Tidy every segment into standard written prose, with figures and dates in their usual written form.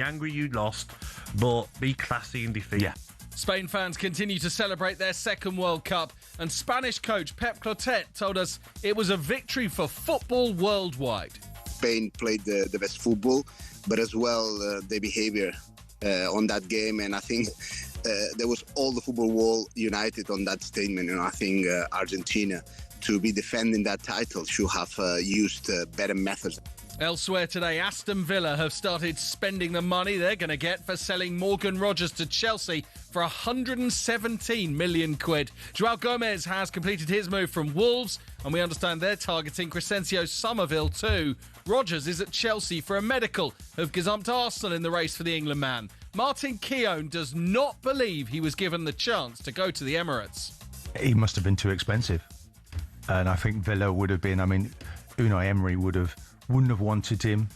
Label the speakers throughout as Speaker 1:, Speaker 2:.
Speaker 1: angry you lost, but be classy in defeat.
Speaker 2: Yeah.
Speaker 3: Spain fans continue to celebrate their second World Cup, and Spanish coach Pep Clotet told us it was a victory for football worldwide.
Speaker 4: Spain played the best football, but as well their behaviour on that game, and I think there was all the football world united on that statement, and I think Argentina, to be defending that title, should have used better methods.
Speaker 3: Elsewhere today, Aston Villa have started spending the money they're going to get for selling Morgan Rogers to Chelsea for 117 million quid. Joao Gomez has completed his move from Wolves, and we understand they're targeting Crescencio Somerville too. Rogers is at Chelsea for a medical, have gazumped Arsenal in the race for the England man. Martin Keown does not believe he was given the chance to go to the Emirates.
Speaker 2: He must have been too expensive. And I think Villa would have been, Unai Emery wouldn't have wanted him.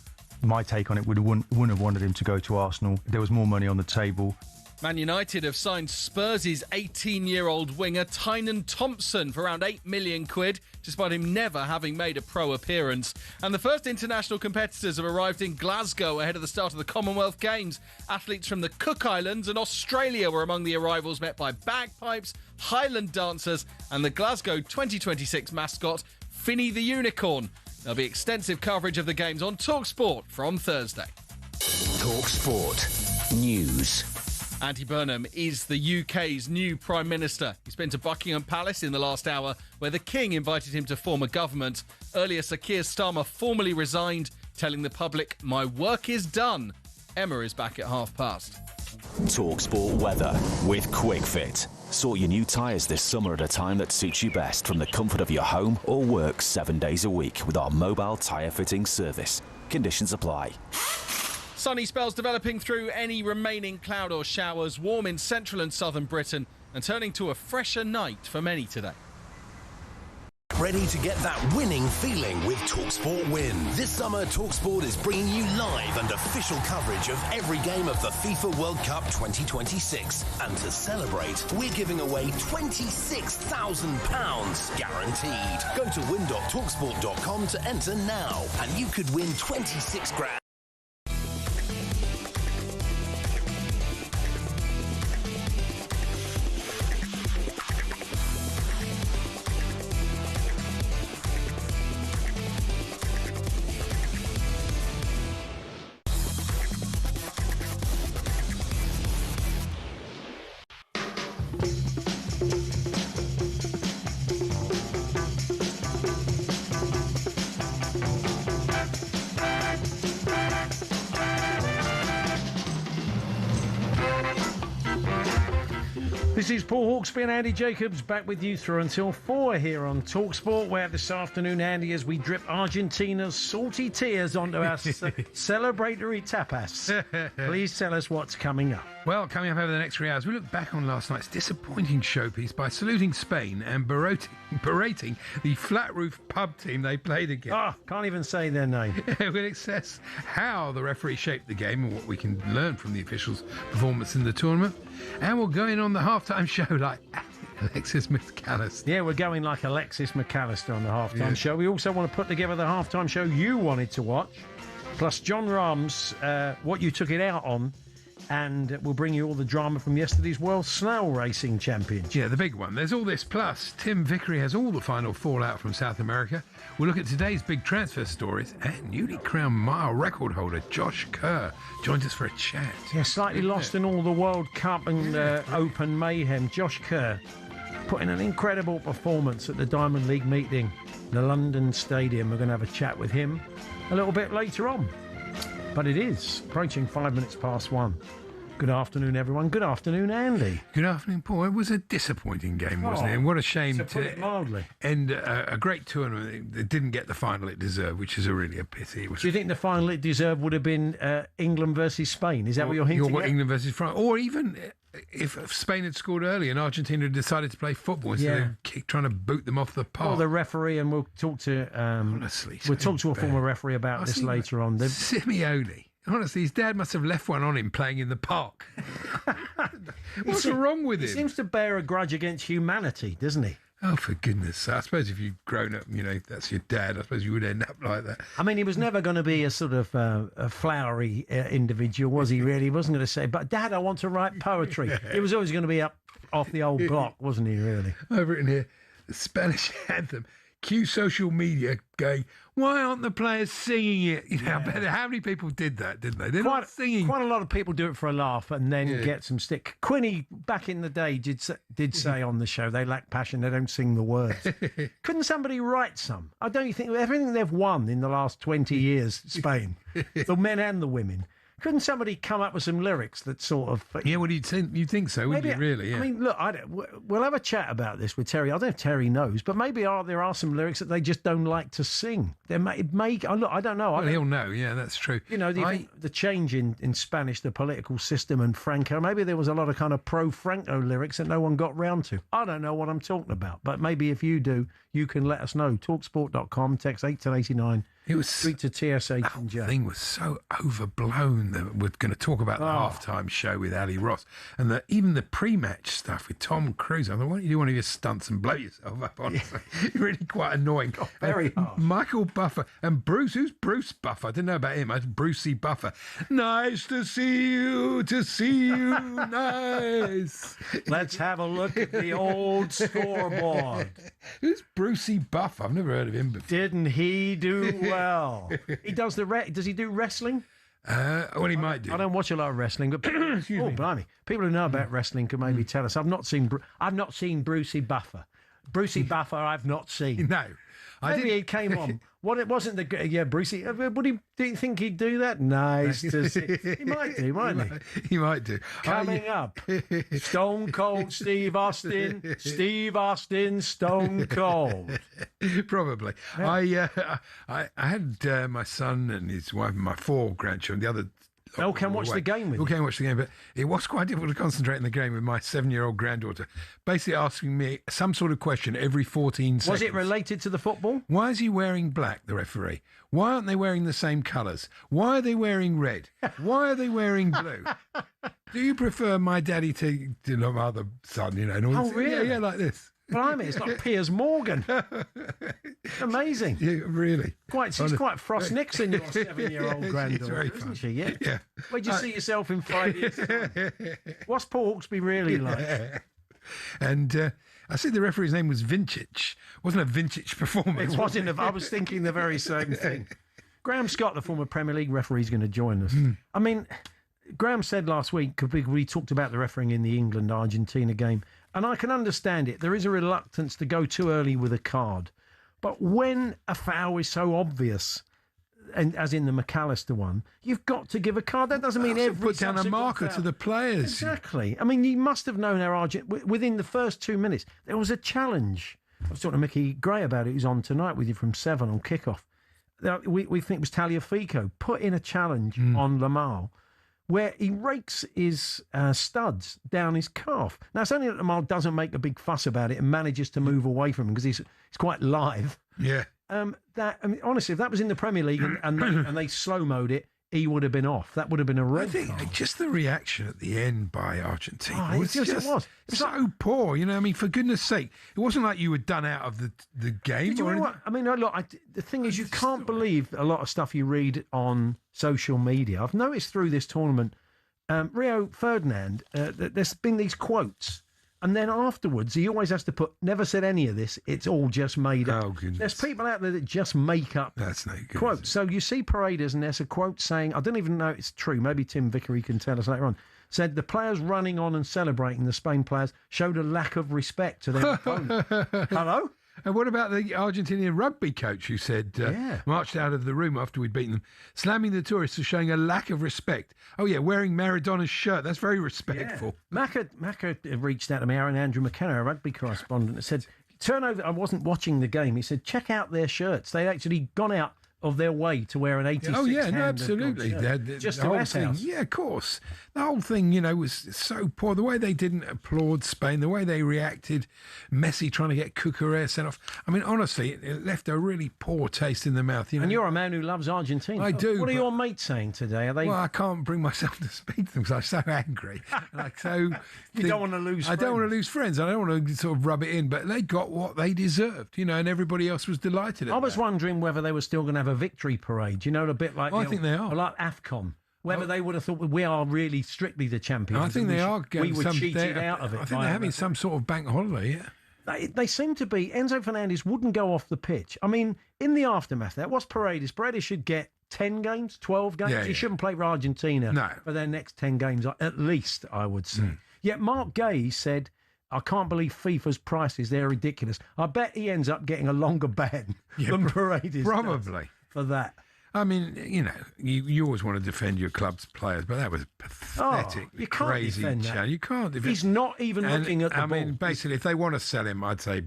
Speaker 2: My take on it wouldn't have wanted him to go to Arsenal. There was more money on the table.
Speaker 3: Man United have signed Spurs' 18-year-old winger Tynan Thompson for around 8 million quid, despite him never having made a pro appearance. And the first international competitors have arrived in Glasgow ahead of the start of the Commonwealth Games. Athletes from the Cook Islands and Australia were among the arrivals, met by bagpipes, Highland dancers and the Glasgow 2026 mascot, Finny the Unicorn. There'll be extensive coverage of the games on talkSPORT from Thursday.
Speaker 5: talkSPORT News.
Speaker 3: Andy Burnham is the UK's new Prime Minister. He's been to Buckingham Palace in the last hour, where the King invited him to form a government. Earlier, Sir Keir Starmer formally resigned, telling the public, "My work is done." Emma is back at past.
Speaker 5: talkSPORT weather with QuickFit. Sort your new tyres this summer at a time that suits you best from the comfort of your home or work 7 days a week with our mobile tyre fitting service. Conditions apply.
Speaker 3: Sunny spells developing through any remaining cloud or showers, warm in central and southern Britain, and turning to a fresher night for many today.
Speaker 6: Ready to get that winning feeling with talkSPORT Win. This summer, talkSPORT is bringing you live and official coverage of every game of the FIFA World Cup 2026. And to celebrate, we're giving away £26,000 guaranteed. Go to win.talksport.com to enter now, and you could win 26 grand.
Speaker 7: This is Paul Hawksbee and Andy Jacobs back with you through until 4 here on talkSPORT, where this afternoon, Andy, as we drip Argentina's salty tears onto our celebratory tapas. Please tell us what's coming up.
Speaker 8: Well, coming up over the next 3 hours, we look back on last night's disappointing showpiece by saluting Spain and berating the flat roof pub team they played against.
Speaker 7: Can't even say their name.
Speaker 8: We'll assess how the referee shaped the game and what we can learn from the officials' performance in the tournament. And we'll go in on the halftime show like Alexis McAllister.
Speaker 7: Yeah, we're going like Alexis McAllister on the halftime show. We also want to put together the halftime show you wanted to watch, plus John Rahm's What You Took It Out On, and we'll bring you all the drama from yesterday's World Snail Racing Championship.
Speaker 8: Yeah, the big one. There's all this, plus Tim Vickery has all the final fallout from South America. We'll look at today's big transfer stories, and newly crowned mile record holder Josh Kerr joins us for a chat.
Speaker 7: Yeah, slightly lost in all the World Cup and Open mayhem. Josh Kerr put in an incredible performance at the Diamond League meeting, the London Stadium. We're going to have a chat with him a little bit later on. But it is approaching 5 minutes past 1. Good afternoon, everyone. Good afternoon, Andy.
Speaker 8: Good afternoon, Paul. It was a disappointing game, wasn't it? And what a shame
Speaker 7: to put it mildly.
Speaker 8: End a great tournament. It didn't get the final it deserved, which is really a pity.
Speaker 7: Do you think the final it deserved would have been England versus Spain? Is that what you're hinting at?
Speaker 8: England versus France, or even if Spain had scored early and Argentina had decided to play football instead of trying to boot them off the park.
Speaker 7: Well, the referee, and we'll talk to
Speaker 8: honestly,
Speaker 7: we'll talk to a former referee about this later on.
Speaker 8: Simeone. Honestly, his dad must have left one on him playing in the park. What's wrong with him?
Speaker 7: He seems to bear a grudge against humanity, doesn't he?
Speaker 8: Oh, for goodness sake. I suppose if you'd grown up, that's your dad, I suppose you would end up like that.
Speaker 7: I mean, he was never going to be a sort of a flowery individual, was he, really? He wasn't going to say, but Dad, I want to write poetry. He was always going to be up off the old block, wasn't he, really?
Speaker 8: I've written here, the Spanish anthem. Cue social media going, why aren't the players singing it? I bet how many people did that, didn't they? They're not singing.
Speaker 7: Quite a lot of people do it for a laugh and then get some stick. Quinny, back in the day, did say on the show, they lack passion, they don't sing the words. Couldn't somebody write some? I don't think everything they've won in the last 20 years, Spain, the men and the women, couldn't somebody come up with some lyrics that sort of...
Speaker 8: Yeah, well, you'd think so, wouldn't you, really? Yeah.
Speaker 7: I mean, look, we'll have a chat about this with Terry. I don't know if Terry knows, but maybe there are some lyrics that they just don't like to sing. Look, I don't know.
Speaker 8: Well, he'll know, yeah, that's true.
Speaker 7: The change in Spanish, the political system and Franco, maybe there was a lot of kind of pro-Franco lyrics that no one got round to. I don't know what I'm talking about, but maybe if you do, you can let us know. talksport.com, text 81089.
Speaker 8: It was
Speaker 7: Street to TS8 and J.
Speaker 8: The thing was so overblown that we're going to talk about the halftime show with Ali Ross and even the pre-match stuff with Tom Cruise. I thought, why don't you do one of your stunts and blow yourself up? Honestly, really quite annoying.
Speaker 7: Very hard.
Speaker 8: Michael Buffer and Bruce. Who's Bruce Buffer? I didn't know about him. I was Brucey Buffer. Nice to see you. Nice.
Speaker 7: Let's have a look at the old scoreboard.
Speaker 8: Who's Brucey Buffer? I've never heard of him before.
Speaker 7: Didn't he do well? He does does he do wrestling?
Speaker 8: Well, he might do.
Speaker 7: I don't watch a lot of wrestling, but blimey, people who know about wrestling can maybe tell us. I've not seen Brucey Buffer. Brucey Buffer, I've not seen.
Speaker 8: No,
Speaker 7: maybe he came on. It wasn't Brucey. Do you think he'd do that? Nice to see. He might do, mightn't he?
Speaker 8: He might do.
Speaker 7: Coming up, Stone Cold Steve Austin. Steve Austin, Stone Cold.
Speaker 8: Probably. Yeah. I had my son and his wife and my 4 grandchildren. The other.
Speaker 7: They all came watch the game with you.
Speaker 8: All came watch the game, but it was quite difficult to concentrate in the game with my 7-year-old granddaughter, basically asking me some sort of question every 14 seconds.
Speaker 7: Was it related to the football?
Speaker 8: Why is he wearing black, the referee? Why aren't they wearing the same colours? Why are they wearing red? Why are they wearing blue? Do you prefer my daddy to my other son, and all this?
Speaker 7: Really?
Speaker 8: Yeah, like this.
Speaker 7: Blimey, it's like Piers Morgan. Amazing.
Speaker 8: Yeah, really.
Speaker 7: She's quite Frost Nixon, your 7-year-old granddaughter, isn't she? Yeah. Where'd you see yourself in 5 years' time? What's Paul Hawksbee really like?
Speaker 8: And I said the referee's name was Vintage. Wasn't a vintage performance.
Speaker 7: It wasn't. I was thinking the very same thing. Graham Scott, the former Premier League referee, is going to join us. I mean, Graham said last week, we talked about the refereeing in the England-Argentina game, and I can understand it. There is a reluctance to go too early with a card. But when a foul is so obvious, and as in the McAllister one, you've got to give a card. That doesn't mean every
Speaker 8: put down a marker to the players.
Speaker 7: Exactly. I mean, you must have known within the first 2 minutes, there was a challenge. I was talking to Mickey Gray about it, who's on tonight with you from 7 on kickoff. We think it was Tagliafico put in a challenge on Lamar, where he rakes his studs down his calf. Now, it's only that Lamar doesn't make a big fuss about it and manages to move away from him because he's quite live.
Speaker 8: Yeah.
Speaker 7: Honestly, if that was in the Premier League and they slow-moed it, he would have been off. That would have been a red card.
Speaker 8: I think just the reaction at the end by Argentina
Speaker 7: it
Speaker 8: was so poor. I mean, for goodness sake, it wasn't like you were done out of the game.
Speaker 7: Did you know what? I mean, look, the thing is, you can't believe a lot of stuff you read on social media. I've noticed through this tournament, Rio Ferdinand, there's been these quotes. And then afterwards, he always has to put, never said any of this, it's all just made up.
Speaker 8: Oh, goodness.
Speaker 7: There's people out there that just make up quotes. So you see Paredes, and there's a quote saying, I don't even know it's true, maybe Tim Vickery can tell us later on, said the players running on and celebrating, the Spain players, showed a lack of respect to their opponent. Hello?
Speaker 8: And what about the Argentinian rugby coach who said, marched out of the room after we'd beaten them, slamming the tourists for showing a lack of respect? Oh, yeah, wearing Maradona's shirt. That's very respectful.
Speaker 7: Yeah. Macca reached out to me, Andrew McKenna, a rugby correspondent, and said, turn over, I wasn't watching the game. He said, check out their shirts. They'd actually gone out of their way to wear an 86
Speaker 8: Oh yeah, no,
Speaker 7: hand of
Speaker 8: absolutely.
Speaker 7: God shirt. Just to
Speaker 8: whole
Speaker 7: S
Speaker 8: thing,
Speaker 7: House.
Speaker 8: yeah, of course. The whole thing, you know, was so poor. The way they didn't applaud Spain, the way they reacted, Messi trying to get Cucurella sent off. I mean, honestly, it left a really poor taste in the mouth. You know?
Speaker 7: And you're a man who loves Argentina.
Speaker 8: I do,
Speaker 7: What are
Speaker 8: but-
Speaker 7: your mates saying today? Are they?
Speaker 8: Well, I can't bring myself to speak to them because I'm so angry. Like, so
Speaker 7: You don't wanna lose
Speaker 8: I don't want
Speaker 7: friends.
Speaker 8: to lose friends. I don't want to sort of rub it in. But they got what they deserved, you know, and everybody else was delighted. At
Speaker 7: I was
Speaker 8: that.
Speaker 7: wondering whether they were still going to have a victory parade. You know, a bit like
Speaker 8: I think they are.
Speaker 7: like AFCON. Whether they would have thought we are really strictly the champions.
Speaker 8: I think
Speaker 7: and
Speaker 8: they are.
Speaker 7: we
Speaker 8: getting
Speaker 7: were
Speaker 8: some,
Speaker 7: cheated out of it.
Speaker 8: I think
Speaker 7: by
Speaker 8: they're having
Speaker 7: it.
Speaker 8: some sort of bank holiday. Yeah.
Speaker 7: They seem to be. Enzo Fernandez wouldn't go off the pitch. I mean, in the aftermath of that, what's Paredes? Paredes should get 10 games, 12 games.
Speaker 8: Yeah,
Speaker 7: He
Speaker 8: yeah.
Speaker 7: shouldn't play for Argentina
Speaker 8: No.
Speaker 7: for their next 10 games, at least, I would say. Yet Mark Gay said, I can't believe FIFA's prices, they're ridiculous. I bet he ends up getting a longer ban than Paredes does
Speaker 8: Probably.
Speaker 7: for that.
Speaker 8: I mean, you know, you always want to defend your club's players, but that was pathetic,
Speaker 7: you can't
Speaker 8: crazy
Speaker 7: defend that.
Speaker 8: challenge. You can't defend.
Speaker 7: He's not even
Speaker 8: And,
Speaker 7: looking at the
Speaker 8: I
Speaker 7: ball.
Speaker 8: mean, basically, if they want to sell him, I'd say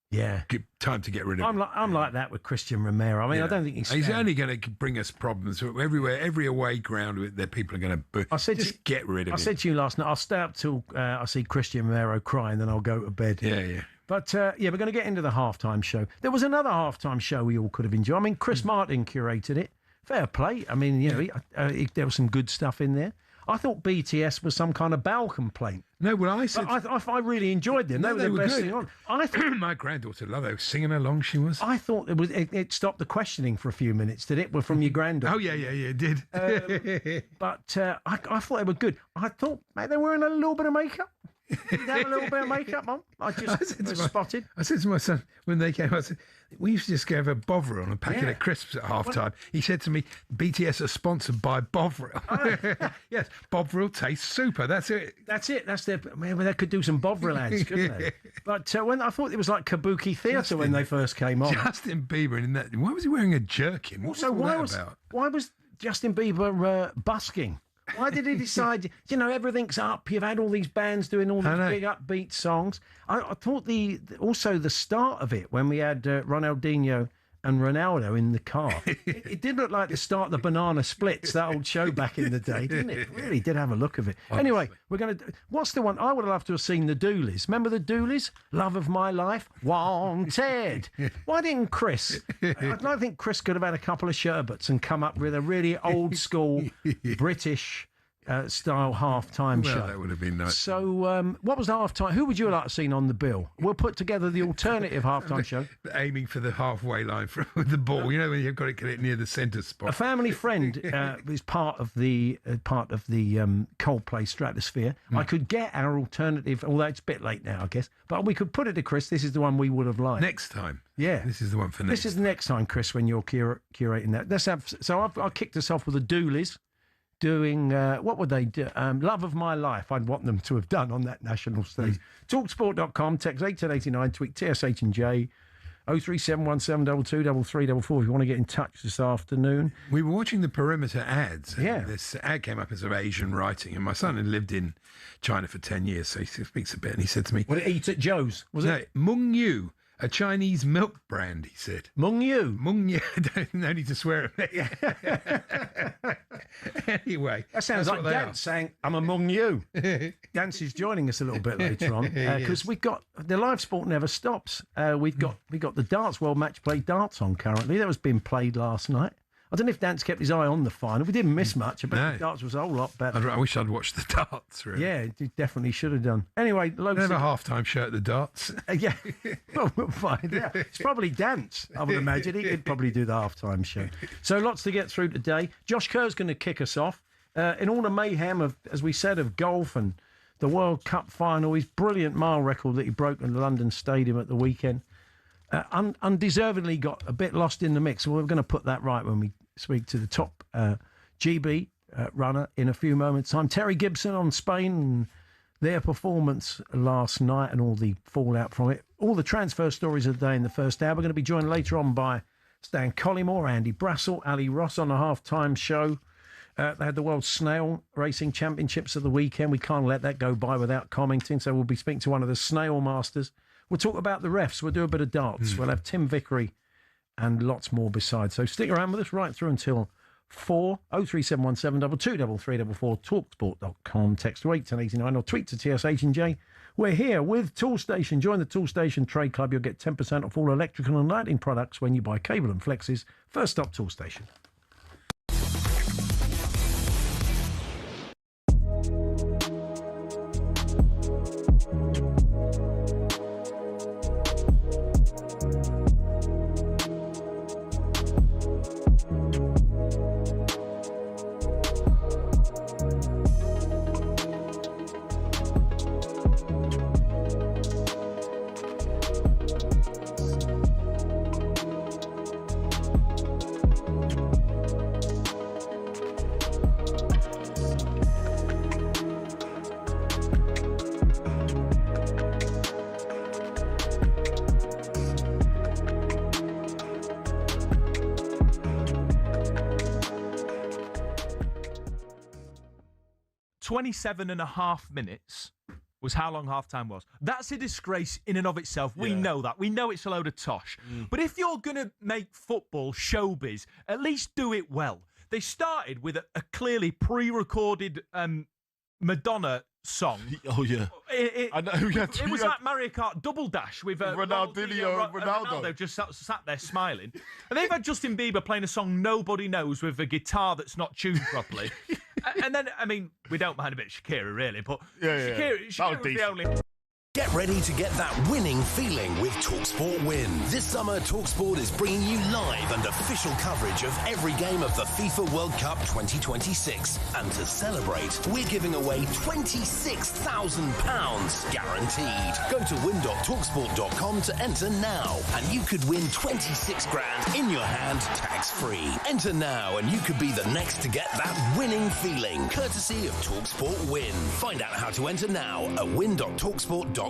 Speaker 7: Yeah.
Speaker 8: time to get rid of him.
Speaker 7: I'm like that with Christian Romero. I mean, I don't think
Speaker 8: he's only going to bring us problems everywhere. Every away ground that people are going to.
Speaker 7: I said
Speaker 8: just get rid of
Speaker 7: I
Speaker 8: him.
Speaker 7: said to you last night, I'll stay up till I see Christian Romero crying, then I'll go to bed.
Speaker 8: Yeah.
Speaker 7: But yeah, we're going to get into the halftime show. There was another halftime show we all could have enjoyed. I mean, Chris Martin curated it. Fair play. I mean, you know, there was some good stuff in there. I thought BTS was some kind of bowel complaint.
Speaker 8: No, well, I said.
Speaker 7: But I really enjoyed them.
Speaker 8: No,
Speaker 7: they were the best
Speaker 8: good.
Speaker 7: thing on. I thought,
Speaker 8: My granddaughter loved it. Singing along, she was.
Speaker 7: I thought it stopped the questioning for a few minutes. Did it? Were from your granddaughter?
Speaker 8: Oh yeah, it did.
Speaker 7: But I thought they were good. I thought, mate, they were wearing a little bit of makeup. Did they have a little bit of makeup on? I just was spotted.
Speaker 8: I said to my son when they came, I said, we used to just go have a Bovril and a packet of crisps at half time. He said to me, BTS are sponsored by Bovril. Yes, Bovril tastes super. That's it.
Speaker 7: That's it. That's their. Maybe they could do some Bovril ads, couldn't they? But when I thought it was like Kabuki theatre when they first came on.
Speaker 8: Justin Bieber in that. Why was he wearing a jerkin? What was
Speaker 7: So
Speaker 8: all that about?
Speaker 7: why was Justin Bieber busking? Why did he decide? You know, everything's up. You've had all these bands doing all these big upbeat songs. I thought also the start of it when we had Ronaldinho and Ronaldo in the car. It did look like the start of the Banana Splits, that old show back in the day, didn't it? It really did have a look of it. Anyway, we're going to. What's the one? I would have loved to have seen the Doolies. Remember the Doolies? Love of My Life, Wanted. Why didn't Chris? I don't think Chris could have had a couple of sherbets and come up with a really old school British style halftime
Speaker 8: Well,
Speaker 7: show.
Speaker 8: that would have been nice.
Speaker 7: So, what was the halftime? Who would you like to see on the bill? We'll put together the alternative halftime show.
Speaker 8: Aiming for the halfway line with the ball. You know when you've got to get it near the centre
Speaker 7: A
Speaker 8: spot.
Speaker 7: family friend is part of the Coldplay Stratosphere. I could get our alternative, although it's a bit late now, I guess. But we could put it to Chris. This is the one we would have liked.
Speaker 8: Next time.
Speaker 7: Yeah.
Speaker 8: This is the one for next.
Speaker 7: This is the next time, Chris, when you're curating that. Let's have. So I kicked us off with the Doolies doing what would they do? Love of My Life. I'd want them to have done on that national stage. Talksport.com. Text 81089. Tweet TSH and J. 03717223344 if you want to get in touch this afternoon.
Speaker 8: We were watching the perimeter ads. And
Speaker 7: Yeah.
Speaker 8: this ad came up as of Asian writing, and my son had lived in China for 10 years, so he speaks a bit. And he said to me,
Speaker 7: Would it eat at Joe's? Was it?
Speaker 8: No, Mung Yu, a Chinese milk brand, he said.
Speaker 7: Mung Yu.
Speaker 8: Mung Yu, no need to swear at me. Anyway.
Speaker 7: That sounds
Speaker 8: that's
Speaker 7: like
Speaker 8: what they
Speaker 7: Dance saying, I'm among you. Dance is joining us a little bit later on because we've got the live sport never stops. We've got the darts World Match Play darts on currently. That was being played last night. I don't know if Dance kept his eye on the final. We didn't miss much. I bet
Speaker 8: No.
Speaker 7: the darts was a whole lot better.
Speaker 8: I wish I'd watched the darts, really.
Speaker 7: Yeah, it definitely should have done. Anyway, loads
Speaker 8: Never
Speaker 7: of...
Speaker 8: half-time show at the darts.
Speaker 7: Yeah, well, we'll find out. It's probably Dance, I would imagine. He could probably do the halftime show. So lots to get through today. Josh Kerr's going to kick us off. In all the mayhem of, as we said, of golf and the World Cup final, his brilliant mile record that he broke in the London Stadium at the weekend, undeservedly got a bit lost in the mix. So we're going to put that right when we speak to the top GB runner in a few moments' time. Terry Gibson on Spain and their performance last night and all the fallout from it. All the transfer stories of the day in the first hour. We're going to be joined later on by Stan Collymore, Andy Brassel, Ali Ross on a half-time show. They had the World Snail Racing Championships of the weekend. We can't let that go by without commenting, so we'll be speaking to one of the snail masters. We'll talk about the refs. We'll do a bit of darts. We'll have Tim Vickery and lots more besides. So stick around with us right through until 4 03717 223344 talksport.com. Text to 81089 or tweet to TSH&J. We're here with Toolstation. Join the Toolstation Trade Club. You'll get 10% off all electrical and lighting products when you buy cable and flexes. First stop, Toolstation.
Speaker 9: .5 minutes was how long halftime was. That's a disgrace in and of itself. We know that. We know it's a load of tosh. But if you're going to make football showbiz, at least do it well. They started with a clearly pre-recorded Madonna song.
Speaker 10: Oh, yeah.
Speaker 9: I know. It was like Mario Kart Double Dash with Ronaldo just sat there smiling. And they've had Justin Bieber playing a song nobody knows with a guitar that's not tuned properly. And then, I mean, we don't mind a bit of Shakira, really, but Shakira was the only...
Speaker 6: Get ready to get that winning feeling with talkSPORT Win. This summer, talkSPORT is bringing you live and official coverage of every game of the FIFA World Cup 2026. And to celebrate, we're giving away £26,000 guaranteed. Go to win.talksport.com to enter now, and you could win 26 grand in your hand, tax-free. Enter now, and you could be the next to get that winning feeling, courtesy of talkSPORT Win. Find out how to enter now at win.talksport.com.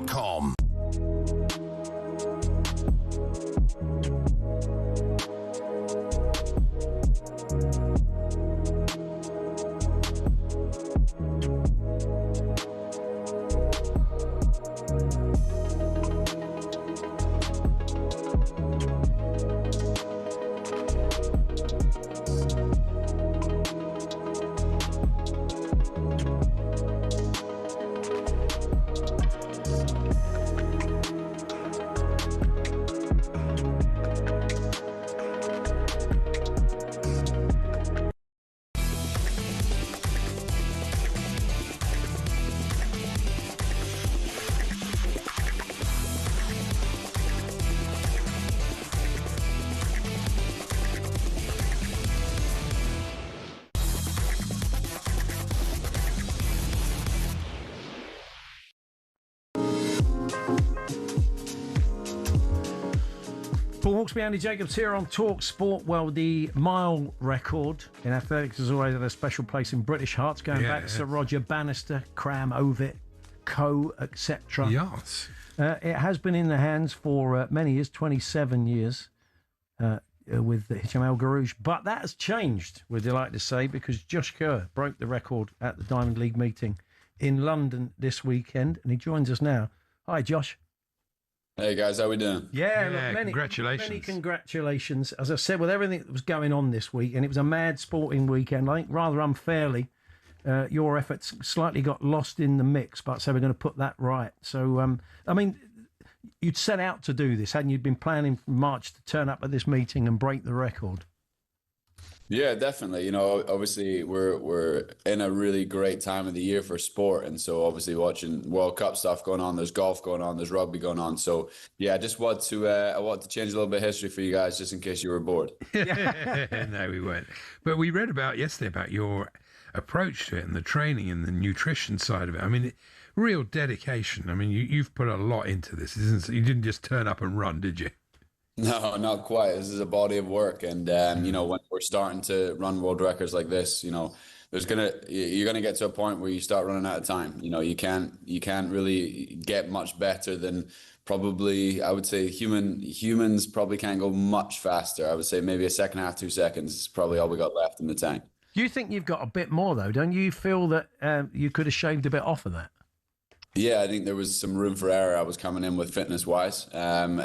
Speaker 7: Hawksbee, Andy Jacobs here on talkSPORT. Well, the mile record in athletics has always had a special place in British hearts, going back to Sir Roger Bannister, Cram Ovett, Coe, etc.
Speaker 8: Yes.
Speaker 7: It has been in the hands for many years, 27 years, with Hicham El Garouche. But that has changed, we're delighted to say, because Josh Kerr broke the record at the Diamond League meeting in London this weekend, and he joins us now. Hi, Josh.
Speaker 11: Hey guys, how we doing?
Speaker 7: Yeah, look,
Speaker 8: congratulations.
Speaker 7: Many congratulations. As I said, with everything that was going on this week, and it was a mad sporting weekend, I think rather unfairly, your efforts slightly got lost in the mix, but so we're going to put that right. So, I mean, you'd set out to do this, hadn't you? You'd been planning from March to turn up at this meeting and break the record.
Speaker 11: Yeah, definitely. You know, obviously we're in a really great time of the year for sport, and so obviously watching World Cup stuff going on, there's golf going on, there's rugby going on. So yeah, I just want to change a little bit of history for you guys, just in case you were bored.
Speaker 8: No, we weren't. But we read about yesterday about your approach to it and the training and the nutrition side of it. I mean, real dedication. I mean, you've put a lot into this. You didn't just turn up and run, did you?
Speaker 11: No, not quite. This is a body of work, and you know, when we're starting to run world records like this, you know, you're gonna get to a point where you start running out of time. You know, you can't really get much better than probably, I would say, humans probably can't go much faster. I would say maybe a second half, 2 seconds is probably all we got left in the tank.
Speaker 7: You think you've got a bit more though, don't you? Feel that you could have shaved a bit off of that?
Speaker 11: Yeah, I think there was some room for error. I was coming in with fitness wise, and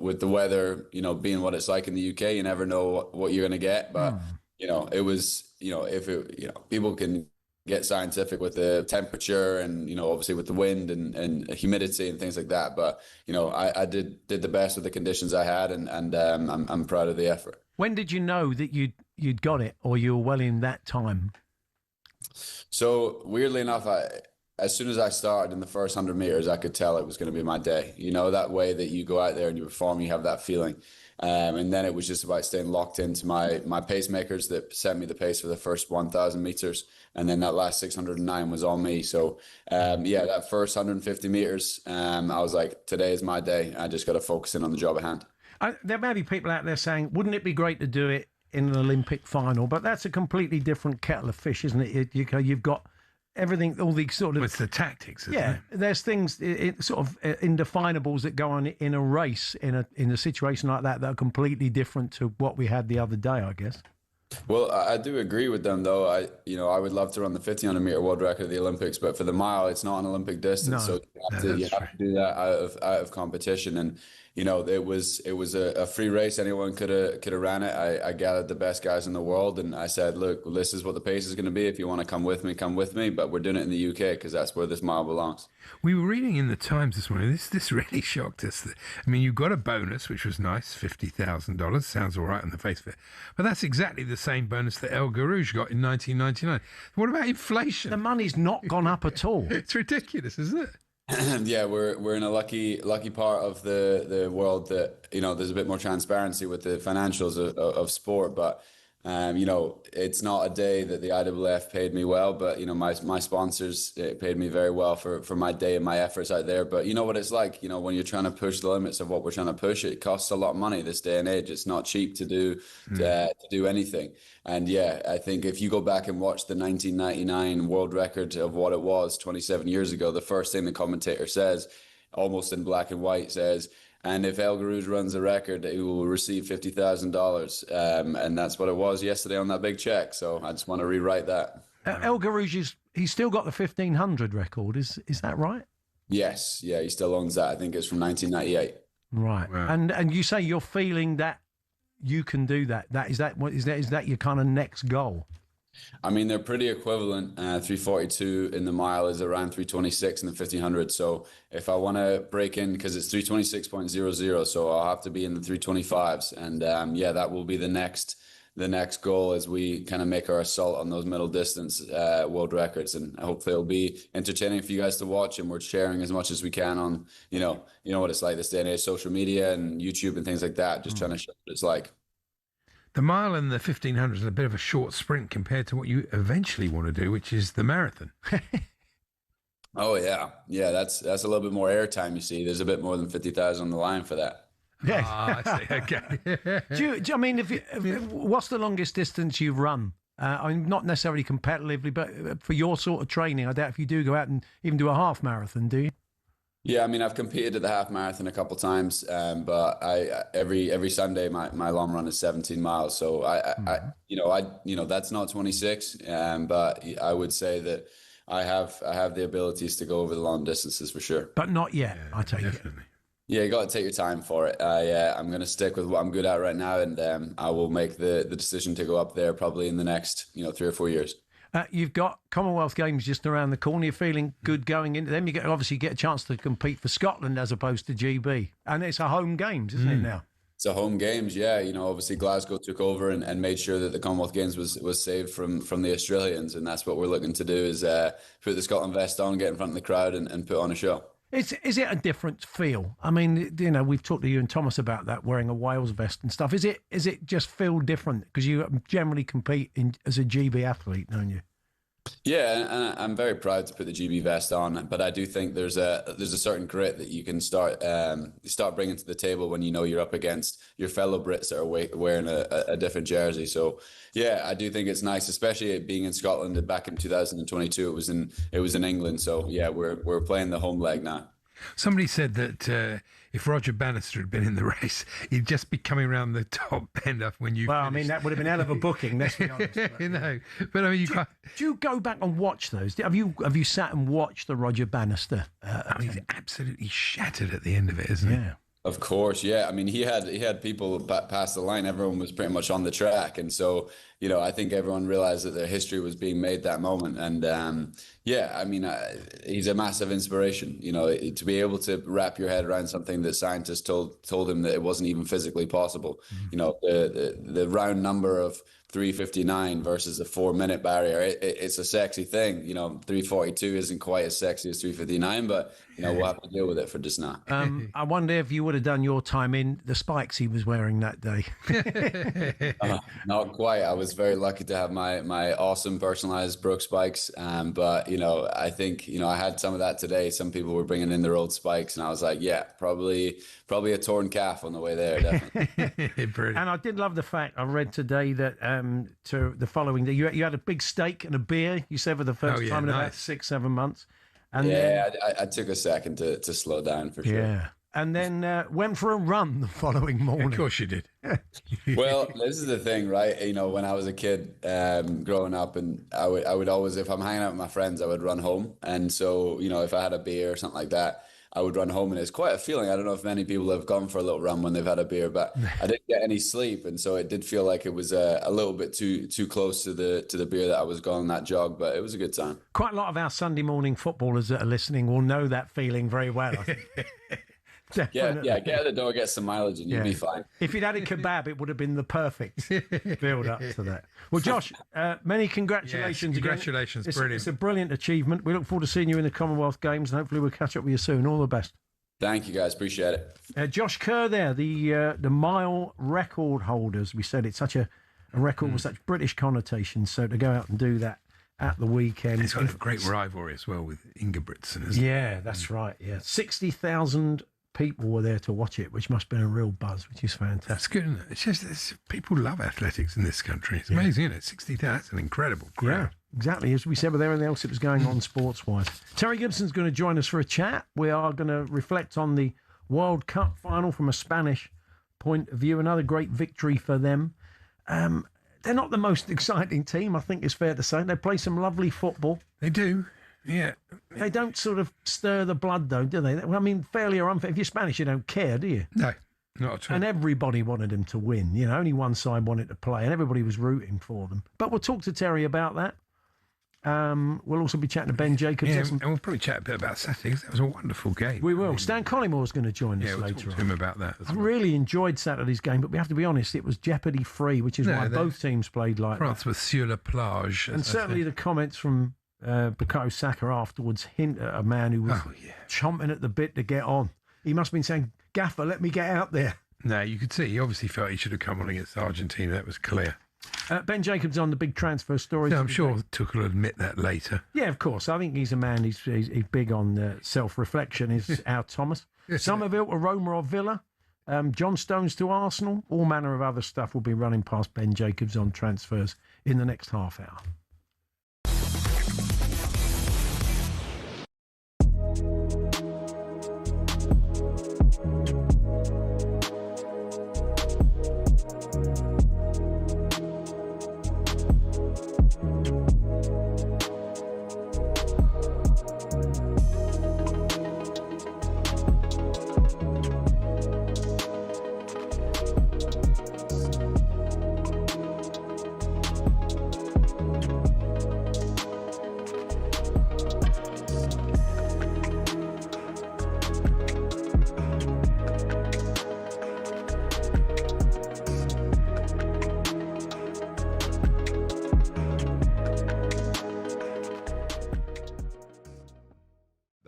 Speaker 11: with the weather, being what it's like in the UK, you never know what you're going to get. But it was, if it, people can get scientific with the temperature and obviously with the wind and humidity and things like that. But I did the best with the conditions I had, and I'm proud of the effort.
Speaker 7: When did you know that you'd got it, or you were well in that time?
Speaker 11: So weirdly enough, as soon as I started in the first 100 meters, I could tell it was going to be my day. That way that you go out there and you perform, you have that feeling. And then it was just about staying locked into my pacemakers that set me the pace for the first 1,000 meters. And then that last 609 was all me. So, that first 150 meters, I was like, today is my day. I just got to focus in on the job at hand.
Speaker 7: There may be people out there saying, wouldn't it be great to do it in an Olympic final? But that's a completely different kettle of fish, isn't it? You've got everything, all the sort of...
Speaker 8: It's the tactics, isn't it?
Speaker 7: There's things, sort of indefinables that go on in a race, in a situation like that are completely different to what we had the other day, I guess.
Speaker 11: Well, I do agree with them, though. I would love to run the 1,500 meter world record of the Olympics, but for the mile, it's not an Olympic distance, so you have to do that out of competition. And it was a free race. Anyone could have ran it. I gathered the best guys in the world, and I said, look, this is what the pace is going to be. If you want to come with me. But we're doing it in the UK because that's where this mile belongs.
Speaker 8: We were reading in the Times this morning. This really shocked us. You got a bonus, which was nice, $50,000. Sounds all right on the face of it. But that's exactly the same bonus that El Garouge got in 1999. What about inflation?
Speaker 7: The money's not gone up at all.
Speaker 8: It's ridiculous, isn't it?
Speaker 11: Yeah, we're in a lucky part of the world that there's a bit more transparency with the financials of sport, but it's not a day that the IAAF paid me well, but my sponsors paid me very well for my day and my efforts out there. But you know what it's like, when you're trying to push the limits of what we're trying to push, it costs a lot of money this day and age. It's not cheap to do anything. And yeah, I think if you go back and watch the 1999 world record of what it was 27 years ago, the first thing the commentator says, almost in black and white, says, and if El Garouge runs a record, he will receive $50,000. And that's what it was yesterday on that big check. So I just want to rewrite that.
Speaker 7: El Garouge, he's still got the 1,500 record. Is that right?
Speaker 11: Yes. Yeah, he still owns that. I think it's from 1998.
Speaker 7: Right. Wow. And you say you're feeling that you can do that. Is that your kind of next goal?
Speaker 11: They're pretty equivalent. 342 in the mile is around 326 in the 1500. So if I want to break in, because it's 326.00, so I'll have to be in the 325s. And that will be the next goal as we kind of make our assault on those middle distance world records. And hopefully it'll be entertaining for you guys to watch. And we're sharing as much as we can on, you know what it's like this day and age, social media and YouTube and things like that. Just trying to show what it's like.
Speaker 8: The mile and the 1500 is a bit of a short sprint compared to what you eventually want to do, which is the marathon.
Speaker 11: Oh yeah, that's a little bit more airtime. You see, there's a bit more than 50,000 on the line for that.
Speaker 7: Yeah,
Speaker 8: I see. Okay.
Speaker 7: What's the longest distance you've run? Not necessarily competitively, but for your sort of training, I doubt if you do go out and even do a half marathon, do you?
Speaker 11: Yeah, I've competed at the half marathon a couple times, but every Sunday my long run is 17 miles. So I that's not 26, but I would say that I have the abilities to go over the long distances for sure.
Speaker 7: But not yet, yeah, I take it.
Speaker 11: Yeah, you got to take your time for it. I'm going to stick with what I'm good at right now, and I will make the decision to go up there probably in the next 3 or 4 years.
Speaker 7: You've got Commonwealth Games just around the corner. You're feeling good going into them. You obviously get a chance to compete for Scotland as opposed to GB. And it's a home games, isn't it now?
Speaker 11: It's a home games, yeah. Obviously Glasgow took over and made sure that the Commonwealth Games was saved from the Australians. And that's what we're looking to do is put the Scotland vest on, get in front of the crowd and put on a show.
Speaker 7: Is it a different feel? We've talked to you and Thomas about that, wearing a Wales vest and stuff. Is it just feel different? Because you generally compete as a GB athlete, don't you?
Speaker 11: Yeah, and I'm very proud to put the GB vest on, but I do think there's a certain grit that you can start bringing to the table when you're up against your fellow Brits that are wearing a different jersey. So yeah, I do think it's nice, especially being in Scotland. Back in 2022, it was in England. So yeah, we're playing the home leg now.
Speaker 8: Somebody said that if Roger Bannister had been in the race, he'd just be coming around the top bend up when you.
Speaker 7: Well,
Speaker 8: finished.
Speaker 7: I mean, that would have been hell of a booking. Let's be honest.
Speaker 8: You know, but I mean,
Speaker 7: do you go back and watch those? Have you sat and watched the Roger Bannister?
Speaker 8: He's absolutely shattered at the end of it, isn't he?
Speaker 7: Yeah.
Speaker 11: Of course, yeah. I mean, he had people pass the line. Everyone was pretty much on the track, and so I think everyone realized that their history was being made that moment. And yeah, I mean, he's a massive inspiration. To be able to wrap your head around something that scientists told him that it wasn't even physically possible. The round number of 3:59 versus a 4-minute barrier. It's a sexy thing. 3:42 isn't quite as sexy as 3:59, but we'll have to deal with it for just now.
Speaker 7: I wonder if you would have done your time in the spikes he was wearing that day.
Speaker 11: Not quite. I was very lucky to have my awesome personalized Brooks spikes. But I think I had some of that today. Some people were bringing in their old spikes, and I was like, yeah, probably a torn calf on the way there. Definitely.
Speaker 7: And I did love the fact I read today that to the following day you had a big steak and a beer. You said for the first time in about 6-7 months. And
Speaker 11: I took a second to slow down for sure.
Speaker 7: Yeah. And then went for a run the following morning.
Speaker 8: Of course you did.
Speaker 11: Well, this is the thing, right? When I was a kid growing up, and I would always, if I'm hanging out with my friends, I would run home. And so, if I had a beer or something like that, I would run home, and it's quite a feeling. I don't know if many people have gone for a little run when they've had a beer, but I didn't get any sleep, and so it did feel like it was a little bit too close to the beer that I was going that jog. But it was a good time.
Speaker 7: Quite a lot of our Sunday morning footballers that are listening will know that feeling very well, I think.
Speaker 11: Yeah, get out the door, get some mileage, and you'll be fine.
Speaker 7: If you'd had a kebab, it would have been the perfect build up to that. Well, Josh, many congratulations.
Speaker 8: Yes, congratulations,
Speaker 7: again.
Speaker 8: brilliant.
Speaker 7: It's a brilliant achievement. We look forward to seeing you in the Commonwealth Games, and hopefully we'll catch up with you soon. All the best.
Speaker 11: Thank you, guys. Appreciate it.
Speaker 7: Josh Kerr there, the mile record holders. We said it's such a record with such British connotations, so to go out and do that at the weekend.
Speaker 8: It's got a great rivalry as well with Ingebrigtsen, isn't it?
Speaker 7: Yeah, that's right. Yeah, 60,000 people were there to watch it, which must have been a real buzz, which is fantastic.
Speaker 8: It's good, isn't it? It's just people love athletics in this country. It's amazing, isn't it? 60,000, that's an incredible crowd.
Speaker 7: Yeah, exactly. As we said with everything else that was going on sports-wise. Terry Gibson's going to join us for a chat. We are going to reflect on the World Cup final from a Spanish point of view. Another great victory for them. They're not the most exciting team, I think it's fair to say. They play some lovely football.
Speaker 8: They do. Yeah.
Speaker 7: They don't sort of stir the blood, though, do they? Well, I mean, fairly or unfair. If you're Spanish, you don't care, do you?
Speaker 8: No, not at all.
Speaker 7: And everybody wanted them to win. Only one side wanted to play, and everybody was rooting for them. But we'll talk to Terry about that. We'll also be chatting to Ben Jacobs.
Speaker 8: Yeah, and we'll probably chat a bit about Saturday, because that was a wonderful game.
Speaker 7: We will. Stan Collymore going to join us
Speaker 8: we'll
Speaker 7: later
Speaker 8: talk to him about that as
Speaker 7: I
Speaker 8: well.
Speaker 7: really enjoyed Saturday's game, but we have to be honest, it was jeopardy-free, which is why both teams played like
Speaker 8: France was sur la plage.
Speaker 7: And certainly the comments from Bukayo Saka afterwards hint at a man who was chomping at the bit to get on. He must have been saying, Gaffer, let me get out there.
Speaker 8: No, you could see he obviously felt he should have come on against Argentina. That was clear.
Speaker 7: Ben Jacobs on the big transfer story.
Speaker 8: Yeah, I'm sure Tuchel will admit that later.
Speaker 7: Yeah, of course. I think he's a man, he's big on self-reflection, is our Thomas. Somerville to Roma or Villa. John Stones to Arsenal. All manner of other stuff will be running past Ben Jacobs on transfers in the next half hour.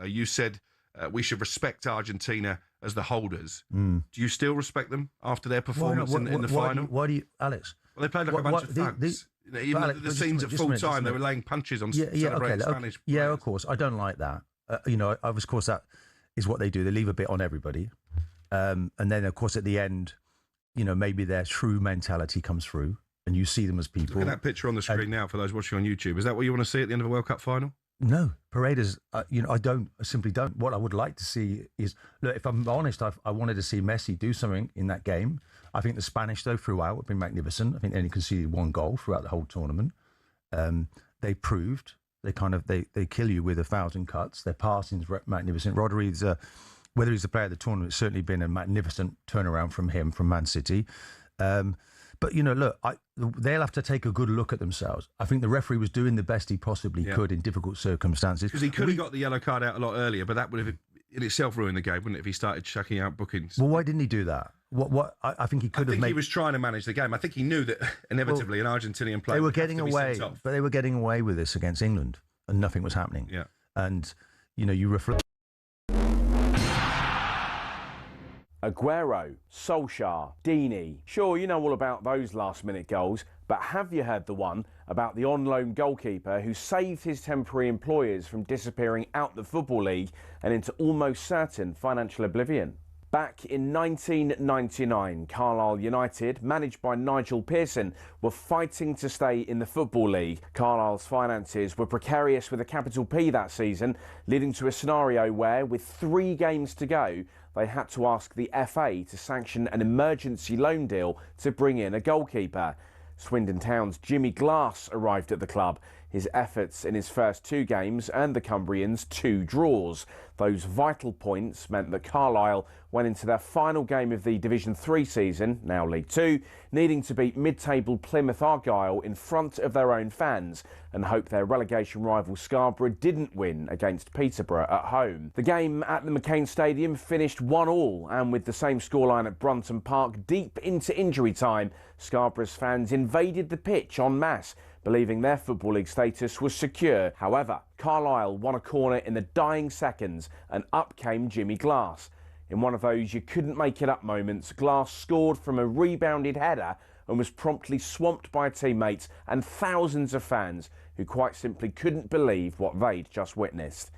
Speaker 10: You said we should respect Argentina as the holders. Do you still respect them after their performance in the final?
Speaker 2: Why do you, Alex?
Speaker 10: Well, they played like a bunch of thugs. Even
Speaker 2: Alex,
Speaker 10: the scenes at full time, they were laying punches on celebrating Spanish.
Speaker 2: Yeah, of course. I don't like that. Of course, that is what they do. They leave a bit on everybody. And then, of course, at the end, maybe their true mentality comes through and you see them as people.
Speaker 10: Look at that picture on the screen now for those watching on YouTube. Is that what you want to see at the end of a World Cup final?
Speaker 2: No, Paredes, I simply don't. What I would like to see is, look, if I'm honest, I wanted to see Messi do something in that game. I think the Spanish, though, throughout have been magnificent. I think they only conceded one goal throughout the whole tournament. They proved they kill you with 1,000 cuts. Their passing's magnificent. Rodri's, whether he's the player of the tournament, it's certainly been a magnificent turnaround from him, from Man City. But, look, they'll have to take a good look at themselves. I think the referee was doing the best he possibly could in difficult circumstances.
Speaker 10: Because he could have got the yellow card out a lot earlier, but that would have in itself ruined the game, wouldn't it, if he started chucking out bookings?
Speaker 2: Well, why didn't he do that? I think he could have made...
Speaker 10: he was trying to manage the game. I think he knew that inevitably an Argentinian player
Speaker 2: would have they were getting away with this against England, and nothing was happening.
Speaker 10: Yeah.
Speaker 2: And, you reflect...
Speaker 12: Aguero, Solskjaer, Deeney. Sure, you know all about those last-minute goals, but have you heard the one about the on-loan goalkeeper who saved his temporary employers from disappearing out the Football League and into almost certain financial oblivion? Back in 1999, Carlisle United, managed by Nigel Pearson, were fighting to stay in the Football League. Carlisle's finances were precarious with a capital P that season, leading to a scenario where, with 3 games to go, they had to ask the FA to sanction an emergency loan deal to bring in a goalkeeper. Swindon Town's Jimmy Glass arrived at the club. His efforts in his first 2 games earned the Cumbrians 2 draws. Those vital points meant that Carlisle went into their final game of the Division 3 season, now League 2, needing to beat mid-table Plymouth Argyle in front of their own fans and hope their relegation rival Scarborough didn't win against Peterborough at home. The game at the McCain Stadium finished 1-1, and with the same scoreline at Brunton Park deep into injury time, Scarborough's fans invaded the pitch en masse, believing their Football League status was secure. However, Carlisle won a corner in the dying seconds and up came Jimmy Glass. In one of those you couldn't make it up moments, Glass scored from a rebounded header and was promptly swamped by teammates and thousands of fans who quite simply couldn't believe what they'd just witnessed.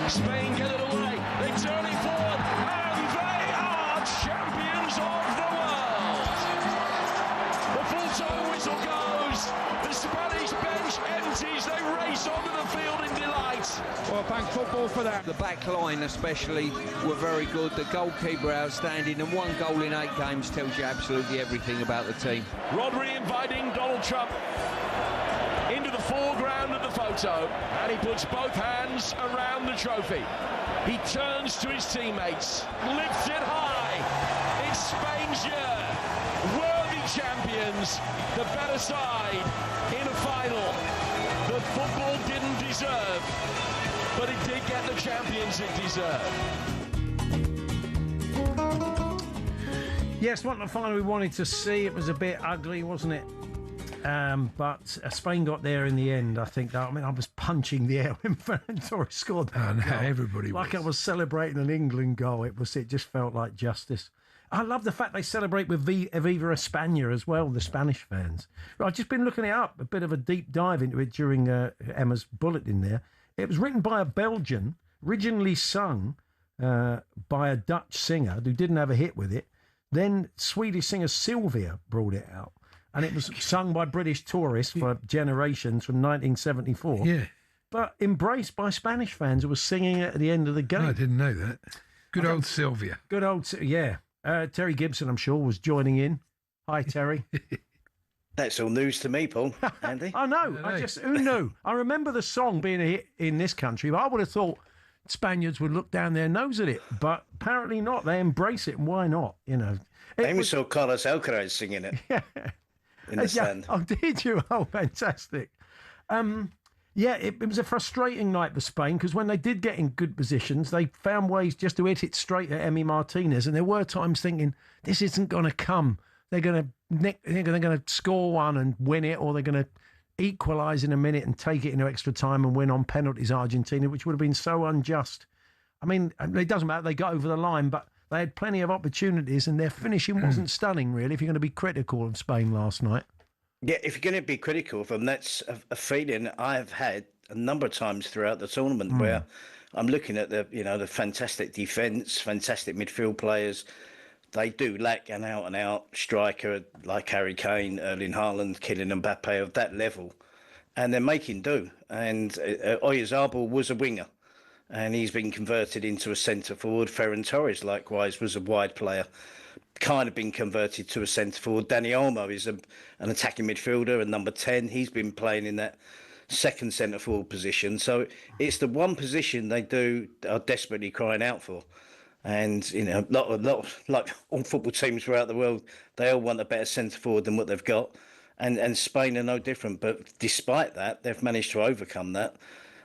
Speaker 13: Spain get it away. They're turning forward, and they are champions of the world. The full-time whistle goes. The Spanish bench empties. They race onto the field in delight.
Speaker 14: Well, thank football for that. The back line especially were very good. The goalkeeper outstanding, and 1 goal in 8 games tells you absolutely everything about the team.
Speaker 13: Rodri inviting Donald Trump into the foreground of the photo, and he puts both hands around the trophy. He turns to his teammates, lifts it high. It's Spain's year. Worthy champions, the better side in a final that football didn't deserve, but it did get the champions it deserved.
Speaker 7: Yes, what the final we wanted to see. It was a bit ugly, wasn't it? But Spain got there in the end, I think. I was punching the air when Ferran Torres scored that.
Speaker 8: Oh, no,
Speaker 7: goal.
Speaker 8: everybody was.
Speaker 7: Like I was celebrating an England goal. It just felt like justice. I love the fact they celebrate with Viva España as well, the Spanish fans. I've just been looking it up, a bit of a deep dive into it during Emma's bulletin there. It was written by a Belgian, originally sung by a Dutch singer who didn't have a hit with it. Then Swedish singer Sylvia brought it out. And it was sung by British tourists for generations from 1974.
Speaker 8: Yeah.
Speaker 7: But embraced by Spanish fans who were singing it at the end of the game.
Speaker 8: No, I didn't know that. Good old Sylvia.
Speaker 7: Good old, yeah. Terry Gibson, I'm sure, was joining in. Hi, Terry.
Speaker 15: That's all news to me, Paul. Andy.
Speaker 7: I know. Who knew? I remember the song being a hit in this country, but I would have thought Spaniards would look down their nose at it, but apparently not. They embrace it, and why not? You know,
Speaker 15: I even saw Carlos Alcaraz singing it.
Speaker 7: Yeah.
Speaker 15: In the stand.
Speaker 7: Oh, did you? Oh, fantastic. Yeah, it was a frustrating night for Spain because when they did get in good positions, they found ways just to hit it straight at Emi Martinez, and there were times thinking this isn't going to come. They're going to score one and win it, or they're going to equalise in a minute and take it into extra time and win on penalties. Argentina, which would have been so unjust. I mean, it doesn't matter. They got over the line, but they had plenty of opportunities, and their finishing wasn't stunning, really. If you're going to be critical of Spain last night.
Speaker 15: Yeah, if you're going to be critical of them, that's a feeling I've had a number of times throughout the tournament where I'm looking at the fantastic defence, fantastic midfield players. They do lack an out-and-out striker like Harry Kane, Erling Haaland, Kylian Mbappe of that level, and they're making do. And Oyarzabal was a winger, and he's been converted into a centre forward. Ferran Torres, likewise, was a wide player, kind of been converted to a centre forward. Dani Olmo is an attacking midfielder, and number 10. He's been playing in that second centre forward position. So it's the one position they are desperately crying out for. And like all football teams throughout the world, they all want a better centre forward than what they've got. And Spain are no different. But despite that, they've managed to overcome that.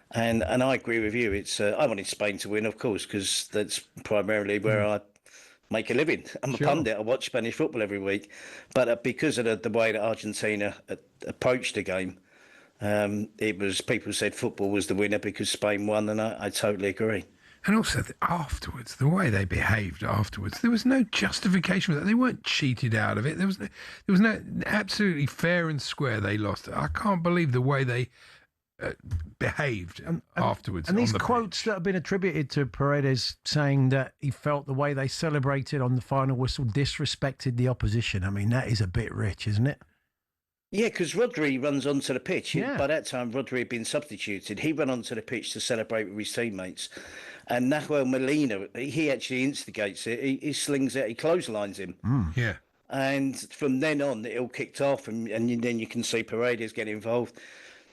Speaker 15: And I agree with you. I wanted Spain to win, of course, because that's primarily where I make a living. I'm a pundit. I watch Spanish football every week. But because of the way that Argentina approached the game, people said football was the winner because Spain won, and I totally agree.
Speaker 8: And also afterwards, the way they behaved afterwards, there was no justification for that. They weren't cheated out of it. There was no absolutely fair and square. They lost. I can't believe the way they behaved afterwards.
Speaker 7: And these quotes that have been attributed to Paredes saying that he felt the way they celebrated on the final whistle disrespected the opposition. I mean, that is a bit rich, isn't it?
Speaker 15: Yeah, because Rodri runs onto the pitch. Yeah. By that time, Rodri had been substituted. He ran onto the pitch to celebrate with his teammates. And Nahuel Molina, he actually instigates it. He slings it, he clotheslines him.
Speaker 8: Yeah.
Speaker 15: And from then on, it all kicked off, and then you can see Paredes get involved.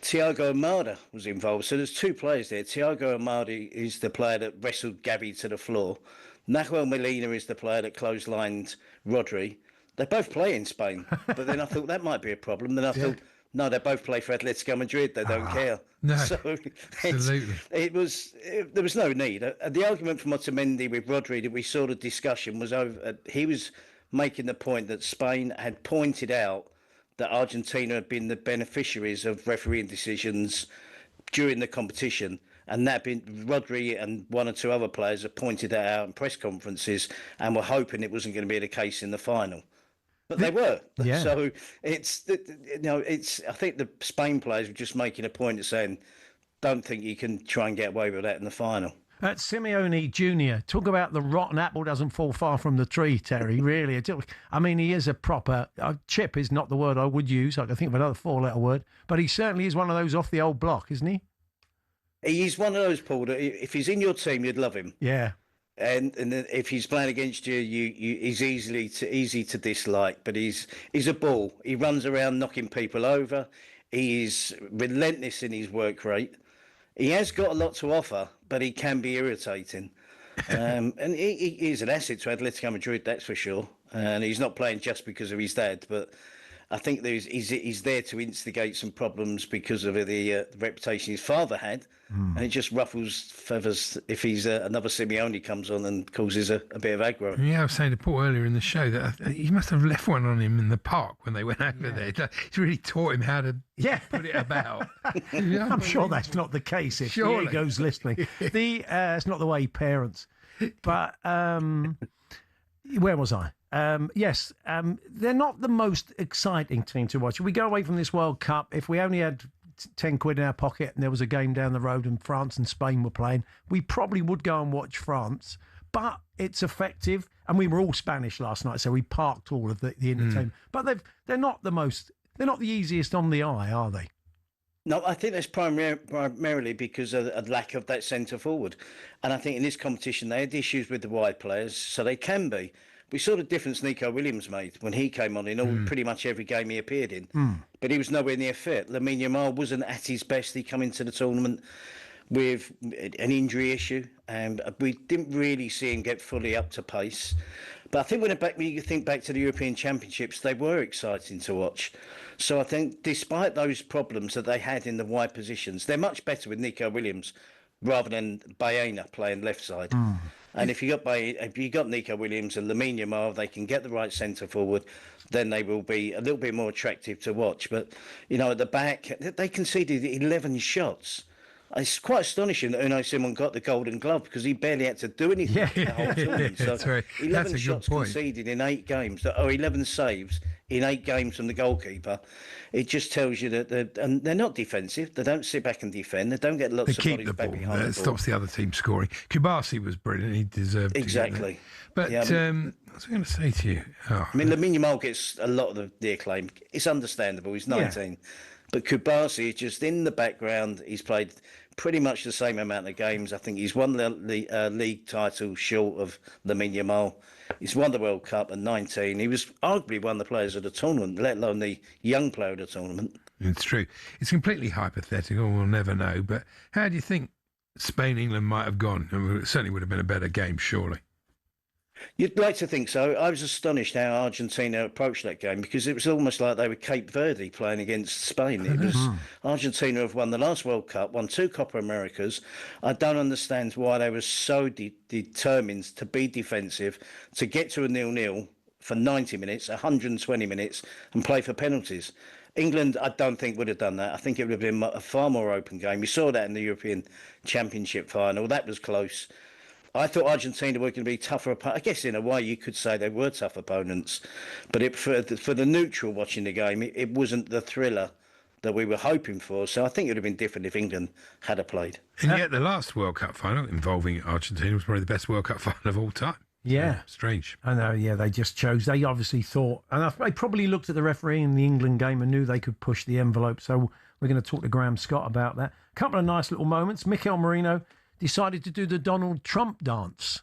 Speaker 15: Thiago Almada was involved. So there's two players there. Thiago Almada is the player that wrestled Gavi to the floor. Nahuel Molina is the player that clotheslined Rodri. They both play in Spain, but then I thought that might be a problem. Then I thought, no, they both play for Atletico Madrid. They don't care.
Speaker 8: No,
Speaker 15: so
Speaker 8: absolutely.
Speaker 15: There was no need. The argument from Otamendi with Rodri that we saw the discussion was over. He was making the point that Spain had pointed out that Argentina had been the beneficiaries of refereeing decisions during the competition. And that been Rodri and one or two other players have pointed that out in press conferences and were hoping it wasn't going to be the case in the final. But they were.
Speaker 7: Yeah.
Speaker 15: So I think the Spain players were just making a point of saying, don't think you can try and get away with that in the final.
Speaker 7: Simeone Jr., talk about the rotten apple doesn't fall far from the tree, Terry, really. I mean, he is a proper... chip is not the word I would use. I can think of another four-letter word. But he certainly is one of those off the old block, isn't he?
Speaker 15: He's one of those, Paul, that if he's in your team, you'd love him.
Speaker 7: Yeah.
Speaker 15: And if he's playing against you, he's easy to dislike. But he's a ball. He runs around knocking people over. He's relentless in his work rate. He has got a lot to offer, but he can be irritating. And he's an asset to Atletico Madrid, that's for sure. And he's not playing just because of his dad, but I think he's there to instigate some problems because of the reputation his father had, and it just ruffles feathers if he's another Simeone comes on and causes a bit of aggro.
Speaker 8: Yeah, I was saying to Paul earlier in the show that he must have left one on him in the park when they went over there. He's really taught him how to put it about.
Speaker 7: I'm sure that's not the case if Diego's listening. It's not the way he parents. But where was I? Yes, they're not the most exciting team to watch. If we go away from this World Cup, if we only had 10 quid in our pocket and there was a game down the road and France and Spain were playing, we probably would go and watch France. But it's effective, and we were all Spanish last night, so we parked all of the entertainment. But they're not the easiest on the eye, are they?
Speaker 15: No, I think that's primarily because of a lack of that centre forward. And I think in this competition they had issues with the wide players, so they can be. We saw the difference Nico Williams made when he came on in pretty much every game he appeared in. But he was nowhere near fit. Lamine Yamal wasn't at his best. He came into the tournament with an injury issue, and we didn't really see him get fully up to pace. But I think when you think back to the European Championships, they were exciting to watch. So I think despite those problems that they had in the wide positions, they're much better with Nico Williams rather than Baena playing left side. And if you got Nico Williams and Lamine Yamal, they can get the right centre forward, then they will be a little bit more attractive to watch. But, you know, at the back, they conceded 11 shots. It's quite astonishing that Unai Simon got the Golden Glove because he barely had to do anything the whole tournament. So
Speaker 8: that's right.
Speaker 15: 11 shots conceded in 8 games, 11 saves in 8 games from the goalkeeper. It just tells you that and they're not defensive. They don't sit back and defend. They don't get lots of bodies back behind the ball.
Speaker 8: It stops the other team scoring. Kubasi was brilliant. He deserved
Speaker 15: exactly.
Speaker 8: But what was I going to say to you?
Speaker 15: I mean, Lamine Yamal gets a lot of the acclaim. It's understandable. He's 19. Yeah. But Kubasi is just in the background. He's played pretty much the same amount of games. I think he's won the league title short of Lamine Yamal. He's won the World Cup at 19. He was arguably one of the players of the tournament, let alone the young player of the tournament.
Speaker 8: It's true. It's completely hypothetical. We'll never know. But how do you think Spain-England might have gone? It certainly would have been a better game, surely.
Speaker 15: You'd like to think so. I was astonished how Argentina approached that game because it was almost like they were Cape Verde playing against Spain. It was Argentina have won the last World Cup, won 2 Copa Americas. I don't understand why they were so determined to be defensive, to get to a 0-0 for 90 minutes, 120 minutes, and play for penalties. England, I don't think would have done that. I think it would have been a far more open game. We saw that in the European Championship final. That was close. I thought Argentina were going to be tougher. I guess in a way you could say they were tough opponents, but for the neutral watching the game, it wasn't the thriller that we were hoping for. So I think it would have been different if England had played.
Speaker 8: And yet the last World Cup final involving Argentina was probably the best World Cup final of all time.
Speaker 7: Yeah.
Speaker 8: Strange.
Speaker 7: I know, yeah, they just chose. They obviously thought, and they probably looked at the referee in the England game and knew they could push the envelope. So we're going to talk to Graham Scott about that. A couple of nice little moments. Mikel Merino decided to do the Donald Trump dance.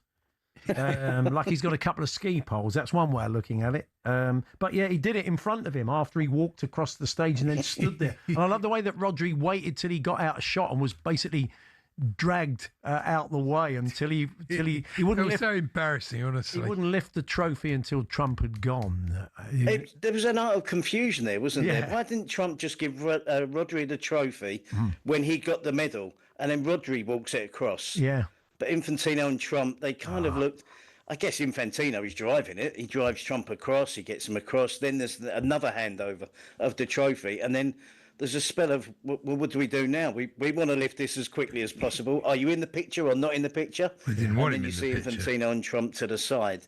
Speaker 7: Like he's got a couple of ski poles. That's one way of looking at it. But yeah, he did it in front of him after he walked across the stage and then stood there. And I love the way that Rodri waited till he got out of shot and was basically dragged out the way until he wouldn't.
Speaker 8: It was so embarrassing, honestly.
Speaker 7: He wouldn't lift the trophy until Trump had gone.
Speaker 15: There was an art of confusion there, wasn't there? Why didn't Trump just give Rodri the trophy when he got the medal, and then Rodri walks it across?
Speaker 7: Yeah.
Speaker 15: But Infantino and Trump, they kind of looked. I guess Infantino is driving it. He drives Trump across. He gets him across. Then there's another handover of the trophy, and then there's a spell of, well, what do we do now? We want to lift this as quickly as possible. Are you in the picture or not in the picture?
Speaker 8: We didn't want
Speaker 15: him in the picture. And then you see Infantino and Trump to the side.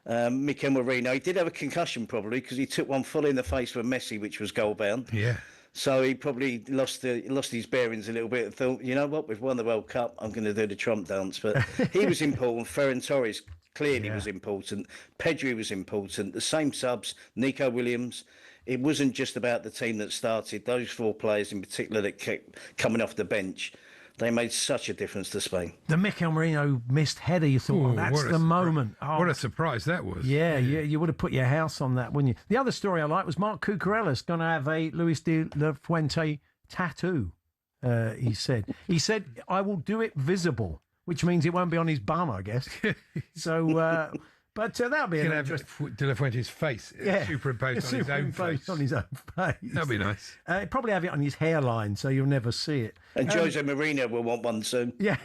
Speaker 15: Mikel Merino, he did have a concussion probably because he took one full in the face for Messi, which was goal bound.
Speaker 8: Yeah.
Speaker 15: So he probably lost his bearings a little bit and thought, you know what, we've won the World Cup, I'm going to do the Trump dance. But he was important. Ferran Torres clearly was important. Pedri was important. The same subs, Nico Williams. It wasn't just about the team that started. Those 4 players in particular that kept coming off the bench, they made such a difference to Spain.
Speaker 7: The Mikel Merino missed header, you thought, that's the moment.
Speaker 8: What a surprise that was.
Speaker 7: Yeah, you would have put your house on that, wouldn't you? The other story I like was Mark Cucurella's going to have a Luis de la Fuente tattoo, he said. He said, I will do it visible, which means it won't be on his bum, I guess. So... But that'll be an interesting...
Speaker 8: De La Fuente's face superimposed on his own face.
Speaker 7: On his own face.
Speaker 8: That'll be nice.
Speaker 7: Probably have it on his hairline so you'll never see it.
Speaker 15: And Jose Mourinho will want one soon.
Speaker 7: Yeah.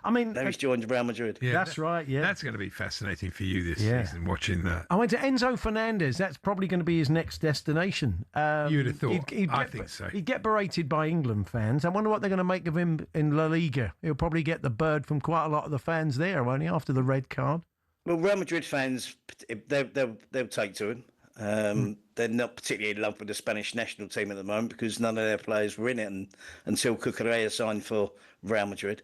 Speaker 7: I mean...
Speaker 15: Now he's joined Real Madrid.
Speaker 7: Yeah, that's right, yeah.
Speaker 8: That's going to be fascinating for you this season, watching that.
Speaker 7: I went to Enzo Fernandez. That's probably going to be his next destination.
Speaker 8: You'd have thought. I think so.
Speaker 7: He'd get berated by England fans. I wonder what they're going to make of him in La Liga. He'll probably get the bird from quite a lot of the fans there, won't he, after the red card?
Speaker 15: Well, Real Madrid fans, they'll take to him. They're not particularly in love with the Spanish national team at the moment because none of their players were in it until Cucurella signed for Real Madrid.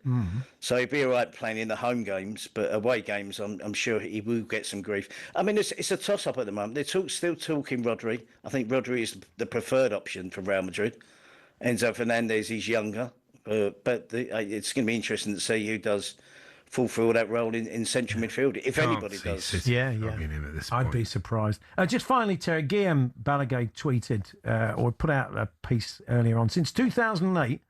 Speaker 15: So he'd be all right playing in the home games, but away games, I'm sure he will get some grief. I mean, it's a toss-up at the moment. They're still talking Rodri. I think Rodri is the preferred option for Real Madrid. Enzo Fernandez is younger, but it's going to be interesting to see who does fulfill that role in central midfield, if anybody does.
Speaker 7: Yeah. I'd be surprised. Just finally, Terry, Guillaume Balaguer tweeted or put out a piece earlier on. Since 2008,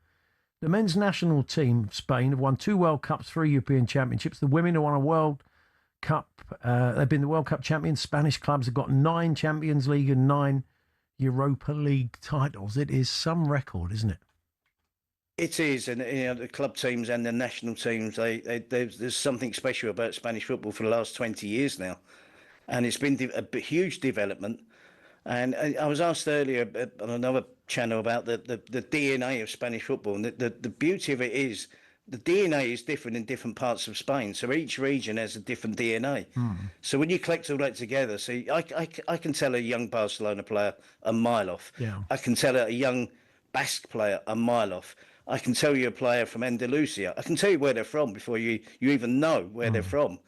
Speaker 7: The men's national team of Spain have won 2 World Cups, 3 European Championships. The women have won a World Cup. They've been the World Cup champions. Spanish clubs have got 9 Champions League and 9 Europa League titles. It is some record, isn't it?
Speaker 15: It is, and the club teams and the national teams, there's something special about Spanish football for the last 20 years now, and it's been a huge development. And I was asked earlier on another channel about the DNA of Spanish football, and the beauty of it is the DNA is different in different parts of Spain. So each region has a different DNA. So when you collect all that together, see, I can tell a young Barcelona player a mile off.
Speaker 7: Yeah.
Speaker 15: I can tell a young Basque player a mile off. I can tell you a player from Andalusia. I can tell you where they're from before you even know where they're from.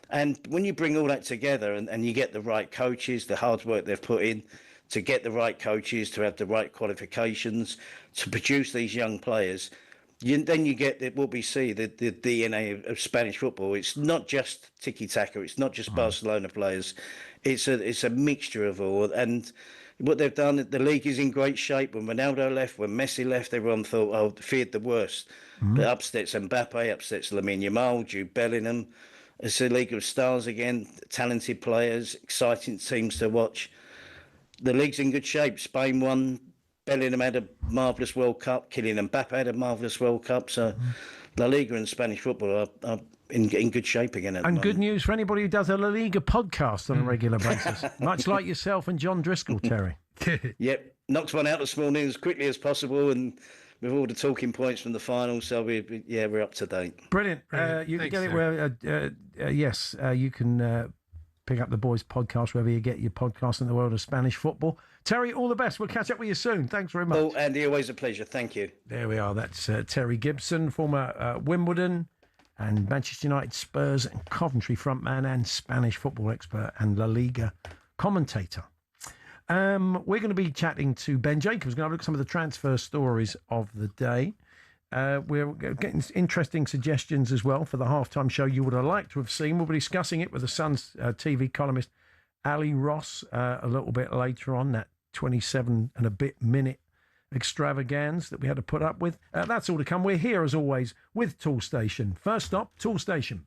Speaker 15: And when you bring all that together and you get the right coaches, the hard work they've put in to get the right coaches, to have the right qualifications, to produce these young players, then you get what we see, the DNA of Spanish football. It's not just tiki-taka. It's not just Barcelona players. It's a mixture of all. And what they've done, the league is in great shape. When Ronaldo left, when Messi left, everyone thought, feared the worst. But upsets Mbappe, upsets Lamine Yamal, Jude Bellingham. It's a league of stars again, talented players, exciting teams to watch. The league's in good shape. Spain won. Bellingham had a marvellous World Cup. Kylian Mbappe had a marvellous World Cup. So La Liga and Spanish football are in good shape again.
Speaker 7: And good news for anybody who does a La Liga podcast on a regular basis, much like yourself and John Driscoll, Terry.
Speaker 15: Yep, knocked one out this morning as quickly as possible, and with all the talking points from the final, so we're up to date.
Speaker 7: Brilliant. You can get it where, you can pick up the boys' podcast wherever you get your podcast in the world of Spanish football. Terry, all the best. We'll catch up with you soon. Thanks very much.
Speaker 15: Oh, Andy, always a pleasure. Thank you.
Speaker 7: There we are. That's Terry Gibson, former Wimbledon and Manchester United, Spurs and Coventry frontman and Spanish football expert and La Liga commentator. We're going to be chatting to Ben Jacobs. We're going to look at some of the transfer stories of the day. We're getting interesting suggestions as well for the halftime show you would have liked to have seen. We'll be discussing it with the Sun's TV columnist Ali Ross a little bit later on, that 27 and a bit minute extravaganza that we had to put up with. That's all to come. We're here as always with Tool Station. First stop, Tool Station.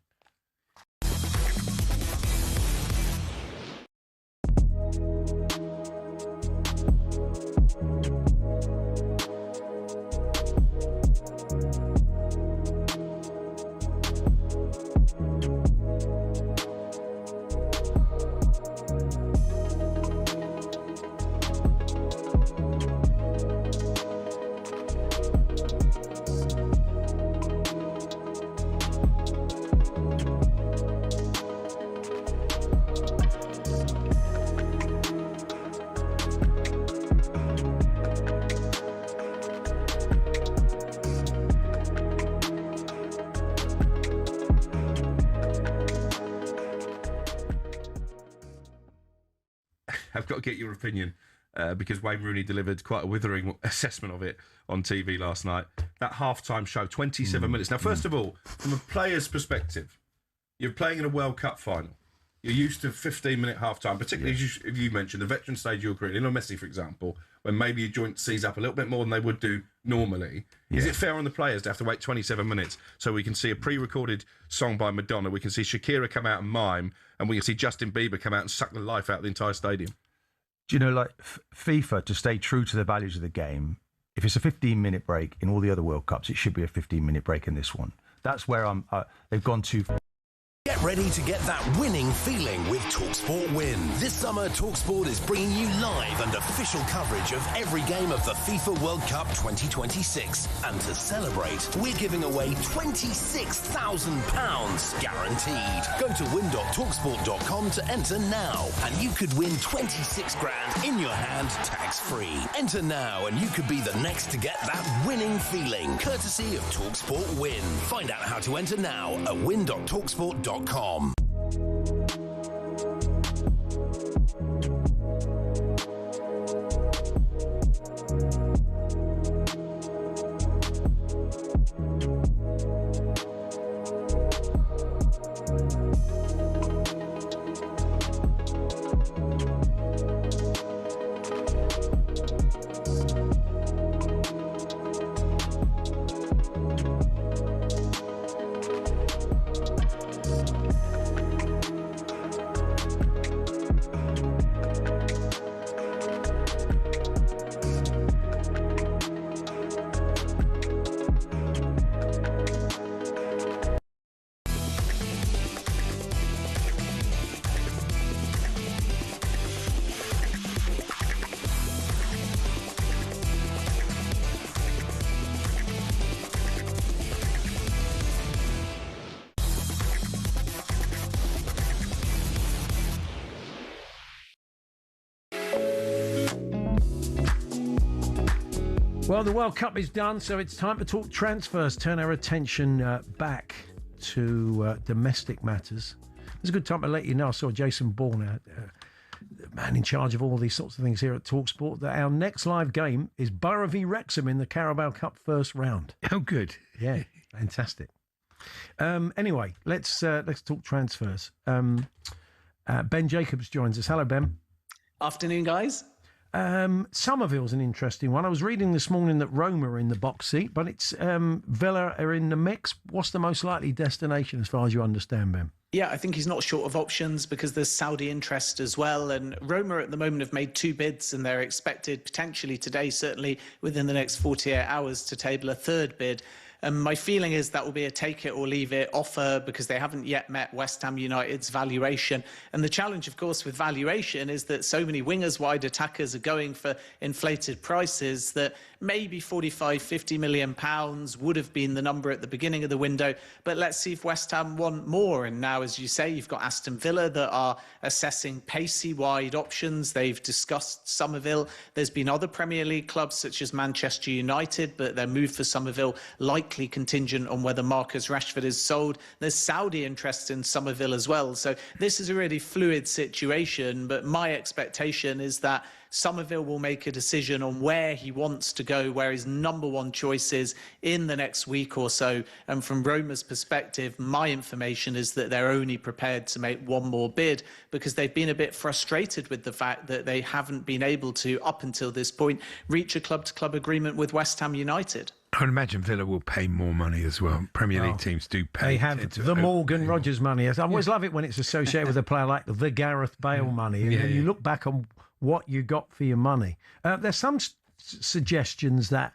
Speaker 10: I've got to get your opinion because Wayne Rooney delivered quite a withering assessment of it on TV last night. That halftime show, 27 minutes. Now, first of all, from a player's perspective, you're playing in a World Cup final. You're used to 15-minute halftime, particularly as you mentioned, the veteran stage of your career. Lionel Messi, for example, when maybe your joint sees up a little bit more than they would do normally. Is it fair on the players to have to wait 27 minutes so we can see a pre-recorded song by Madonna, we can see Shakira come out and mime, and we can see Justin Bieber come out and suck the life out of the entire stadium?
Speaker 2: Do you know, like FIFA, to stay true to the values of the game, if it's a 15-minute break in all the other World Cups, it should be a 15-minute break in this one. That's where they've gone too far.
Speaker 6: Get ready to get that winning feeling with talkSPORT Win. This summer, talkSPORT is bringing you live and official coverage of every game of the FIFA World Cup 2026. And to celebrate, we're giving away £26,000 guaranteed. Go to win.talksport.com to enter now, and you could win 26 grand in your hand, tax-free. Enter now, and you could be the next to get that winning feeling, courtesy of talkSPORT Win. Find out how to enter now at win.talksport.com.
Speaker 7: Well, the World Cup is done, so it's time to talk transfers. Turn our attention back to domestic matters. It's a good time to let you know. I saw Jason Bourne, the man in charge of all these sorts of things here at talkSPORT, that our next live game is Borough v Wrexham in the Carabao Cup first round.
Speaker 8: Oh, good.
Speaker 7: Yeah, fantastic. Anyway, let's talk transfers. Ben Jacobs joins us. Hello, Ben.
Speaker 16: Afternoon, guys.
Speaker 7: Somerville's an interesting one. I was reading this morning that Roma are in the box seat, but it's Villa are in the mix. What's the most likely destination as far as you understand, Ben?
Speaker 16: Yeah, I think he's not short of options because there's Saudi interest as well. And Roma at the moment have made 2 bids and they're expected potentially today, certainly within the next 48 hours, to table a 3rd bid. My feeling is that will be a take it or leave it offer because they haven't yet met West Ham United's valuation. And the challenge, of course, with valuation is that so many wingers, wide attackers are going for inflated prices that maybe 45, 50 million pounds would have been the number at the beginning of the window. But let's see if West Ham want more. And now, as you say, you've got Aston Villa that are assessing pacey wide options. They've discussed Somerville. There's been other Premier League clubs such as Manchester United, but their move for Somerville likely contingent on whether Marcus Rashford is sold. There's Saudi interest in Somerville as well. So this is a really fluid situation, but my expectation is that Somerville will make a decision on where he wants to go, where his number 1 choice is in the next week or so. And from Roma's perspective, my information is that they're only prepared to make 1 more bid because they've been a bit frustrated with the fact that they haven't been able to, up until this point, reach a club-to-club agreement with West Ham United.
Speaker 8: I would imagine Villa will pay more money as well. Premier League teams do pay.
Speaker 7: They have the Morgan Rogers money. I always love it when it's associated with a player like the Gareth Bale money. And then you look back on what you got for your money. There's some suggestions that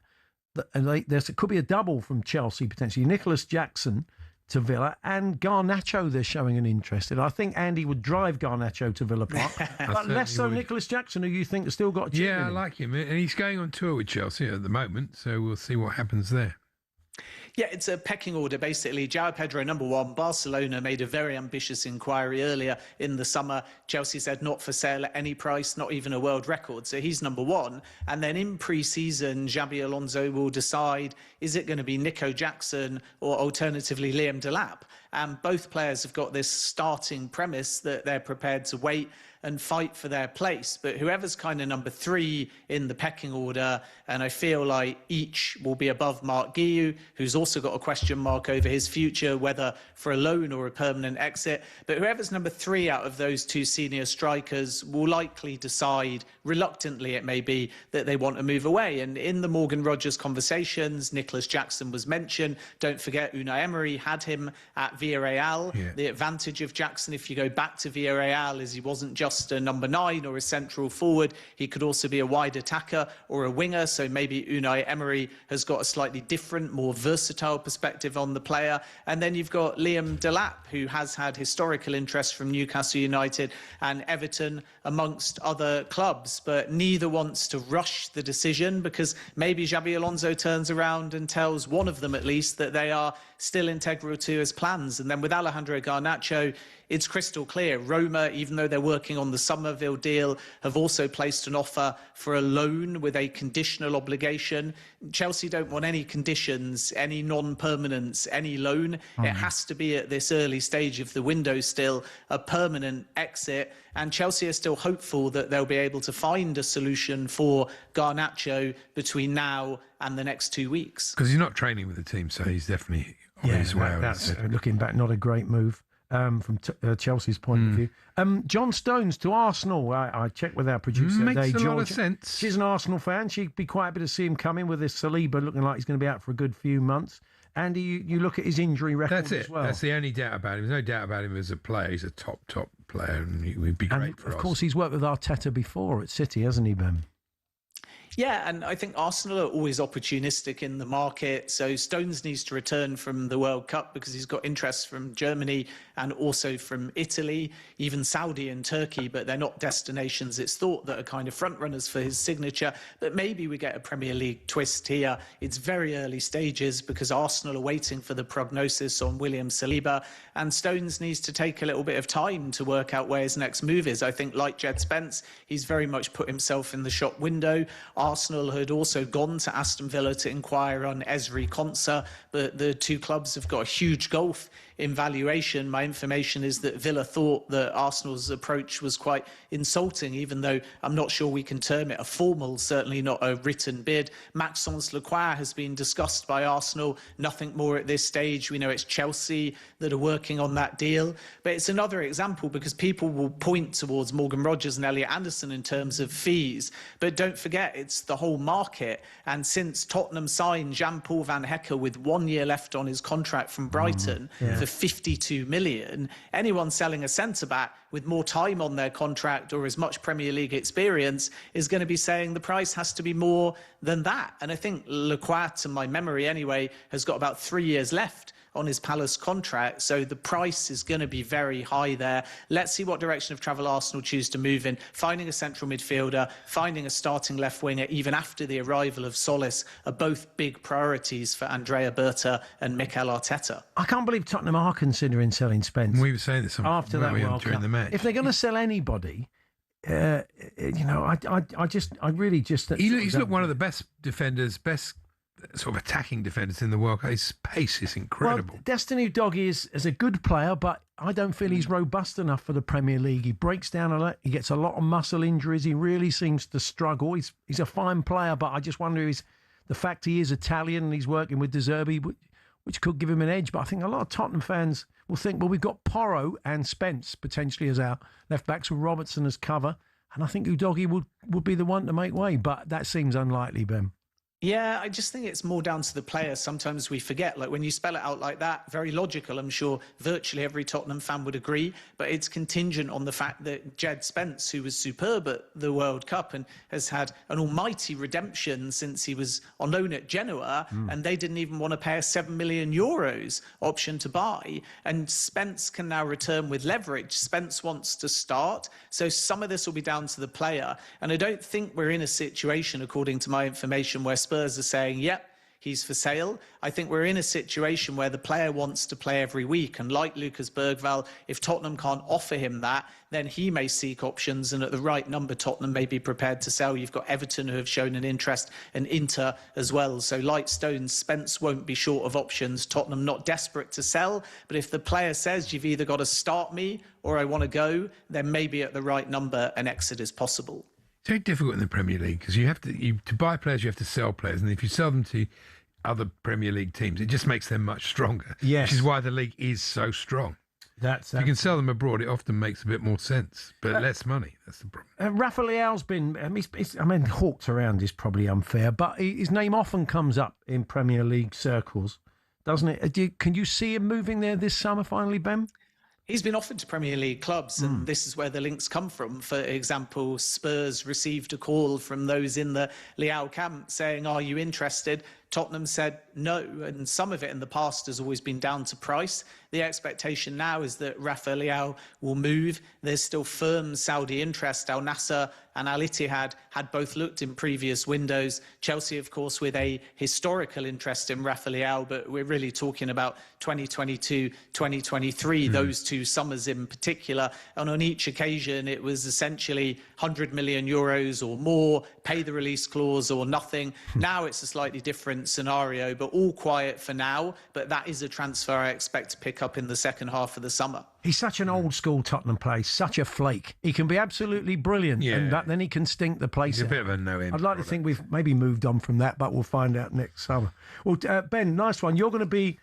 Speaker 7: there could be a double from Chelsea potentially. Nicholas Jackson to Villa and Garnacho they're showing an interest in. I think Andy would drive Garnacho to Villa Park, but less so Nicholas Jackson, who you think has still got a chip in
Speaker 8: I
Speaker 7: him.
Speaker 8: like him. And he's going on tour with Chelsea at the moment, so we'll see what happens there.
Speaker 16: Yeah, it's a pecking order, basically. João Pedro, number 1. Barcelona made a very ambitious inquiry earlier in the summer. Chelsea said not for sale at any price, not even a world record. So he's number 1. And then in pre-season, Xabi Alonso will decide, is it going to be Nico Jackson or alternatively Liam Delap? And both players have got this starting premise that they're prepared to wait and fight for their place. But whoever's kind of number 3 in the pecking order, and I feel like each will be above Mark Guiu, who's also got a question mark over his future, whether for a loan or a permanent exit. But whoever's number 3 out of those 2 senior strikers will likely decide, reluctantly it may be, that they want to move away. And in the Morgan Rogers conversations, Nicholas Jackson was mentioned. Don't forget, Unai Emery had him at Villarreal. Yeah. The advantage of Jackson, if you go back to Villarreal, is he wasn't just a number 9 or a central forward. He could also be a wide attacker or a winger. So maybe Unai Emery has got a slightly different, more versatile perspective on the player. And then you've got Liam Delap, who has had historical interest from Newcastle United and Everton, amongst other clubs. But neither wants to rush the decision because maybe Xabi Alonso turns around and tells one of them at least that they are still integral to his plans. And then with Alejandro Garnacho, it's crystal clear. Roma, even though they're working on the Somerville deal, have also placed an offer for a loan with a conditional obligation. Chelsea don't want any conditions, any non-permanence, any loan. It has to be at this early stage of the window still a permanent exit. And Chelsea are still hopeful that they'll be able to find a solution for Garnacho between now and the next 2 weeks.
Speaker 8: Because he's not training with the team, so he's definitely on his way.
Speaker 7: That's looking back, not a great move. From Chelsea's point of view. John Stones to Arsenal. I checked with our producer
Speaker 8: today,
Speaker 7: Georgia.
Speaker 8: Lot of sense.
Speaker 7: She's an Arsenal fan. She'd be quite happy to see him come in with this Saliba looking like he's going to be out for a good few months. Andy, you look at his injury record as well.
Speaker 8: That's the only doubt about him. There's no doubt about him as a player. He's a top player and he would be great for us.
Speaker 7: Of course, he's worked with Arteta before at City, hasn't he, Ben?
Speaker 16: Yeah, and I think Arsenal are always opportunistic in the market. So Stones needs to return from the World Cup because he's got interest from Germany and also from Italy, even Saudi and Turkey, but they're not destinations, it's thought, that are kind of front runners for his signature. But maybe we get a Premier League twist here. It's very early stages because Arsenal are waiting for the prognosis on William Saliba, and Stones needs to take a little bit of time to work out where his next move is. I think, like Jed Spence, he's very much put himself in the shop window. Arsenal had also gone to Aston Villa to inquire on Ezri Konsa, but the two clubs have got a huge gulf in valuation. My information is that Villa thought that Arsenal's approach was quite insulting, even though I'm not sure we can term it a formal, certainly not a written bid. Maxence Lacroix has been discussed by Arsenal, nothing more at this stage. We know it's Chelsea that are working on that deal. But it's another example because people will point towards Morgan Rogers and Elliot Anderson in terms of fees. But don't forget, it's the whole market. And since Tottenham signed Jean-Paul Van Hecke with 1 year left on his contract from Brighton, for 52 million, anyone selling a centre-back with more time on their contract or as much Premier League experience is going to be saying the price has to be more than that. And I think Lacroix, to my memory anyway, has got about 3 years left on his Palace contract, so the price is going to be very high there. Let's see what direction of travel Arsenal choose to move in. Finding a central midfielder, finding a starting left winger, even after the arrival of Solis, are both big priorities for Andrea Berta and Mikel Arteta.
Speaker 7: I can't believe Tottenham are considering selling Spence.
Speaker 8: We were saying this
Speaker 7: after that World
Speaker 8: during
Speaker 7: Cup.
Speaker 8: the match.
Speaker 7: If they're going to sell anybody, I really just.
Speaker 8: He's looked one of the best defenders, best sort of attacking defenders in the world. His pace is incredible.
Speaker 7: Well, Destiny Udogie is a good player, but I don't feel he's robust enough for the Premier League. He breaks down a lot. He gets a lot of muscle injuries. He really seems to struggle. He's a fine player, but I just wonder if the fact he is Italian and he's working with De Zerbi, which could give him an edge. But I think a lot of Tottenham fans will think, well, we've got Porro and Spence potentially as our left backs with Robertson as cover, and I think Udogie would be the one to make way. But that seems unlikely, Ben.
Speaker 16: Yeah, I just think it's more down to the player. Sometimes we forget, like when you spell it out like that, very logical. I'm sure virtually every Tottenham fan would agree, but it's contingent on the fact that Jed Spence, who was superb at the World Cup and has had an almighty redemption since he was on loan at Genoa, and they didn't even want to pay a €7 million option to buy. And Spence can now return with leverage. Spence wants to start. So some of this will be down to the player. And I don't think we're in a situation, according to my information, where Spurs are saying, yep, he's for sale. I think we're in a situation where the player wants to play every week. And like Lucas Bergvall, if Tottenham can't offer him that, then he may seek options. And at the right number, Tottenham may be prepared to sell. You've got Everton who have shown an interest, and Inter as well. So like Stones, Spence won't be short of options. Tottenham not desperate to sell. But if the player says you've either got to start me or I want to go, then maybe at the right number an exit is possible.
Speaker 8: It's very difficult in the Premier League because to buy players, you have to sell players. And if you sell them to other Premier League teams, it just makes them much stronger.
Speaker 7: Yes.
Speaker 8: Which is why the league is so strong. If you can sell them abroad, it often makes a bit more sense, but less money. That's the problem.
Speaker 7: Rafa Leao's been, hawked around is probably unfair, but his name often comes up in Premier League circles, doesn't it? Can you see him moving there this summer finally, Ben?
Speaker 16: He's been offered to Premier League clubs, and this is where the links come from. For example, Spurs received a call from those in the Leao camp saying, are you interested? Tottenham said no, and some of it in the past has always been down to price. The expectation now is that Rafa Leao will move. There's still firm Saudi interest. Al Nassr and Al Ittihad had both looked in previous windows. Chelsea, of course, with a historical interest in Rafa Leao, but we're really talking about 2022, 2023, those two summers in particular. And on each occasion, it was essentially €100 million or more, pay the release clause or nothing. Now it's a slightly different scenario, but all quiet for now. But that is a transfer I expect to pick up in the second half of the summer.
Speaker 7: He's such an old school Tottenham player, such a flake. He can be absolutely brilliant, and then he can stink the place
Speaker 8: He's
Speaker 7: out.
Speaker 8: a bit of a no-end
Speaker 7: I'd like to think we've maybe moved on from that, but we'll find out next summer. Well, Ben, nice one. You're going to be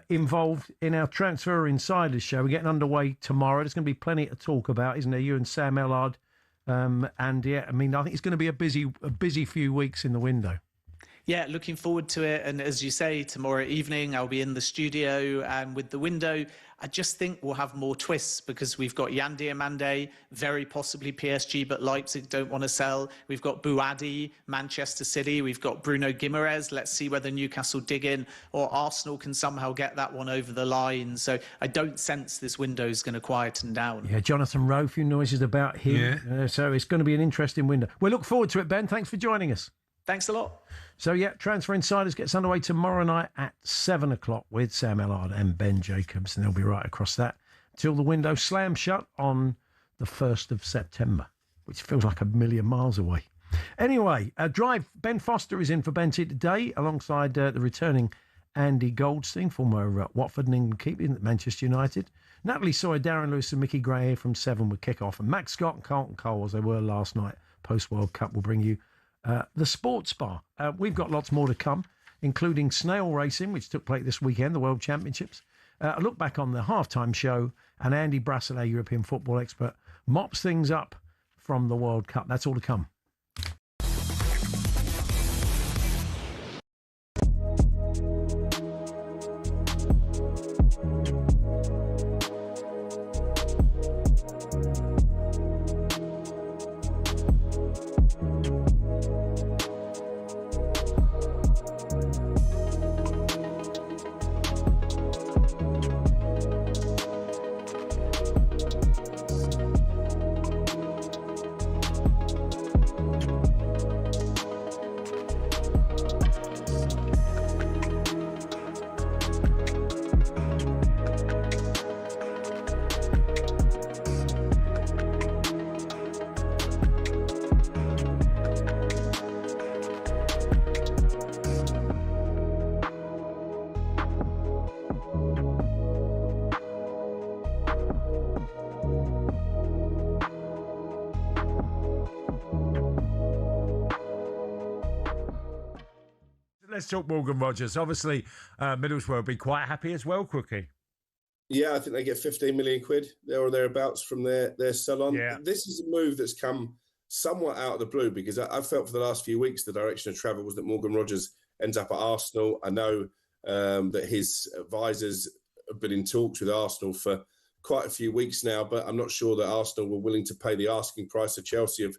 Speaker 7: involved in our Transfer Insiders show. We're getting underway tomorrow. There's going to be plenty to talk about, isn't there? You and Sam Ellard. And yeah, I mean, I think it's going to be a busy few weeks in the window.
Speaker 16: Yeah, looking forward to it. And as you say, tomorrow evening, I'll be in the studio and with the window. I just think we'll have more twists because we've got Yan Diomande, very possibly PSG, but Leipzig don't want to sell. We've got Bouadi, Manchester City. We've got Bruno Guimaraes. Let's see whether Newcastle dig in or Arsenal can somehow get that one over the line. So I don't sense this window is going to quieten down.
Speaker 7: Yeah, Jonathan Rowe, a few noises about him.
Speaker 8: Yeah.
Speaker 7: So it's going to be an interesting window. We'll look forward to it, Ben. Thanks for joining us.
Speaker 16: Thanks a lot.
Speaker 7: So, yeah, Transfer Insiders gets underway tomorrow night at 7 o'clock with Sam Ellard and Ben Jacobs, and they'll be right across that till the window slams shut on the 1st of September, which feels like a million miles away. Anyway, Drive, Ben Foster is in for Benty today, alongside the returning Andy Goldstein, former Watford and England keeper at Manchester United. Natalie Sawyer, Darren Lewis and Mickey Gray here from 7 with kick-off. And Max Scott and Carlton Cole, as they were last night, post-World Cup, will bring you the Sports Bar. We've got lots more to come, including snail racing, which took place this weekend, the World Championships. A look back on the halftime show, and Andy Brassel, our European football expert, mops things up from the World Cup. That's all to come.
Speaker 17: Let's talk Morgan Rogers. Obviously, Middlesbrough will be quite happy as well, Crookie.
Speaker 18: Yeah, I think they get 15 million quid there or thereabouts from their salon.
Speaker 17: Yeah.
Speaker 18: This is a move that's come somewhat out of the blue, because I felt for the last few weeks the direction of travel was that Morgan Rogers ends up at Arsenal. I know that his advisors have been in talks with Arsenal for quite a few weeks now, but I'm not sure that Arsenal were willing to pay the asking price of Chelsea of.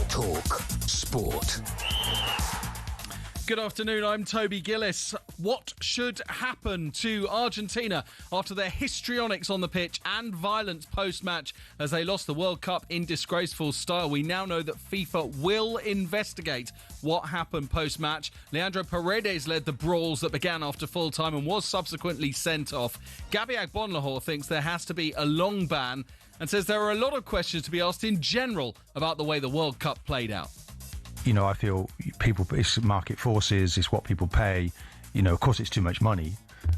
Speaker 6: Talk Sport.
Speaker 3: Good afternoon, I'm Toby Gillis. What should happen to Argentina after their histrionics on the pitch and violence post-match as they lost the World Cup in disgraceful style? We now know that FIFA will investigate what happened post-match. Leandro Paredes led the brawls that began after full-time and was subsequently sent off. Gabby Agbonlahor thinks there has to be a long ban and says there are a lot of questions to be asked in general about the way the World Cup played out.
Speaker 2: You know, I feel it's market forces, it's what people pay. You know, of course, it's too much money,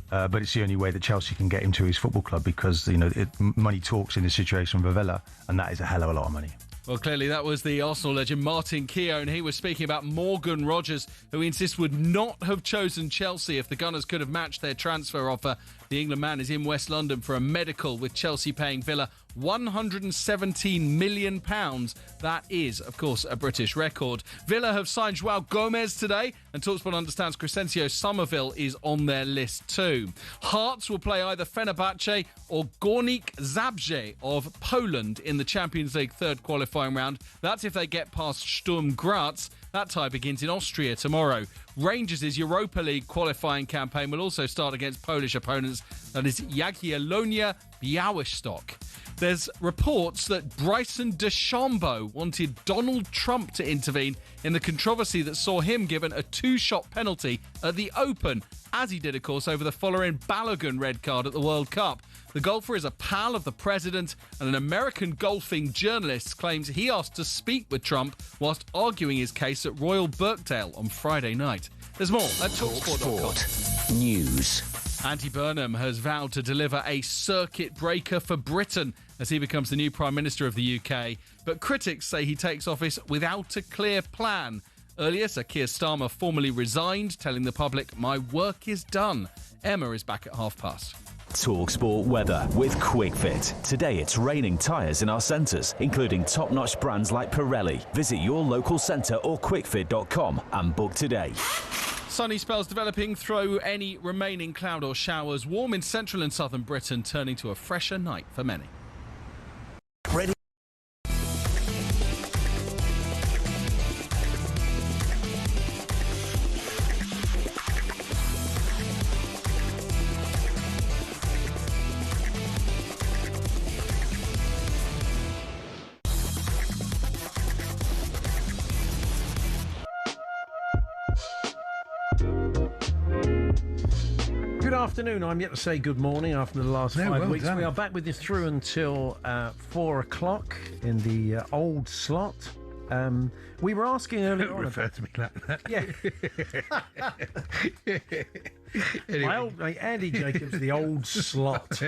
Speaker 2: but it's the only way that Chelsea can get him to his football club, because, you know, money talks in this situation with Villa, and that is a hell of a lot of money.
Speaker 3: Well, clearly that was the Arsenal legend Martin Keown. He was speaking about Morgan Rogers, who he insists would not have chosen Chelsea if the Gunners could have matched their transfer offer. The England man is in West London for a medical, with Chelsea paying Villa £117 million. That is, of course, a British record. Villa have signed João Gomez today, and talkSPORT understands Crescencio Somerville is on their list too. Hearts will play either Fenerbahce or Górnik Zabrze of Poland in the Champions League third qualifying round. That's if they get past Sturm Graz. That tie begins in Austria tomorrow. Rangers' Europa League qualifying campaign will also start against Polish opponents. That is Jagiellonia Białystok. There's reports that Bryson DeChambeau wanted Donald Trump to intervene in the controversy that saw him given a two-shot penalty at the Open, as he did, of course, over the following Balogun red card at the World Cup. The golfer is a pal of the president, and an American golfing journalist claims he asked to speak with Trump whilst arguing his case at Royal Birkdale on Friday night. There's more at talkSPORT.com.
Speaker 6: News.
Speaker 3: Andy Burnham has vowed to deliver a circuit breaker for Britain as he becomes the new Prime Minister of the UK. But critics say he takes office without a clear plan. Earlier, Sir Keir Starmer formally resigned, telling the public, "My work is done." Emma is back at past.
Speaker 5: talkSPORT weather with QuickFit. Today it's raining tyres in our centres, including top-notch brands like Pirelli. Visit your local centre or quickfit.com and book today.
Speaker 3: Sunny spells developing through any remaining cloud or showers. Warm in central and southern Britain, turning to a fresher night for many.
Speaker 6: Ready.
Speaker 7: Good afternoon. I'm yet to say good morning after the last 5
Speaker 8: well
Speaker 7: weeks.
Speaker 8: done.
Speaker 7: We are back with you through until 4 o'clock in the old slot. We were asking earlier on.
Speaker 8: Refer to me like that.
Speaker 7: Yeah.
Speaker 8: Anyway.
Speaker 7: My old mate Andy Jacobs, the old slot.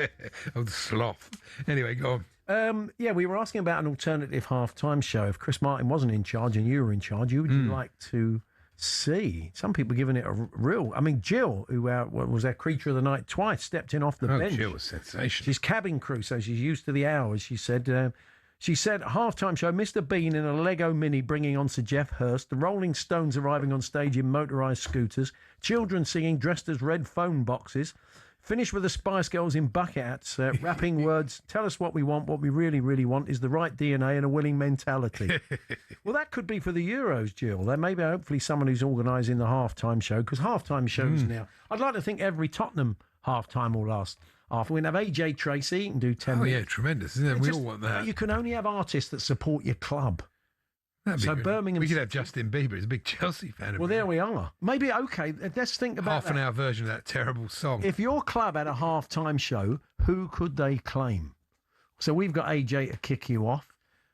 Speaker 8: Old sloth. Anyway, go on.
Speaker 7: Yeah, we were asking about an alternative half-time show. If Chris Martin wasn't in charge and you were in charge, who would you like to see? Some people giving it a real... I mean, Jill, who was our creature of the night twice, stepped in off the bench.
Speaker 8: Jill was sensational.
Speaker 7: She's cabin crew, so she's used to the hours. She said, half-time show, Mr. Bean in a Lego Mini bringing on Sir Geoff Hurst, the Rolling Stones arriving on stage in motorised scooters, children singing dressed as red phone boxes, finish with the Spice Girls in bucket hats, rapping words, tell us what we want. What we really, really want is the right DNA and a willing mentality. Well, that could be for the Euros, Jill. There may be hopefully someone who's organising the half-time show, because half-time shows now, I'd like to think every Tottenham half-time will last. After we can have AJ Tracy, he can do 10 minutes.
Speaker 8: Yeah, tremendous, isn't it? We all want that.
Speaker 7: You can only have artists that support your club. So Birmingham.
Speaker 8: We could have Justin Bieber. He's a big Chelsea fan.
Speaker 7: Well, there we are. Maybe, okay, let's think about
Speaker 8: half an hour version of that terrible song.
Speaker 7: If your club had a half-time show, who could they claim? So we've got AJ to kick you off.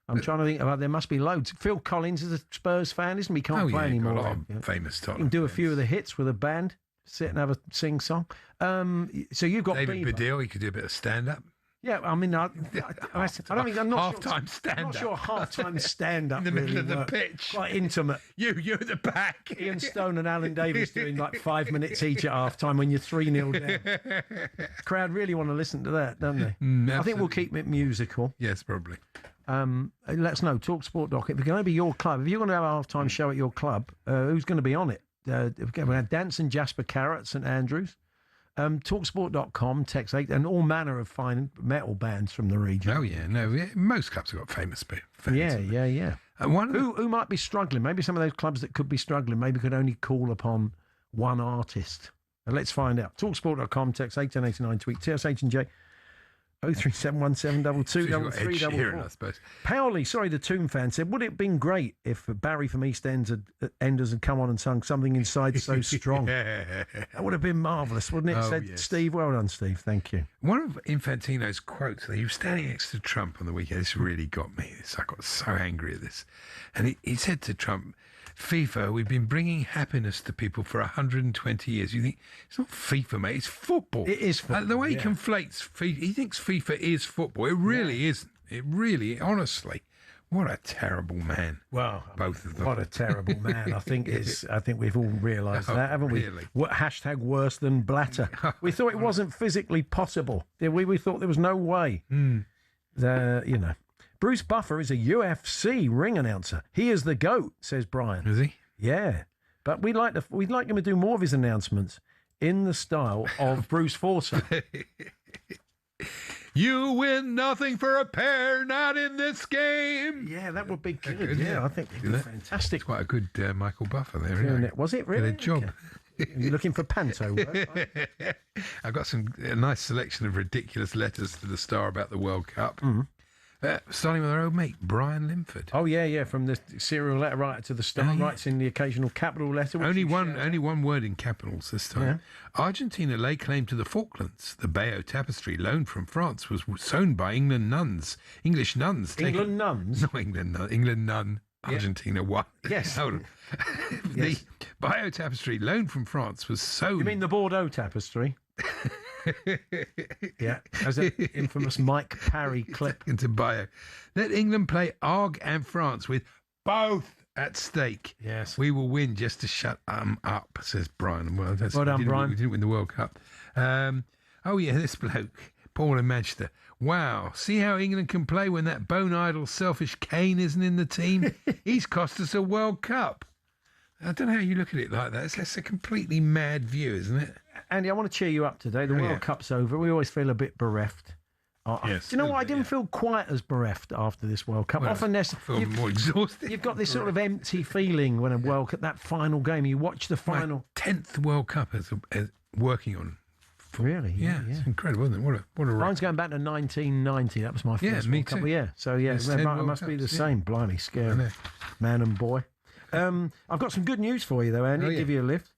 Speaker 7: I'm trying to think about, there must be loads. Phil Collins is a Spurs fan, isn't he? He can't play anymore.
Speaker 8: Got a lot of famous Tottenham.
Speaker 7: You can do a few of the hits with a band, sit and have a sing-song. So you've got
Speaker 8: David
Speaker 7: Bieber.
Speaker 8: Baddiel, he could do a bit of stand-up.
Speaker 7: Yeah, I mean, I don't think I'm not
Speaker 8: half-time stand-up.
Speaker 7: I'm not sure half-time stand-up
Speaker 8: in the middle
Speaker 7: really
Speaker 8: of the
Speaker 7: works.
Speaker 8: pitch,
Speaker 7: quite intimate.
Speaker 8: You at the back.
Speaker 7: Ian Stone and Alan Davis doing like 5 minutes each at half-time when you're 3-0 down. The crowd really want to listen to that, don't they? I think we'll keep it musical.
Speaker 8: Yes, probably.
Speaker 7: Let us know. talkSPORT.com. If it's going to be your club, if you're going to have a half-time show at your club, who's going to be on it? We have Dance and Jasper Carrot at St Andrews. talkSPORT.com, text 8, and all manner of fine metal bands from the region.
Speaker 8: Oh, yeah. No, most clubs have got famous fans.
Speaker 7: Yeah. Who might be struggling? Maybe some of those clubs that could be struggling maybe could only call upon one artist. Let's find out. TalkSport.com, text 81089, tweet TSH and J. 03717223344.
Speaker 8: I suppose.
Speaker 7: Powley, sorry, the Tomb fan said, would it have been great if Barry from EastEnders had come on and sung Something Inside So Strong? That would have been marvellous, wouldn't it? Said
Speaker 8: yes.
Speaker 7: Steve. Well done, Steve. Thank you.
Speaker 8: One of Infantino's quotes, he was standing next to Trump on the weekend. This really got me. I got so angry at this. And he said to Trump, FIFA, we've been bringing happiness to people for 120 years. You think, it's not FIFA, mate, it's football.
Speaker 7: It is football.
Speaker 8: The way he conflates FIFA, he thinks FIFA is football. It really isn't. It really, honestly, what a terrible man.
Speaker 7: Well,
Speaker 8: both of them.
Speaker 7: What a terrible man. I think we've all realised that, haven't we?
Speaker 8: Really?
Speaker 7: What hashtag worse than Blatter? We thought it wasn't physically possible. Did we? We thought there was no way. Bruce Buffer is a UFC ring announcer. He is the GOAT, says Brian.
Speaker 8: Is he?
Speaker 7: Yeah. But we'd like him to do more of his announcements in the style of Bruce Forsyth.
Speaker 8: You win nothing for a pair, not in this game.
Speaker 7: Yeah, that would be good. Yeah, I think it'd be fantastic.
Speaker 8: It's quite a good Michael Buffer there, isn't it?
Speaker 7: Was it really?
Speaker 8: Did a job.
Speaker 7: Okay. You're looking for panto work?
Speaker 8: I've got a nice selection of ridiculous letters to the Star about the World Cup. Starting with our old mate, Brian Limford.
Speaker 7: Oh, yeah, from the serial letter writer to the Star, writes in the occasional capital letter.
Speaker 8: Only one word in capitals this time.
Speaker 7: Yeah.
Speaker 8: Argentina lay claim to the Falklands. The Bayeux Tapestry, loaned from France, was sewn by English nuns.
Speaker 7: Nuns?
Speaker 8: Not England nun. Argentina won.
Speaker 7: Yes.
Speaker 8: The Bayeux Tapestry, loaned from France, was sewn...
Speaker 7: You mean the Bordeaux Tapestry? Yeah, as an infamous Mike Parry clip.
Speaker 8: Into Bayeux. Let England play Arg and France with both at stake.
Speaker 7: Yes.
Speaker 8: We will win just to shut up, says Brian. Well
Speaker 7: done, Brian.
Speaker 8: We didn't win the World Cup. This bloke, Paul in Manchester. Wow, see how England can play when that bone-idle, selfish Kane isn't in the team? He's cost us a World Cup. I don't know how you look at it like that. It's a completely mad view, isn't it?
Speaker 7: Andy, I want to cheer you up today. The World Cup's over. We always feel a bit bereft.
Speaker 8: Yes,
Speaker 7: do you know what? I didn't feel quite as bereft after this World Cup.
Speaker 8: Well,
Speaker 7: Often
Speaker 8: I feel more exhausted.
Speaker 7: You've got this sort of empty feeling when a World Cup, that final game, you watch the final.
Speaker 8: 10th World Cup as working on.
Speaker 7: Really?
Speaker 8: Yeah, it's incredible, isn't it? What a
Speaker 7: Mine's going back to 1990. That was my first
Speaker 8: me
Speaker 7: World Cup.
Speaker 8: too.
Speaker 7: Yeah, so it must be the same. Blimey, scary. Man and boy. I've got some good news for you, though, Andy. Give you a lift.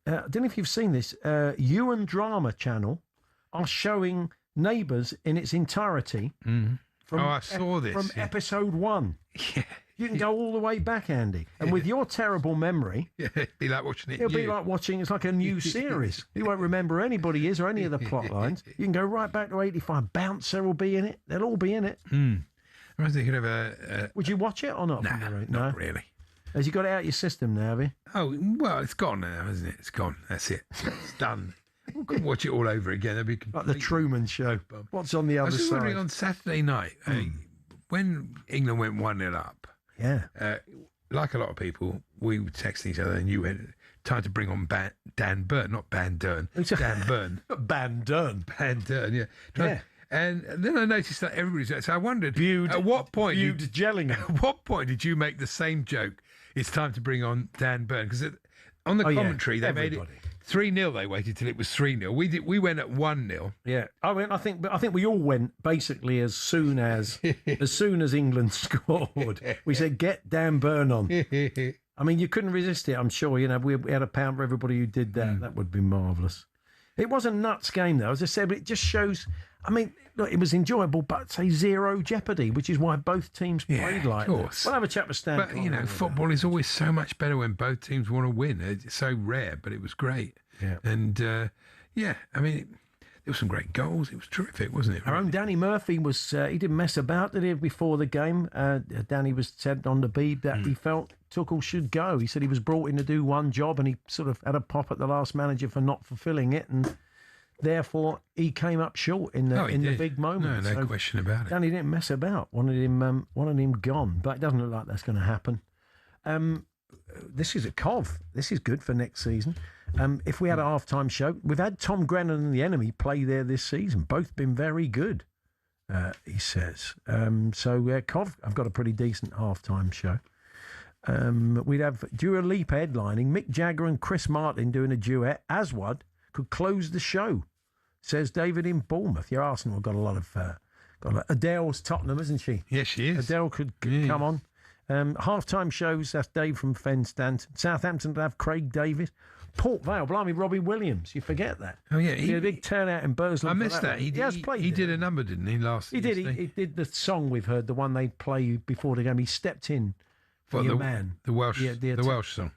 Speaker 7: I don't know if you've seen this. Ewan Drama Channel are showing Neighbours in its entirety.
Speaker 8: Mm. I saw this.
Speaker 7: From episode 1.
Speaker 8: Yeah.
Speaker 7: You can go all the way back, Andy. And with your terrible memory...
Speaker 8: Yeah, it'd be like watching it.
Speaker 7: It'll be like watching... It's like a new series. You won't remember anybody is or any of the plot lines. You can go right back to 85. Bouncer will be in it. They'll all be in it.
Speaker 8: I was thinking of a...
Speaker 7: Would you watch it or not?
Speaker 8: Not really.
Speaker 7: Has you got it out of your system now, have you?
Speaker 8: Oh, well, it's gone now, isn't it? It's gone. That's it. It's done. We could watch it all over again. That'd be
Speaker 7: like the Truman Show. What's on the other
Speaker 8: I was just
Speaker 7: side?
Speaker 8: wondering on Saturday night, when England went 1-0 up, like a lot of people, we were texting each other and you went, time to bring on Dan Burn, not Dan Burn.
Speaker 7: Bandern.
Speaker 8: Bandern, yeah. And then I noticed that everybody's... So I wondered, at what point...
Speaker 7: gelling.
Speaker 8: At what point did you make the same joke, it's time to bring on Dan Burn? Because on the commentary, they made it 3-0. They waited till it was 3-0. We went at 1-0.
Speaker 7: Yeah, I think we all went basically as soon as England scored. We said, get Dan Burn on. I mean, you couldn't resist it. I'm sure. You know, we had a pound for everybody who did that. That would be marvellous. It was a nuts game, though, as I said, but it just shows. I mean, look, it was enjoyable, but say zero jeopardy, which is why both teams played like that. We'll have a chat with Stan.
Speaker 8: But, you know, football is always so much better when both teams want to win. It's so rare, but it was great.
Speaker 7: Yeah.
Speaker 8: And, I mean, there were some great goals. It was terrific, wasn't it?
Speaker 7: Our own Danny Murphy was, he didn't mess about, did he, before the game? Danny said on the beat that he felt Tuchel should go. He said he was brought in to do one job and he sort of had a pop at the last manager for not fulfilling it, and therefore he came up short in the big moment.
Speaker 8: No question about it.
Speaker 7: Danny didn't mess about. Wanted him gone, but it doesn't look like that's going to happen. This is a cov. This is good for next season. If we had a halftime show, we've had Tom Grennan and the Enemy play there this season. Both been very good, he says. Cov, I've got a pretty decent halftime show. We'd have Dua Lipa headlining, Mick Jagger and Chris Martin doing a duet. Aswad could close the show, says David in Bournemouth. Your Arsenal have got a lot of Adele's Tottenham, isn't she?
Speaker 8: Yes, she is.
Speaker 7: Adele could come on. Half-time shows, that's Dave from Fenstanton. Southampton to have Craig Davis. Port Vale, blimey, Robbie Williams. You forget that.
Speaker 8: Oh, yeah.
Speaker 7: He had a big turnout in Burslem.
Speaker 8: I missed that. He did a number, didn't he, last
Speaker 7: He did. He did the song we've heard, the one they play before the game. He stepped in for your man.
Speaker 8: The Welsh, the Welsh song.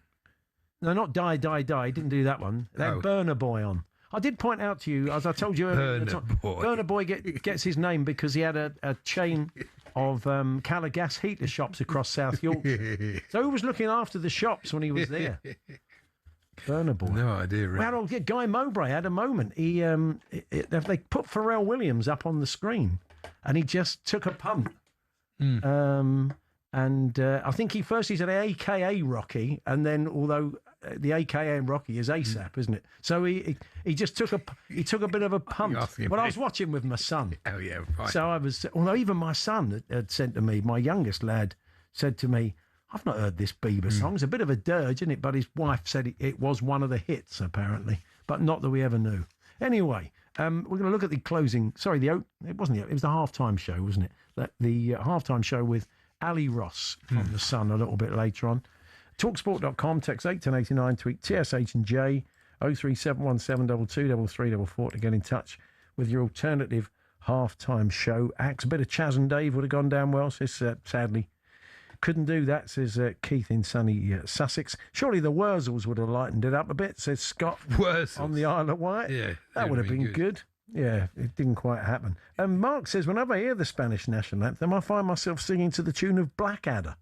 Speaker 7: No, not Die, Die, Die. He didn't do that one. They had Burner Boy on. I did point out to you, as I told you earlier, Burner Boy gets his name because he had a chain of Calagas heater shops across South Yorkshire. So who was looking after the shops when he was there? Burner Boy.
Speaker 8: No idea, really.
Speaker 7: Well, Guy Mowbray had a moment. They put Pharrell Williams up on the screen and he just took a punt. I think he said AKA Rocky, and then although the AKA in Rocky is ASAP, isn't it? So he just took a bit of a punt. Well, I was watching with my son.
Speaker 8: Oh yeah, right.
Speaker 7: So although even my son had said to me, my youngest lad said to me, I've not heard this Bieber song. It's a bit of a dirge, isn't it? But his wife said it was one of the hits, apparently, but not that we ever knew. Anyway, we're going to look at the closing. Sorry, it wasn't it was the halftime show, wasn't it? The halftime show with Ali Ross from The Sun a little bit later on. Talksport.com, text 81089, tweet TSH and J 03717223344 to get in touch with your alternative halftime show acts. A bit of Chaz and Dave would have gone down well, says sadly. Couldn't do that, says Keith in sunny Sussex. Surely the Wurzels would have lightened it up a bit, says Scott on the Isle of Wight.
Speaker 8: Yeah,
Speaker 7: that would have been good. Yeah, it didn't quite happen. And Mark says, whenever I hear the Spanish national anthem, I find myself singing to the tune of Blackadder.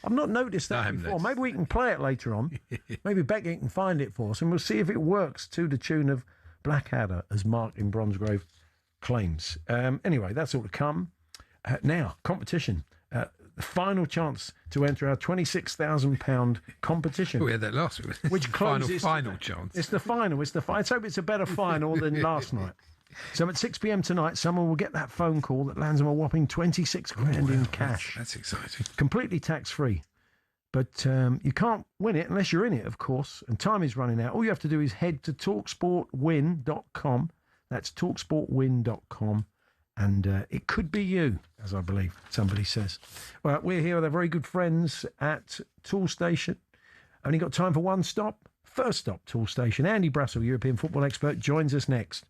Speaker 7: I've not noticed that before. Maybe we can play it later on. Maybe Becky can find it for us, and we'll see if it works to the tune of Blackadder, as Mark in Bromsgrove claims. Anyway, that's all to come. Now, competition. The final chance to enter our £26,000 competition.
Speaker 8: We had that last week.
Speaker 7: Which closes
Speaker 8: final chance.
Speaker 7: It's the final. Let's hope it's a better final than last night. So at 6 p.m. tonight, someone will get that phone call that lands them a whopping 26 grand in cash.
Speaker 8: That's exciting.
Speaker 7: Completely tax-free. But you can't win it unless you're in it, of course, and time is running out. All you have to do is head to talksportwin.com. That's talksportwin.com. And it could be you, as I believe somebody says. Well, we're here with our very good friends at Tool Station. Only got time for one stop. first stop, Tool Station. Andy Brassell, European football expert, joins us next.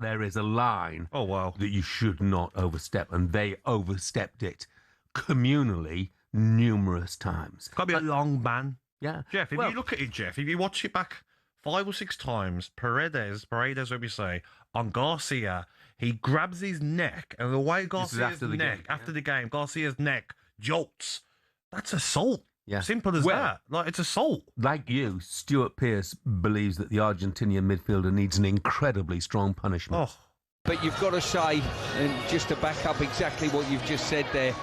Speaker 19: There is a line that you should not overstep, and they overstepped it communally numerous times.
Speaker 1: Got to be a long ban.
Speaker 19: Yeah.
Speaker 1: Jeff, if you look at it, Jeff, if you watch it back 5 or 6 times, Paredes, what we say, on Garcia, he grabs his neck, and the way Garcia's neck, after the game, Garcia's neck jolts. That's assault.
Speaker 19: Yeah.
Speaker 1: Simple as that. Like, it's assault.
Speaker 19: Like you, Stuart Pearce believes that the Argentinian midfielder needs an incredibly strong punishment.
Speaker 14: But you've got to say, and just to back up exactly what you've just said there,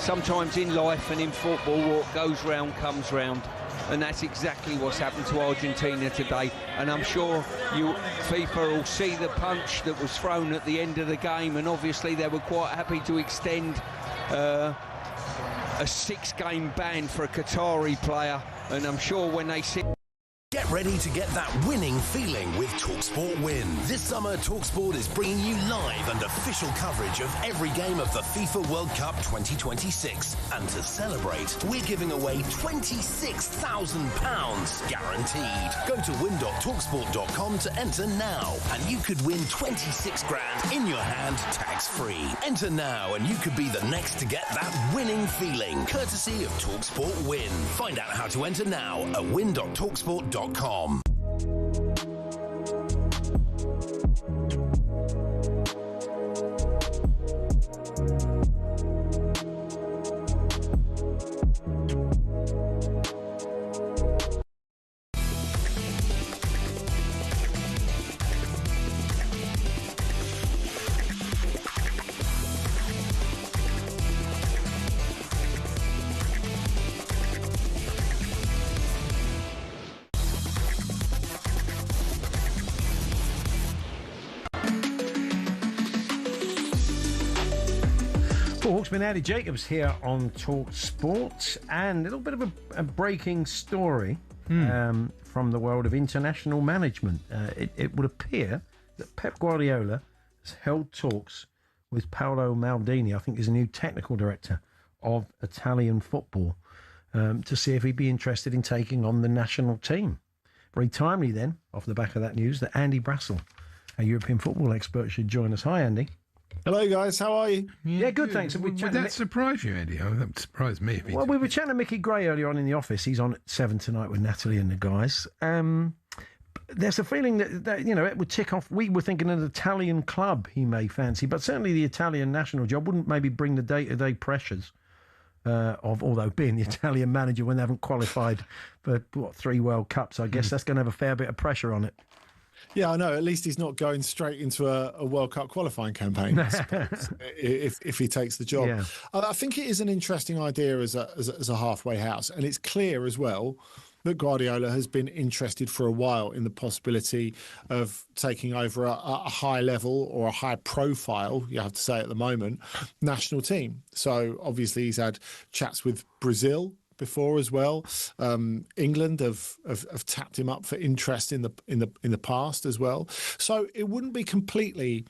Speaker 14: sometimes in life and in football, what goes round comes round. And that's exactly what's happened to Argentina today. And I'm sure FIFA will see the punch that was thrown at the end of the game, and obviously they were quite happy to extend a 6-game ban for a Qatari player, and I'm sure when they see...
Speaker 6: Get ready to get that winning feeling with talkSPORT Win. This summer, talkSPORT is bringing you live and official coverage of every game of the FIFA World Cup 2026. And to celebrate, we're giving away £26,000 guaranteed. Go to win.talksport.com to enter now, and you could win 26 grand in your hand, tax-free. Enter now, and you could be the next to get that winning feeling, courtesy of talkSPORT Win. Find out how to enter now at win.talksport.com.
Speaker 7: Hawksbee Andy Jacobs here on talkSPORT, and a little bit of a breaking story from the world of international management. It would appear that Pep Guardiola has held talks with Paolo Maldini, I think is a new technical director of Italian football, to see if he'd be interested in taking on the national team. Very timely then, off the back of that news, that Andy Brassell, a European football expert, should join us. Hi, Andy.
Speaker 20: Hello, guys. How are you?
Speaker 7: Yeah, good, thanks.
Speaker 8: Would that surprise you, Andy? Oh, that would surprise me.
Speaker 7: Well, we were chatting to Mickey Gray earlier on in the office. He's on at 7 tonight with Natalie and the guys. There's a feeling that, you know, it would tick off. We were thinking an Italian club he may fancy, but certainly the Italian national job wouldn't maybe bring the day-to-day pressures of, although being the Italian manager when they haven't qualified for, 3 World Cups, I guess that's going to have a fair bit of pressure on it.
Speaker 20: Yeah, I know. At least he's not going straight into a World Cup qualifying campaign, I suppose, if he takes the job.
Speaker 7: Yeah.
Speaker 20: I think it is an interesting idea as a halfway house, and it's clear as well that Guardiola has been interested for a while in the possibility of taking over a high level or a high profile, you have to say at the moment, national team. So obviously he's had chats with Brazil before as well. England have tapped him up for interest in the past as well. So it wouldn't be completely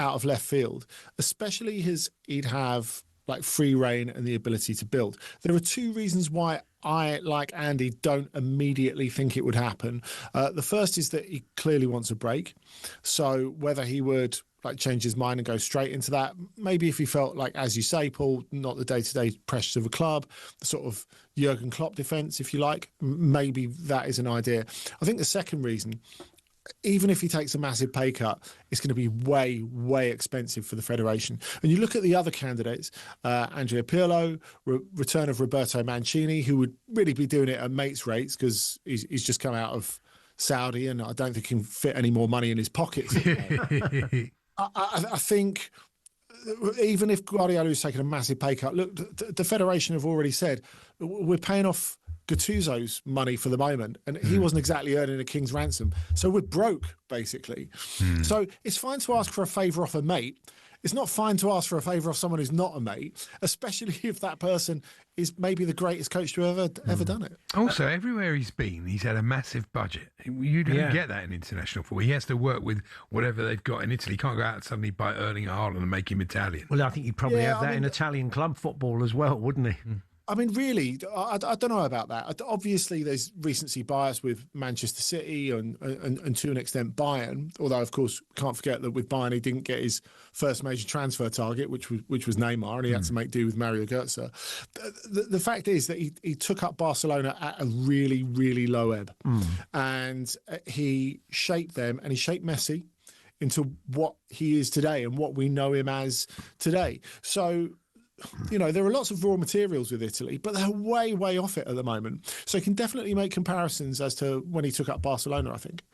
Speaker 20: out of left field, especially he'd have like free reign and the ability to build. There are 2 reasons why I, like Andy, don't immediately think it would happen. The first is that he clearly wants a break. So whether he would change his mind and go straight into that, maybe if he felt like, as you say, Paul, not the day-to-day pressures of a club, the sort of Jurgen Klopp defence, if you like, maybe that is an idea. I think the second reason, even if he takes a massive pay cut, it's going to be way, way expensive for the federation. And you look at the other candidates, Andrea Pirlo, return of Roberto Mancini, who would really be doing it at mates rates because he's just come out of Saudi and I don't think he can fit any more money in his pockets. I think even if Guardiola's taken a massive pay cut, look, the federation have already said we're paying off Gattuso's money for the moment, and he wasn't exactly earning a king's ransom. So we're broke, basically. So it's fine to ask for a favour off a mate. It's not fine to ask for a favour off someone who's not a mate, especially if that person is maybe the greatest coach to ever done it.
Speaker 8: Also, everywhere he's been, he's had a massive budget. You don't get that in international football. He has to work with whatever they've got in Italy. He can't go out suddenly by Erling Haaland and make him Italian.
Speaker 7: Well, I think he'd probably have that in Italian club football as well, wouldn't he?
Speaker 20: I mean, really, I don't know about that. Obviously, there's recency bias with Manchester City and to an extent Bayern. Although, of course, we can't forget that with Bayern, he didn't get his first major transfer target, which was Neymar, and he had to make do with Mario Götze. The fact is that he took up Barcelona at a really, really low ebb, and he shaped them, and he shaped Messi into what he is today and what we know him as today. So, you know, there are lots of raw materials with Italy, but they're way, way off it at the moment. So you can definitely make comparisons as to when he took up Barcelona, I think.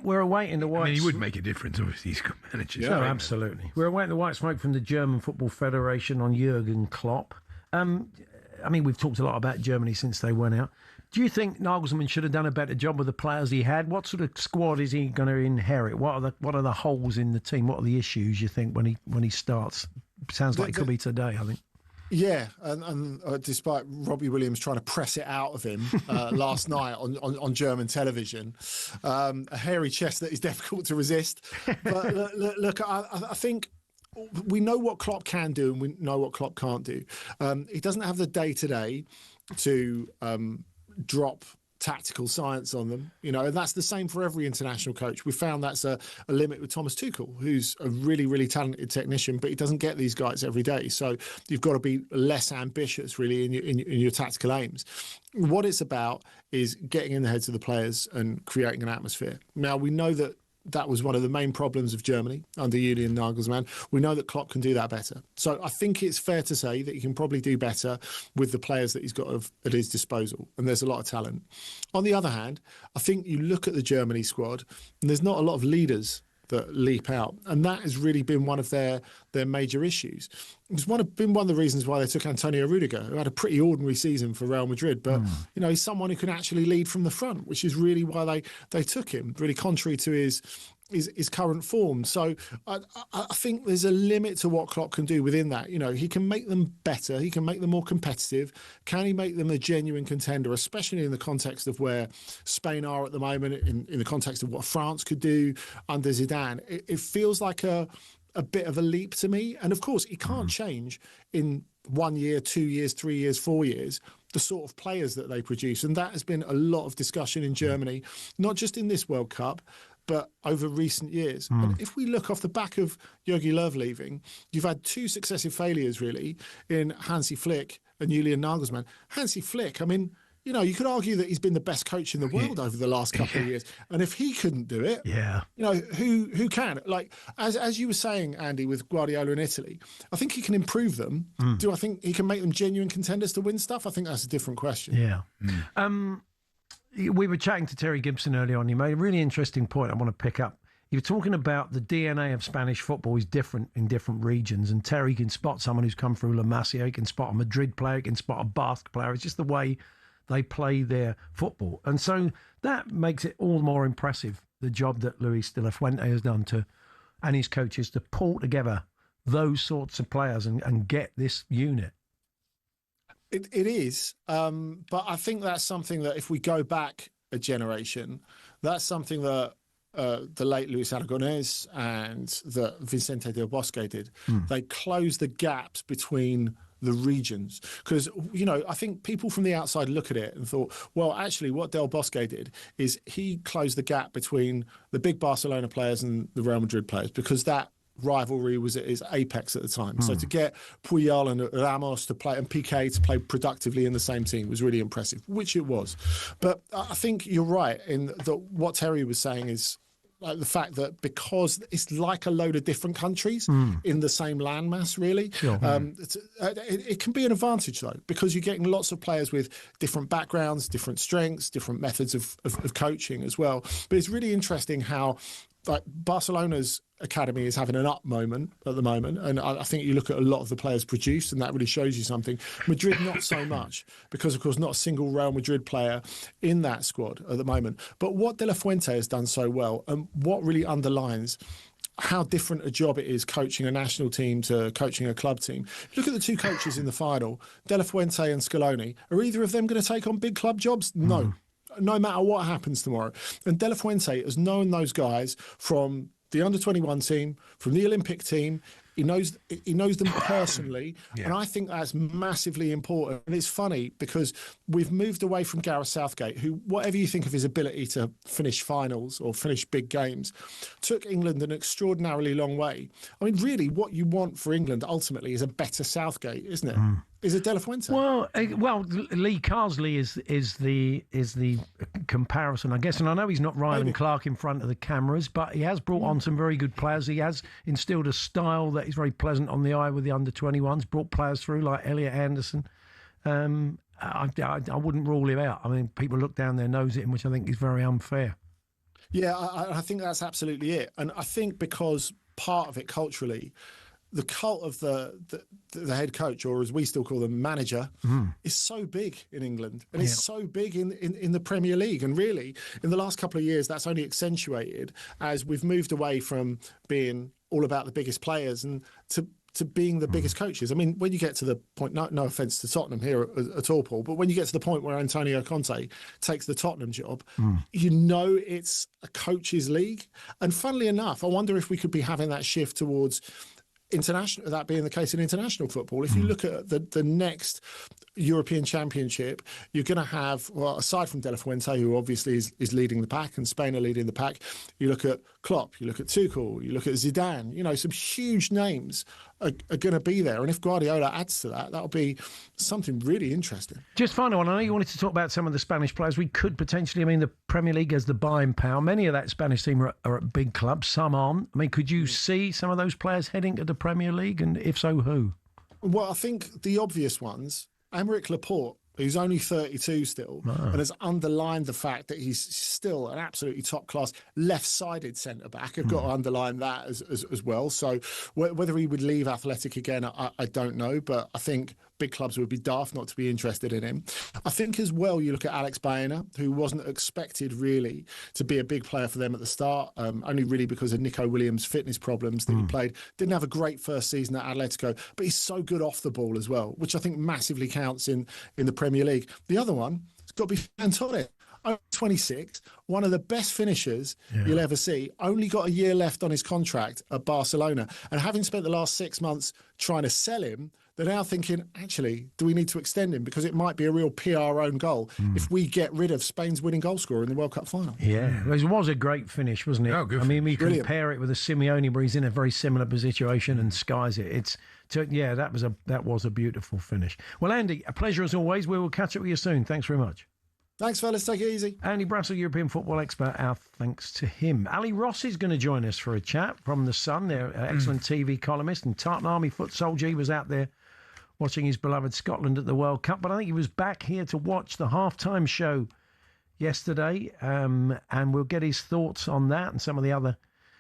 Speaker 7: We're awaiting the white...
Speaker 8: I mean, he would make a difference, obviously. He's got managers.
Speaker 7: Yeah, absolutely. We're awaiting the white smoke from the German Football Federation on Jurgen Klopp. I mean, we've talked a lot about Germany since they went out. Do you think Nagelsmann should have done a better job with the players he had? What sort of squad is he going to inherit? What are the holes in the team? What are the issues, you think, when he starts? Sounds like it could be today, I think.
Speaker 20: Yeah, and despite Robbie Williams trying to press it out of him last night on German television, a hairy chest that is difficult to resist. But look, I think we know what Klopp can do and we know what Klopp can't do. He doesn't have the day-to-day to drop tactical science on them, you know, and that's the same for every international coach. We found that's a limit with Thomas Tuchel, who's a really, really talented technician, but he doesn't get these guys every day. So you've got to be less ambitious, really, in your tactical aims. What it's about is getting in the heads of the players and creating an atmosphere. Now, we know that was one of the main problems of Germany under Julian Nagelsmann. We know that Klopp can do that better. So I think it's fair to say that he can probably do better with the players that he's got at his disposal. And there's a lot of talent. On the other hand, I think you look at the Germany squad and there's not a lot of leaders that leap out. And that has really been one of their major issues. It's been one of the reasons why they took Antonio Rudiger, who had a pretty ordinary season for Real Madrid. But, you know, he's someone who can actually lead from the front, which is really why they took him, really contrary to his current form. So I think there's a limit to what Klopp can do within that. You know, he can make them better. He can make them more competitive. Can he make them a genuine contender, especially in the context of where Spain are at the moment, in the context of what France could do under Zidane? It feels like a bit of a leap to me. And of course, he can't change in 1 year, 2 years, 3 years, 4 years, the sort of players that they produce. And that has been a lot of discussion in Germany, not just in this World Cup, but over recent years. And if we look off the back of Jogi Löw leaving, you've had two successive failures, really, in Hansi Flick and Julian Nagelsmann. Hansi Flick, I mean, you know, you could argue that he's been the best coach in the world over the last couple of years. And if he couldn't do it, you know, who can? Like, as you were saying, Andy, with Guardiola in Italy, I think he can improve them. Do I think he can make them genuine contenders to win stuff? I think that's a different question.
Speaker 7: Yeah. We were chatting to Terry Gibson earlier on. He made a really interesting point I want to pick up. You were talking about the DNA of Spanish football is different in different regions, and Terry can spot someone who's come through La Masia, he can spot a Madrid player, he can spot a Basque player. It's just the way they play their football. And so that makes it all the more impressive, the job that Luis de la Fuente has done and his coaches to pull together those sorts of players and get this unit.
Speaker 20: It is, but I think that's something that if we go back a generation, that's something that the late Luis Aragonés and that Vicente del Bosque did. They closed the gaps between the regions, because, you know, I think people from the outside look at it and thought, well, actually what Del Bosque did is he closed the gap between the big Barcelona players and the Real Madrid players, because that rivalry was at its apex at the time. So to get Puyol and Ramos to play and Piqué to play productively in the same team was really impressive, which it was. But I think you're right in that what Terry was saying is like the fact that because it's like a load of different countries in the same landmass, really.
Speaker 7: Sure.
Speaker 20: It can be an advantage, though, because you're getting lots of players with different backgrounds, different strengths, different methods of coaching as well. But it's really interesting how like Barcelona's academy is having an up moment at the moment, and I think you look at a lot of the players produced, and that really shows you something. Madrid, not so much, because of course not a single Real Madrid player in that squad at the moment. But what De La Fuente has done so well, and what really underlines how different a job it is coaching a national team to coaching a club team. Look at the two coaches in the final, De La Fuente and Scaloni. Are either of them going to take on big club jobs? No. No matter what happens tomorrow. And De La Fuente has known those guys from the under-21 team, from the Olympic team. He knows them personally, and I think that's massively important. And it's funny because we've moved away from Gareth Southgate, who, whatever you think of his ability to finish finals or finish big games, took England an extraordinarily long way. I mean, really, what you want for England ultimately is a better Southgate, isn't it? Is it De La Fuente?
Speaker 7: Well, Lee Carsley is the comparison, I guess. And I know he's not Ryan Clark in front of the cameras, but he has brought on some very good players. He has instilled a style that is very pleasant on the eye with the under-21s, brought players through like Elliot Anderson. I wouldn't rule him out. I mean, people look down their nose at him, which I think is very unfair.
Speaker 20: Yeah, I think that's absolutely it. And I think because part of it culturally, the cult of the head coach, or as we still call them, manager, is so big in England, and it's so big in the Premier League. And really, in the last couple of years, that's only accentuated as we've moved away from being all about the biggest players and to being the biggest coaches. I mean, when you get to the point, no offence to Tottenham here at all, Paul, but when you get to the point where Antonio Conte takes the Tottenham job, you know it's a coach's league. And funnily enough, I wonder if we could be having that shift towards international, that being the case in international football. If you look at the next European Championship, you're going to have, well, aside from De La Fuente, who obviously is leading the pack, and Spain are leading the pack, you look at Klopp, you look at Tuchel, you look at Zidane, you know, some huge names are going to be there. And if Guardiola adds to that, that'll be something really interesting.
Speaker 7: Just final one. I know you wanted to talk about some of the Spanish players. We could potentially, I mean, the Premier League has the buying power. Many of that Spanish team are at big clubs, some aren't. I mean, could you see some of those players heading to the Premier League? And if so, who?
Speaker 20: Well, I think the obvious ones, Aymeric Laporte, who's only 32 still, and has underlined the fact that he's still an absolutely top-class left-sided centre-back. I've got to underline that as well. So whether he would leave Athletic again, I don't know, but I think big clubs would be daft not to be interested in him. I think as well, you look at Alex Baena, who wasn't expected really to be a big player for them at the start, only really because of Nico Williams' fitness problems that he played. Didn't have a great first season at Atletico, but he's so good off the ball as well, which I think massively counts in the Premier League. The other one, it's got to be Ferran 26, one of the best finishers you'll ever see, only got a year left on his contract at Barcelona. And having spent the last 6 months trying to sell him, they're now thinking, actually, do we need to extend him? Because it might be a real PR own goal if we get rid of Spain's winning goal scorer in the World Cup final.
Speaker 7: Yeah, it was a great finish, wasn't it?
Speaker 8: Oh, good.
Speaker 7: I mean, we
Speaker 20: Brilliant.
Speaker 7: compare it with a Simeone where he's in a very similar situation and skies it. That was a beautiful finish. Well, Andy, a pleasure as always. We will catch up with you soon. Thanks very much.
Speaker 20: Thanks, fellas. Take it easy.
Speaker 7: Andy Brassel, European football expert, our thanks to him. Ali Ross is going to join us for a chat from The Sun, their excellent TV columnist, and Tartan Army foot soldier. He was out there watching his beloved Scotland at the World Cup, but I think he was back here to watch the halftime show yesterday, and we'll get his thoughts on that and some of the other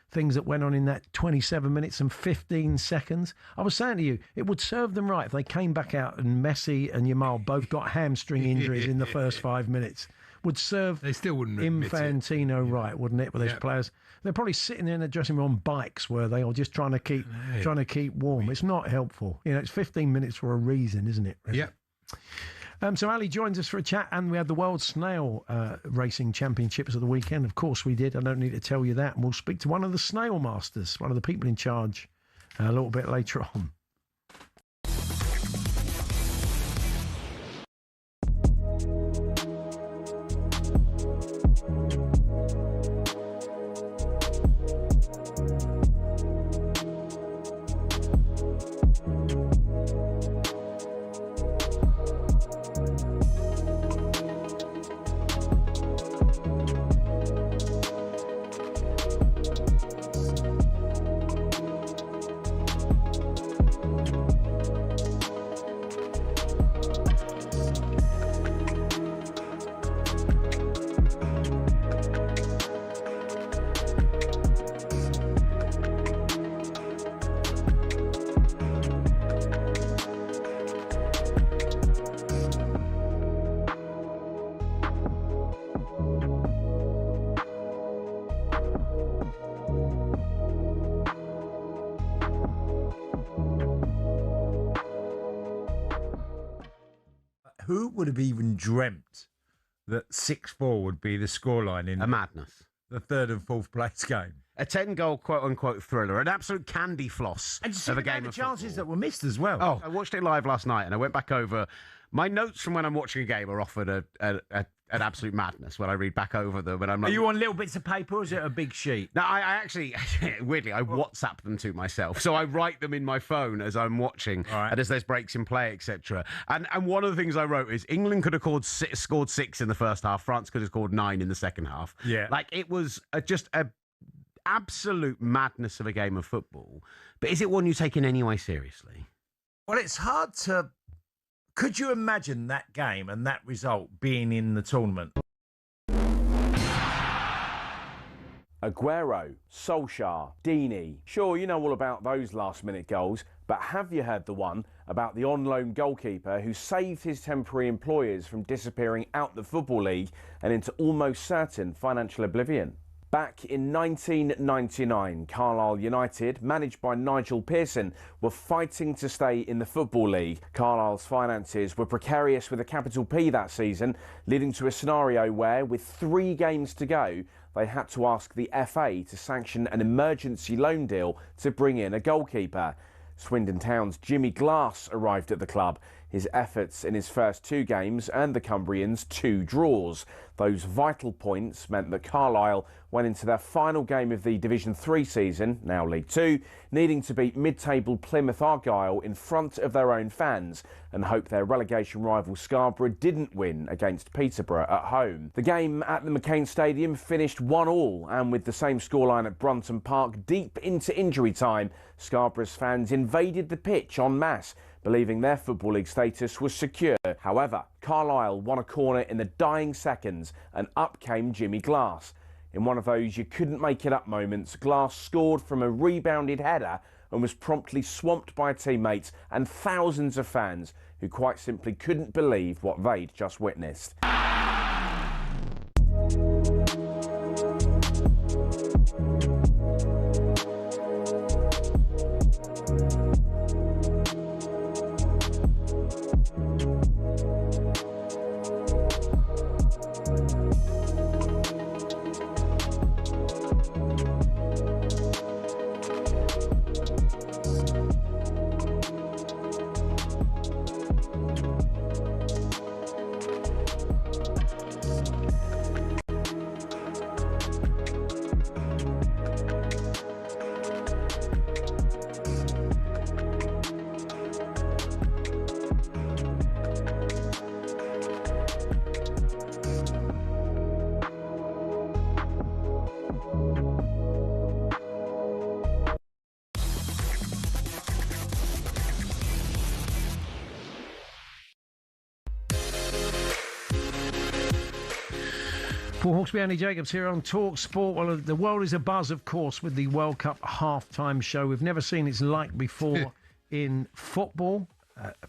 Speaker 7: things that went on in that 27 minutes and 15 seconds. I was saying to you, it would serve them right if they came back out and Messi and Yamal both got hamstring injuries in the first 5 minutes. Would serve
Speaker 8: they still wouldn't
Speaker 7: Infantino right, wouldn't it, with those players? They're probably sitting there in the dressing room on bikes, were they, or just trying to keep warm. It's not helpful. You know, it's 15 minutes for a reason, isn't it? Really?
Speaker 8: Yeah.
Speaker 7: So Ali joins us for a chat, and we had the World Snail Racing Championships of the weekend. Of course we did. I don't need to tell you that. And we'll speak to one of the snail masters, one of the people in charge, a little bit later on.
Speaker 17: who would have even dreamt that 6-4 would be the scoreline in
Speaker 19: a madness,
Speaker 17: the third and fourth place game?
Speaker 19: A 10-goal quote-unquote thriller, an absolute candy floss
Speaker 17: And you see
Speaker 19: of a
Speaker 17: the
Speaker 19: game of
Speaker 17: chances
Speaker 19: football.
Speaker 17: that were missed as well.
Speaker 19: Oh, I watched it live last night, and I went back over. My notes from when I'm watching a game are often an absolute madness when I read back over them. And I'm like,
Speaker 17: Are you on little bits of paper, or is it a big sheet?
Speaker 19: No, I actually, weirdly, I WhatsApp them to myself. So I write them in my phone as I'm watching, and as there's breaks in play, etc. And one of the things I wrote is England could have scored 6 in the first half. France could have scored 9 in the second half.
Speaker 17: Yeah.
Speaker 19: Like, it was just a absolute madness of a game of football. But is it one you take in any way seriously?
Speaker 17: Well, it's hard to... Could you imagine that game and that result being in the tournament?
Speaker 12: Aguero, Solskjaer, Deeney. Sure, you know all about those last-minute goals, but have you heard the one about the on-loan goalkeeper who saved his temporary employers from disappearing out the Football League and into almost certain financial oblivion? Back in 1999, Carlisle United, managed by Nigel Pearson, were fighting to stay in the Football League. Carlisle's finances were precarious with a capital P that season, leading to a scenario where, with 3 games to go, they had to ask the FA to sanction an emergency loan deal to bring in a goalkeeper. Swindon Town's Jimmy Glass arrived at the club. His efforts in his first 2 games earned the Cumbrians 2 draws. Those vital points meant that Carlisle went into their final game of the Division 3 season, now League 2, needing to beat mid-table Plymouth Argyle in front of their own fans and hope their relegation rival Scarborough didn't win against Peterborough at home. The game at the McCain Stadium finished 1-1, and with the same scoreline at Brunton Park deep into injury time, Scarborough's fans invaded the pitch en masse, believing their Football League status was secure. However, Carlisle won a corner in the dying seconds and up came Jimmy Glass. In one of those you couldn't make it up moments, Glass scored from a rebounded header and was promptly swamped by teammates and thousands of fans who quite simply couldn't believe what they'd just witnessed.
Speaker 7: Paul Hawksbee, Andy Jacobs here on talkSPORT. Well, the world is abuzz, of course, with the World Cup halftime show. We've never seen its like before in football,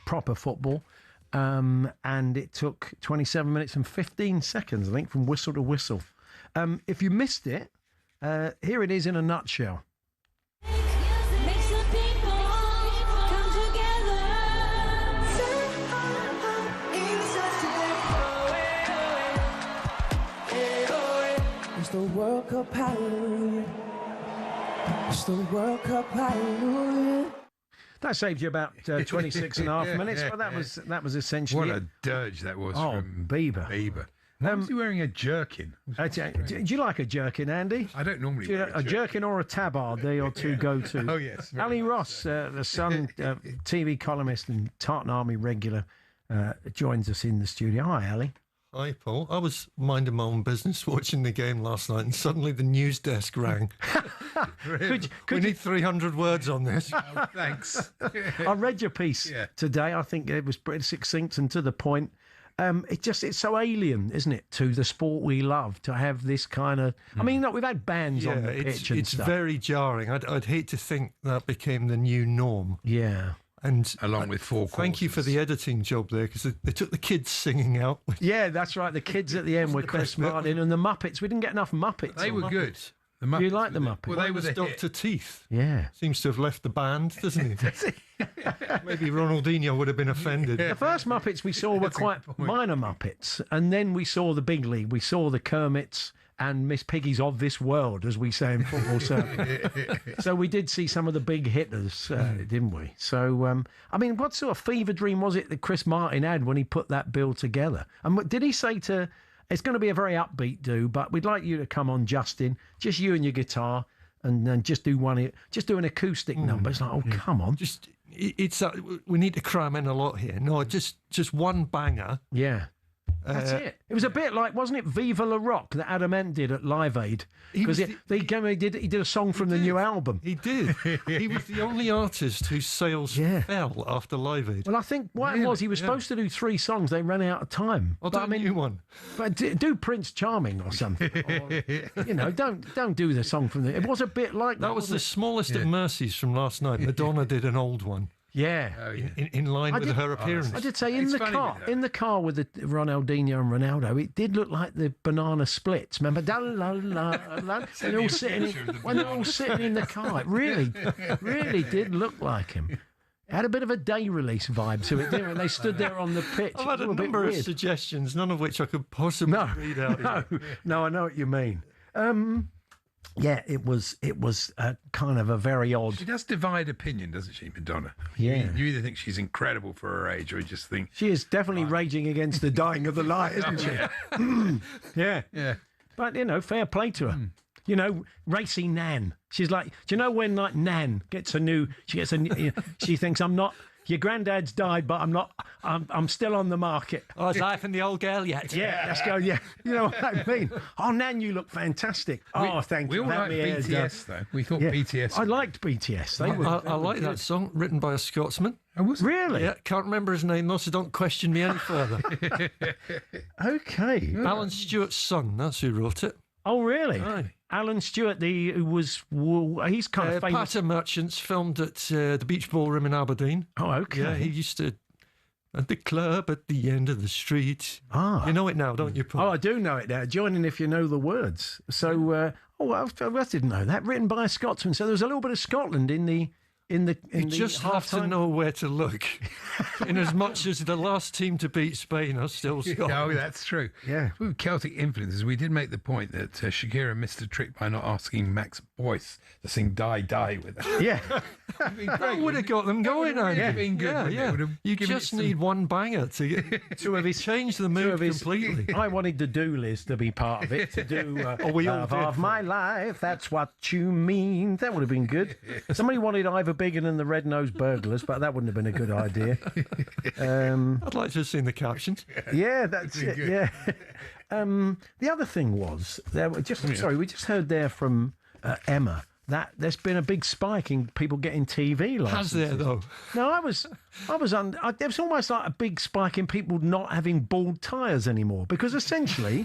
Speaker 7: proper football. And it took 27 minutes and 15 seconds, I think, from whistle to whistle. If you missed it, here it is in a nutshell.
Speaker 21: It's the World Cup, hallelujah. It's the World Cup, hallelujah.
Speaker 7: That saved you about 26 and a half minutes, but that was essentially
Speaker 8: What a dirge that was from
Speaker 7: Bieber.
Speaker 8: Why was he wearing a jerkin?
Speaker 7: Do you like a jerkin, Andy?
Speaker 8: I don't normally wear
Speaker 7: a jerkin or a tabard. They are two go-to.
Speaker 8: Oh, yes.
Speaker 7: Ali Ross, the Sun TV columnist and Tartan Army regular, joins us in the studio. Hi, Ali.
Speaker 22: Hi, Paul. I was minding my own business watching the game last night, and suddenly the news desk rang. We need 300 words on this.
Speaker 8: Oh, thanks.
Speaker 7: I read your piece today. I think it was pretty succinct and to the point. It's so alien, isn't it, to the sport we love to have this kind of... I mean, look, we've had bands on the pitch and
Speaker 22: it's
Speaker 7: stuff.
Speaker 22: very jarring. I'd hate to think that became the new norm.
Speaker 7: Yeah.
Speaker 22: And
Speaker 8: along with four
Speaker 22: thank you for the editing job there, because they took the kids singing out.
Speaker 7: Yeah, that's right. The kids at the end were Chris Martin and the Muppets. We didn't get enough Muppets.
Speaker 8: They were good. The Muppets.
Speaker 7: You like the Muppets?
Speaker 8: Well, they were the
Speaker 22: Dr. Teeth.
Speaker 7: Yeah.
Speaker 22: Seems to have left the band, doesn't he? Maybe Ronaldinho would have been offended.
Speaker 7: The first Muppets we saw were quite minor Muppets, and then we saw the big league. We saw the Kermits and Miss Piggy's of this world, as we say in football circles. So we did see some of the big hitters, didn't we? So, I mean, what sort of fever dream was it that Chris Martin had when he put that bill together? And what did he say to... It's going to be a very upbeat do, but we'd like you to come on, Justin, just you and your guitar, and then just do an acoustic number. It's like, oh, come on.
Speaker 22: We need to cram in a lot here. No, just one banger.
Speaker 7: Yeah. That's it. It was a bit like, wasn't it Viva La Rock that Adam Ent did at Live Aid? Because he did a song from the new album.
Speaker 22: He did. He was the only artist whose sales fell after Live Aid.
Speaker 7: Well, I think what it was, he was supposed to do 3 songs. They ran out of time.
Speaker 22: I'll do a new one.
Speaker 7: But do Prince Charming or something. Or, don't do the song from the... It was a bit like that.
Speaker 22: That was the smallest of mercies from last night. Madonna did an old one.
Speaker 7: Yeah,
Speaker 22: in line with her appearance.
Speaker 7: I did say in the car with the Ronaldinho and Ronaldo, it did look like the Banana Splits. Remember, when they're all sitting in the car, it really did look like him. It had a bit of a day release vibe to it, didn't it? They stood there on the pitch.
Speaker 22: I've had a number of suggestions, none of which I could possibly read out.
Speaker 7: No, I know what you mean. Yeah, it was kind of a very odd...
Speaker 8: She does divide opinion, doesn't she, Madonna?
Speaker 7: Yeah.
Speaker 8: You either think she's incredible for her age, or you just think...
Speaker 7: She is definitely raging against the dying of the light, isn't she? Yeah. But, fair play to her. Racy Nan. She's like, do you know when, like, Nan gets a new... She thinks, I'm not... Your granddad's died, but I'm still on the market.
Speaker 22: Oh, is life in the old girl yet?
Speaker 7: Yeah, let's go. Yeah, you know what I mean. Oh, Nan, you look fantastic. Thank you.
Speaker 8: We all liked BTS, though. We thought BTS.
Speaker 7: I liked BTS.
Speaker 22: I like that song, written by a Scotsman.
Speaker 8: Oh, was it?
Speaker 7: Really?
Speaker 22: Yeah, can't remember his name, though, so don't question me any further.
Speaker 7: Okay.
Speaker 22: Alan Stewart's son, that's who wrote it.
Speaker 7: Oh, really?
Speaker 22: Aye.
Speaker 7: Alan Stewart, he's kind of famous.
Speaker 22: Patter Merchants, filmed at the Beach Ballroom in Aberdeen.
Speaker 7: Oh, okay.
Speaker 22: Yeah, he used to... At the club at the end of the street.
Speaker 7: Ah.
Speaker 22: You know it now, don't you, Paul?
Speaker 7: Oh, I do know it now. Join in if you know the words. So, I didn't know that. Written by a Scotsman. So there was a little bit of Scotland in the...
Speaker 22: You just have to know where to look. In as much as the last team to beat Spain are still Scotland.
Speaker 8: Oh, that's true.
Speaker 7: Yeah.
Speaker 8: With Celtic influences, we did make the point that Shakira missed a trick by not asking Max Boyce to sing Die Die with her.
Speaker 7: Yeah.
Speaker 22: That would have got them going,
Speaker 8: been good.
Speaker 22: Yeah. You just need one banger to change the mood completely.
Speaker 7: I wanted the Doolies to be part of it, to do Love of My Life, That's What You Mean. That would have been good. Somebody wanted Ivor Bigger Than the Red-Nosed Burglars, but that wouldn't have been a good idea.
Speaker 22: I'd like to have seen the captions.
Speaker 7: Yeah, that's it. Yeah. The other thing was, we just heard there from Emma that there's been a big spike in people getting TV licenses.
Speaker 22: Has there, though?
Speaker 7: No, there was almost like a big spike in people not having bald tyres anymore, because essentially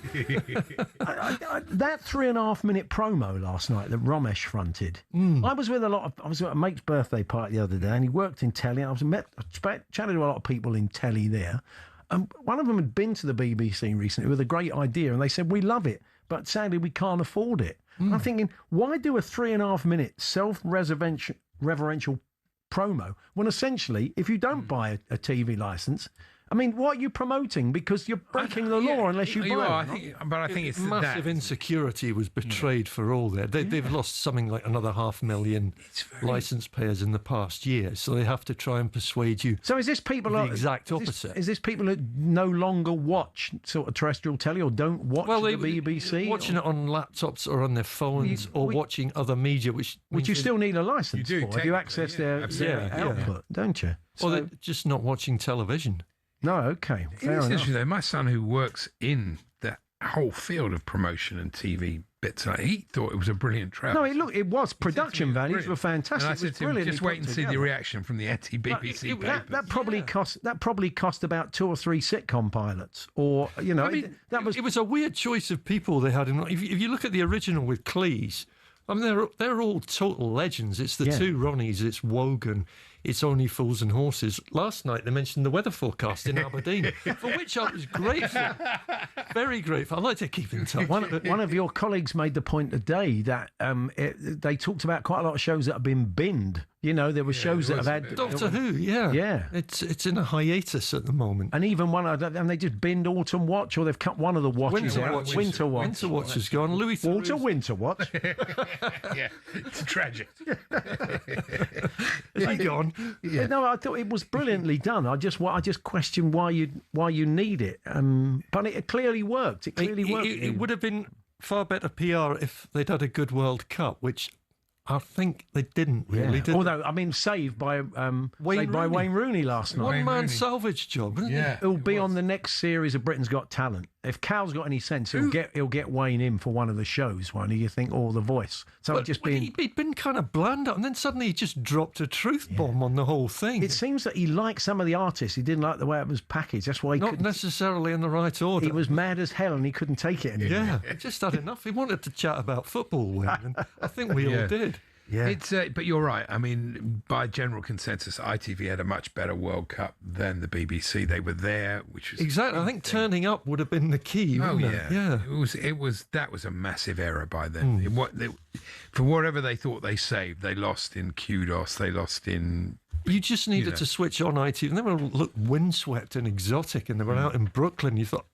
Speaker 7: that 3.5 minute promo last night that Romesh fronted. I was at a mate's birthday party the other day, and he worked in telly. I chatted to a lot of people in telly there. One of them had been to the BBC recently with a great idea, and they said, we love it, but sadly we can't afford it. I'm thinking, why do a 3.5 minute self-reverential promo when essentially, if you don't buy a TV licence, I mean, what are you promoting? Because you're breaking the law unless you buy it.
Speaker 8: I think it's
Speaker 22: massive insecurity was betrayed for all there. They've lost something like another 500,000 licence payers in the past year, so they have to try and persuade you.
Speaker 7: So is this people
Speaker 22: the exact opposite?
Speaker 7: Is this people that no longer watch sort of terrestrial telly or don't watch the BBC?
Speaker 22: Watching it on laptops or on their phones or watching other media, which
Speaker 7: you still need a licence for if you access their output, don't you?
Speaker 22: Or they're just not watching television.
Speaker 7: No, okay, fair enough.
Speaker 8: Interesting though. My son, who works in the whole field of promotion and TV bits, he thought it was a brilliant travel.
Speaker 7: No, it was. Production values were fantastic.
Speaker 8: And I said to him, just wait and see the reaction from the anti-BBC papers.
Speaker 7: That probably cost about 2 or 3 sitcom pilots, or
Speaker 22: it was a weird choice of people they had. If you look at the original with Cleese, I mean, they're all total legends. It's the two Ronnies. It's Wogan. it's only fools and horses. Last night they mentioned the weather forecast in Aberdeen, for which I was grateful, very grateful. I'd like to keep in touch.
Speaker 7: One of your colleagues made the point today that they talked about quite a lot of shows that have been binned. You know, there were shows that have had
Speaker 22: Doctor Who. Yeah. It's in a hiatus at the moment.
Speaker 7: And even one, and they just binned Autumn Watch, or they've cut one of the watches out. Winter Watch.
Speaker 22: Winter Watch has gone. Louis
Speaker 7: Walter Winter Watch.
Speaker 8: Yeah, it's tragic.
Speaker 22: Is he gone?
Speaker 7: Yeah. No, I thought it was brilliantly done. I just question why you need it. But it clearly worked. It clearly worked.
Speaker 22: It would have been far better PR if they'd had a good World Cup, which I think they didn't really. Did
Speaker 7: Although, I mean, saved by Wayne Rooney last night.
Speaker 22: One-man salvage job, isn't it?
Speaker 7: He'll be on the next series of Britain's Got Talent. If Cal's got any sense, he'll get Wayne in for one of the shows, won't he? You think, The Voice. So
Speaker 22: he'd been kind of bland, and then suddenly he just dropped a truth bomb on the whole thing.
Speaker 7: It seems that he liked some of the artists. He didn't like the way it was packaged. That's why he
Speaker 22: not necessarily in the right order.
Speaker 7: He was mad as hell, and he couldn't take it anymore.
Speaker 22: Yeah, he just had enough. He wanted to chat about football, Wayne, and I think we all did.
Speaker 8: Yeah, it's but you're right. I mean, by general consensus, ITV had a much better World Cup than the BBC. They were there, which was
Speaker 22: exactly. I think turning up would have been the key. Wouldn't it? Yeah.
Speaker 8: That was a massive error by them. For whatever they thought they saved, they lost in kudos. They lost in.
Speaker 22: You just needed to switch on ITV, and they were windswept and exotic, and they were out in Brooklyn. You thought,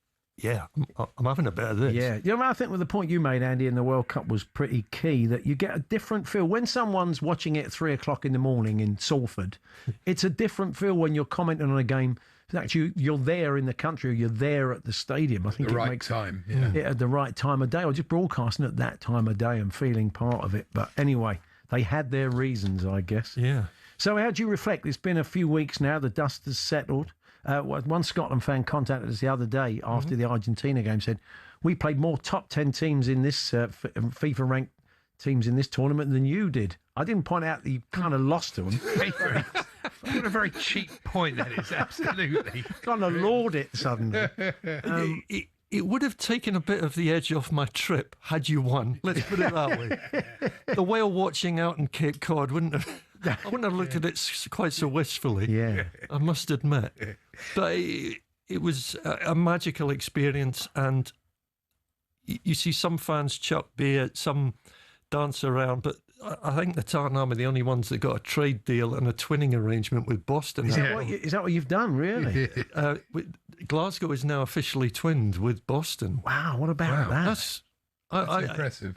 Speaker 22: yeah, I'm having a bit of this.
Speaker 7: Yeah. You know, I think with the point you made, Andy, in the World Cup was pretty key, that you get a different feel. When someone's watching it at 3 o'clock in the morning in Salford, it's a different feel when you're commenting on a game. Actually, you're there in the country, or you're there at the stadium. I think
Speaker 8: the
Speaker 7: it
Speaker 8: right
Speaker 7: makes
Speaker 8: time.
Speaker 7: it at the right time of day, or just broadcasting at that time of day and feeling part of it. But anyway, they had their reasons, I guess.
Speaker 22: Yeah.
Speaker 7: So how do you reflect? It's been a few weeks now. The dust has settled. One Scotland fan contacted us the other day after the Argentina game, said, we played more top 10 teams in this FIFA ranked teams in this tournament than you did. I didn't point out that you kind of lost to them.
Speaker 8: What a very cheap point that is, absolutely.
Speaker 7: Kind of laud it suddenly.
Speaker 22: It would have taken a bit of the edge off my trip had you won. Let's put it that way. The whale watching out in Cape Cod wouldn't have... I wouldn't have looked at it quite so wistfully.
Speaker 7: Yeah,
Speaker 22: I must admit. But it was a magical experience, and you see some fans chuck beer, some dance around, but I think the Tartan Army are the only ones that got a trade deal and a twinning arrangement with Boston.
Speaker 7: Is that what you've done, really?
Speaker 22: Glasgow is now officially twinned with Boston.
Speaker 7: Wow, what about that?
Speaker 8: That's impressive.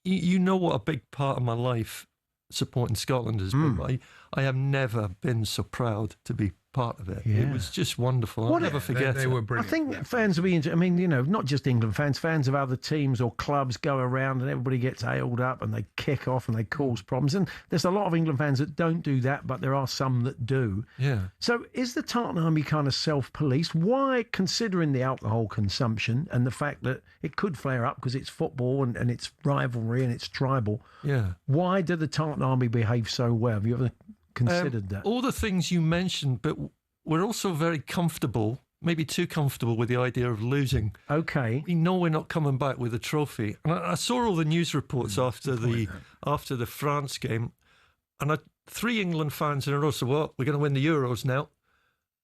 Speaker 22: You know what a big part of my life supporting Scotland has been. I have never been so proud to be part of it.
Speaker 7: Yeah.
Speaker 22: It was just wonderful. I'll never forget
Speaker 8: they
Speaker 22: it.
Speaker 8: were brilliant.
Speaker 7: I think fans will be I mean, you know, not just England fans of other teams or clubs go around and everybody gets ailed up and they kick off and they cause problems. And there's a lot of England fans that don't do that, but there are some that do.
Speaker 22: Yeah.
Speaker 7: So is the Tartan Army kind of self-policed? Why, considering the alcohol consumption and the fact that it could flare up because it's football and it's rivalry and it's tribal, why do the Tartan Army behave so well? Have you ever considered that?
Speaker 22: All the things you mentioned, but we're also very comfortable, maybe too comfortable with the idea of losing.
Speaker 7: Okay.
Speaker 22: We know we're not coming back with a trophy. And I saw all the news reports after the France game, and 3 England fans in a row said, well, we're going to win the Euros now,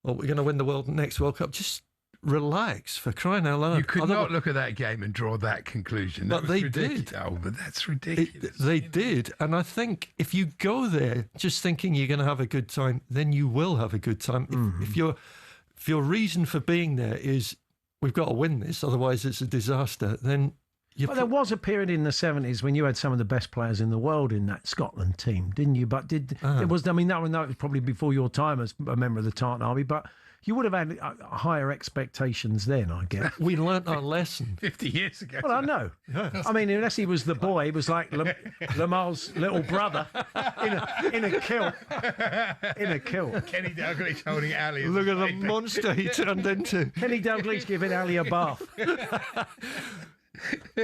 Speaker 22: or we're going to win the next World Cup. Just relax, for crying out loud.
Speaker 8: You could not look at that game and draw that conclusion.
Speaker 22: But they did.
Speaker 8: Oh, but that's ridiculous.
Speaker 22: They did. And I think if you go there just thinking you're going to have a good time, then you will have a good time. If your reason for being there is we've got to win this, otherwise it's a disaster, then
Speaker 7: But there was a period in the 70s when you had some of the best players in the world in that Scotland team, didn't you? But it was, I mean, that was probably before your time as a member of the Tartan Army, but you would have had higher expectations then, I guess.
Speaker 22: We learnt our lesson
Speaker 8: 50 years ago.
Speaker 7: Well, I know. I mean, unless he was the boy, he was like Lamar's little brother in a kilt. In a kilt.
Speaker 8: Kenny Dalglish holding Ali.
Speaker 22: Look at the monster he turned into.
Speaker 7: Kenny Dalglish giving Ali a bath.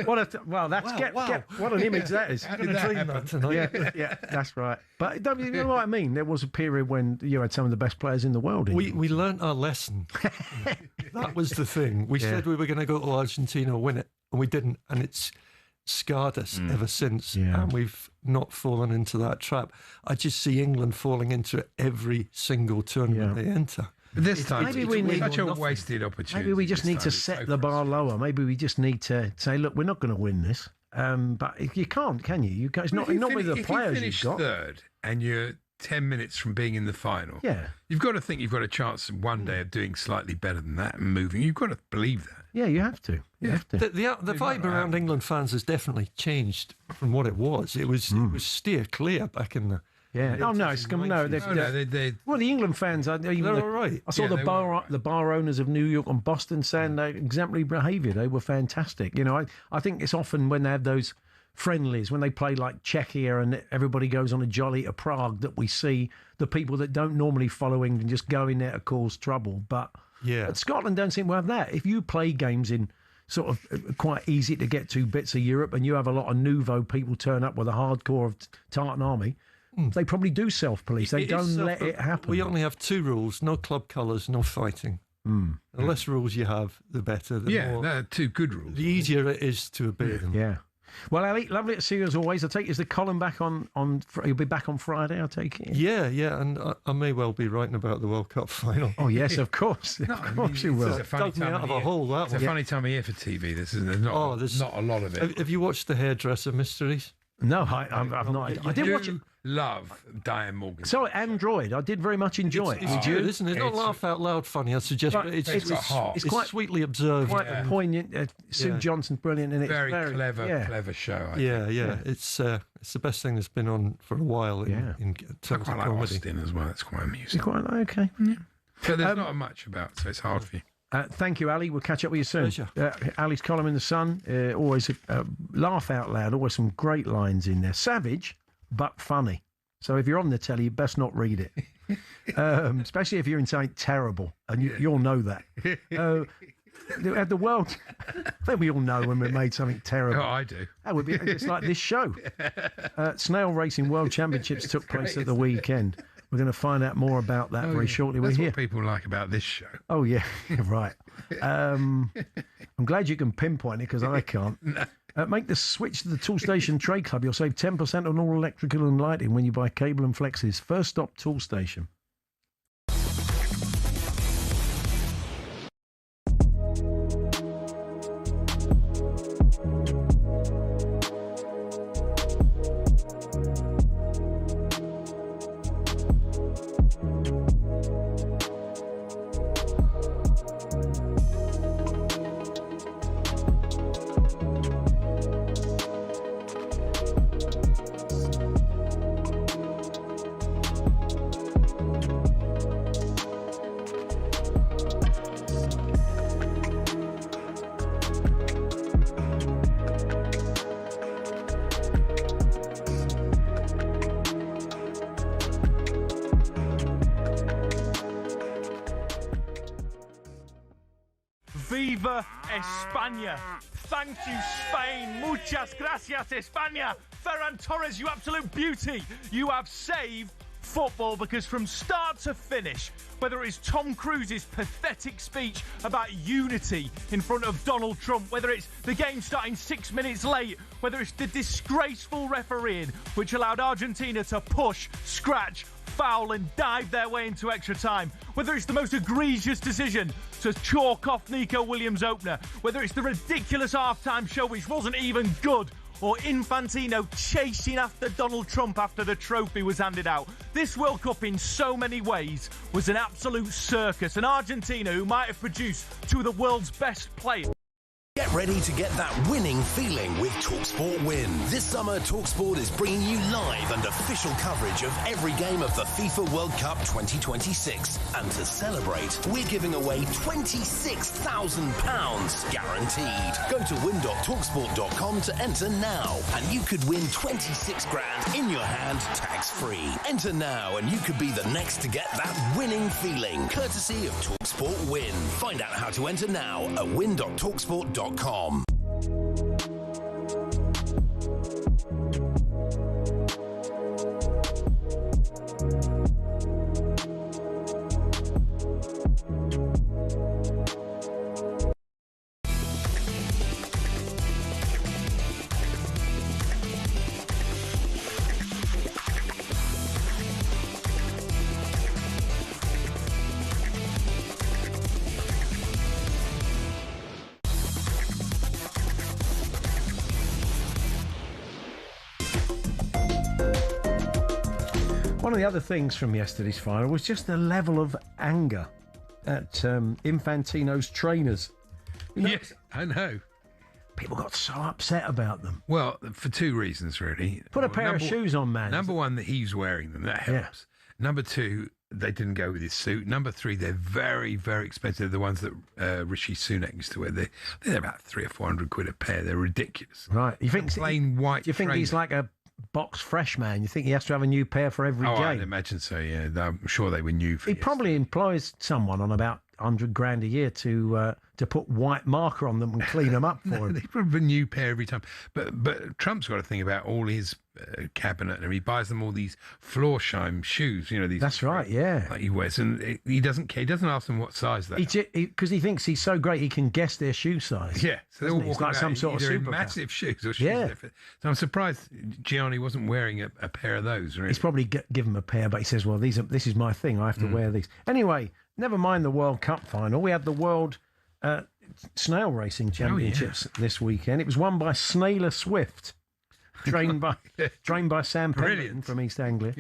Speaker 7: What an image that is.
Speaker 22: I'm going to dream that tonight.
Speaker 7: Yeah, that's right. But you know what I mean? There was a period when you had some of the best players in the world.
Speaker 22: We learnt our lesson. That was the thing. We said we were going to go to Argentina and win it, and we didn't. And scarred us ever since, and we've not fallen into that trap. I just see England falling into it every single tournament they enter.
Speaker 8: But this time,
Speaker 7: maybe we need
Speaker 8: such a wasted opportunity.
Speaker 7: Maybe we just need to set the bar lower. Maybe we just need to say, look, we're not going to win this. But you can't, can you? You can't, it's not with the players
Speaker 8: you've got. If you finish third and you're 10 minutes from being in the final, you've got to think you've got a chance one day of doing slightly better than that and moving. You've got to believe that.
Speaker 7: Yeah, you have to. You have to.
Speaker 22: The vibe around England fans has definitely changed from what it was. It was steer clear back in the.
Speaker 7: Yeah. Oh no, it's well, the England fans. They're all right. I saw the bar owners of New York and Boston saying they exemplary behaviour. They were fantastic. You know, I think it's often when they have those friendlies, when they play like Czechia and everybody goes on a jolly to Prague, that we see the people that don't normally follow England just go in there to cause trouble. But Scotland don't seem to have that. If you play games in sort of quite easy to get to bits of Europe and you have a lot of nouveau people turn up with a hardcore of Tartan Army, they probably do self-police. They don't let it happen.
Speaker 22: We only have 2 rules: no club colours, no fighting. The less rules you have, the better.
Speaker 8: They're 2 good rules.
Speaker 22: The easier it is to obey them.
Speaker 7: Yeah. Well, Ali, lovely to see you as always. I take is the column back on. You'll be back on Friday, I take it.
Speaker 22: Yeah, and I may well be writing about the World Cup final.
Speaker 7: Oh yes, of course, of course you will.
Speaker 8: It's a funny time of year. It's a funny time of year for TV. This isn't. There's not a lot of it.
Speaker 22: Have you watched the Hairdresser Mysteries?
Speaker 7: No, I've not. I did watch it.
Speaker 8: Love Diane Morgan.
Speaker 7: So Android, I did very much enjoy it.
Speaker 22: It's good, isn't it? It's not laugh out loud funny, I suggest, but it's quite sweetly observed.
Speaker 7: Quite poignant. Sue Johnson's brilliant, and it's
Speaker 8: very clever show. I think.
Speaker 22: It's the best thing that's been on for a while. In terms of comedy.
Speaker 8: Austin as well. It's quite amusing.
Speaker 7: Quite okay.
Speaker 8: Yeah. But there's not much about, so it's hard for you.
Speaker 7: Thank you, Ali. We'll catch up with you soon. Ali's column in the Sun, always laugh out loud, always some great lines in there. Savage, but funny. So if you're on the telly, you best not read it, especially if you're in something terrible, and you'll know that. The world, I think we all know when we made something terrible.
Speaker 8: Oh, I do.
Speaker 7: That would be just like this show. Snail Racing World Championships took place at the weekend. We're going to find out more about that very shortly.
Speaker 8: That's
Speaker 7: what
Speaker 8: people like about this show.
Speaker 7: Oh, yeah, right. I'm glad you can pinpoint it because I can't. Make the switch to the Toolstation Trade Club. You'll save 10% on all electrical and lighting when you buy cable and flexes. First stop, Toolstation.
Speaker 4: Viva España! Thank you, Spain! Muchas gracias, España! Ferran Torres, you absolute beauty! You have saved football because from start to finish, whether it's Tom Cruise's pathetic speech about unity in front of Donald Trump, whether it's the game starting 6 minutes late, whether it's the disgraceful refereeing which allowed Argentina to push, scratch, foul and dive their way into extra time, whether it's the most egregious decision to chalk off Nico Williams' opener, whether it's the ridiculous halftime show which wasn't even good, or Infantino chasing after Donald Trump after the trophy was handed out. This World Cup in so many ways was an absolute circus, and Argentina, who might have produced 2 of the world's best players.
Speaker 6: Get ready to get that winning feeling with talkSPORT Win. This summer, talkSPORT is bringing you live and official coverage of every game of the FIFA World Cup 2026. And to celebrate, we're giving away £26,000 guaranteed. Go to win.talksport.com to enter now, and you could win 26 grand in your hand, tax-free. Enter now, and you could be the next to get that winning feeling, courtesy of talkSPORT Win. Find out how to enter now at win.talksport.com.
Speaker 7: One of the other things from yesterday's final was just the level of anger at Infantino's trainers.
Speaker 8: Yes, I know.
Speaker 7: People got so upset about them.
Speaker 8: Well, for two reasons, really.
Speaker 7: Put a pair of shoes on, man.
Speaker 8: Number one, that he's wearing them. That helps. Yeah. Number two, they didn't go with his suit. Number three, they're very, very expensive. The ones that Rishi Sunak used to wear, they're about £300 or £400 a pair. They're ridiculous.
Speaker 7: Right. You think
Speaker 8: plain white?
Speaker 7: Do you think he's like a box fresh man? You think he has to have a new pair for every game?
Speaker 8: I'd imagine so. Yeah, I'm sure they were new.
Speaker 7: He probably employs someone on about £100,000 a year to put white marker on them and clean them up for him.
Speaker 8: They put a new pair every time. But Trump's got to think about all his cabinet, and he buys them all these Florsheim shoes. You know these.
Speaker 7: That's right. Yeah.
Speaker 8: Like he wears, and he doesn't care. He doesn't ask them what size they are.
Speaker 7: Because he thinks he's so great, he can guess their shoe size.
Speaker 8: Yeah. So they're all
Speaker 7: walking like some sort of
Speaker 8: either in
Speaker 7: super
Speaker 8: massive shoes or shoes.
Speaker 7: Yeah.
Speaker 8: So I'm surprised Gianni wasn't wearing a pair of those. Really.
Speaker 7: He's probably give him a pair, but he says, "Well, this is my thing. I have to wear these." Anyway, never mind the World Cup final. We had the World Snail Racing Championships this weekend. It was won by Snailer Swift, trained by Sam Pemberton from East Anglia.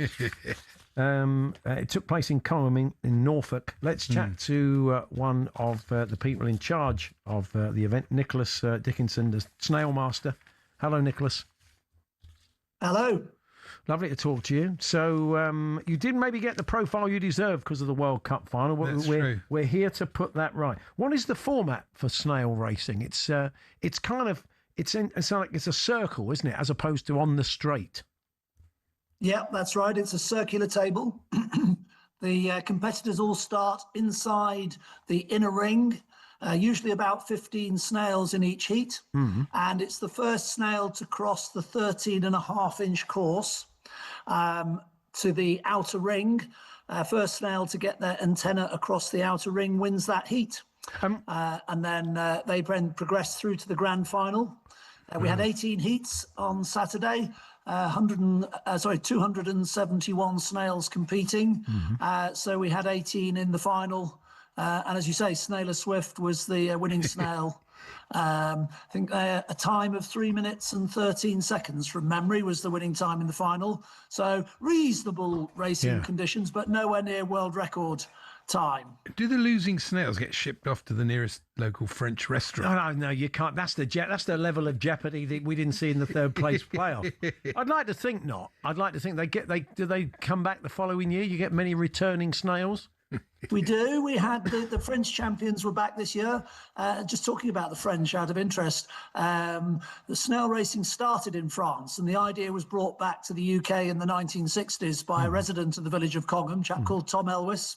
Speaker 7: It took place in Colham in Norfolk. Let's chat to one of the people in charge of the event, Nicholas Dickinson, the Snail Master. Hello, Nicholas.
Speaker 9: Hello.
Speaker 7: Lovely to talk to you. So you didn't maybe get the profile you deserve because of the World Cup final.
Speaker 8: True.
Speaker 7: We're here to put that right. What is the format for snail racing? It's a circle, isn't it, as opposed to on the straight?
Speaker 9: Yeah, that's right. It's a circular table. The competitors all start inside the inner ring. Usually about 15 snails in each heat.
Speaker 7: Mm-hmm.
Speaker 9: And it's the first snail to cross the 13.5-inch course to the outer ring. First snail to get their antenna across the outer ring wins that heat. And then they progress through to the grand final. We had 18 heats on Saturday. 271 snails competing.
Speaker 7: Mm-hmm.
Speaker 9: So we had 18 in the final. And as you say, Snailer Swift was the winning snail. I think a time of 3 minutes and 13 seconds from memory was the winning time in the final. So reasonable racing conditions, but nowhere near world record time.
Speaker 8: Do the losing snails get shipped off to the nearest local French restaurant?
Speaker 7: No, you can't. That's the level of jeopardy that we didn't see in the third place playoff. I'd like to think not. I'd like to think do they come back the following year? You get many returning snails.
Speaker 9: We do. We had the French champions were back this year. Just talking about the French out of interest, the snail racing started in France, and the idea was brought back to the UK in the 1960s by a resident of the village of Congham, a chap called Tom Elwis.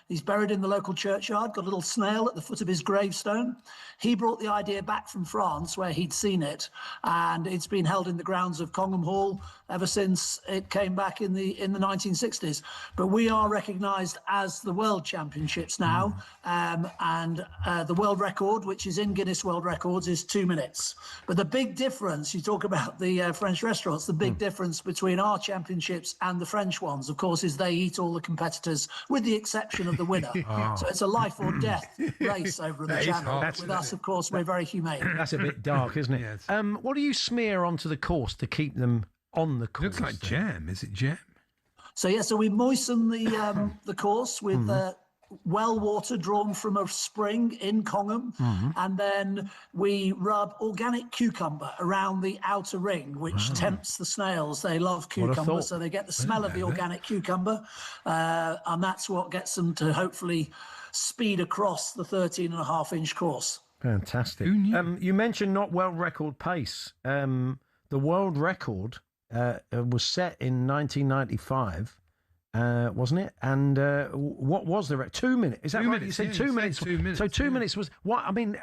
Speaker 9: He's buried in the local churchyard, got a little snail at the foot of his gravestone. He brought the idea back from France where he'd seen it, and it's been held in the grounds of Congham Hall ever since it came back in the 1960s. But we are recognised as the World Championships now, and the world record, which is in Guinness World Records, is 2 minutes. But the big difference, you talk about the French restaurants, the big difference between our championships and the French ones, of course, is they eat all the competiters with the exception of the winner. So it's a life or death race over in the channel. With us, of course, we're very humane.
Speaker 7: That's a bit dark, isn't it?
Speaker 8: Yes.
Speaker 7: What do you smear onto the course to keep them on the course?
Speaker 8: Looks like jam. Is it jam?
Speaker 9: So we moisten the course with well water drawn from a spring in Congham, and then we rub organic cucumber around the outer ring, which tempts the snails. They love cucumber, so they get the smell of the organic cucumber, and that's what gets them to hopefully speed across the 13.5-inch course.
Speaker 7: Fantastic. You mentioned not world record pace. The world record was set in 1995. Wasn't it? And what was the 2 minutes? Is that 2 right?
Speaker 8: Minutes,
Speaker 7: you said 2 minutes.
Speaker 8: 2 minutes.
Speaker 7: So 2 minutes was what? I mean,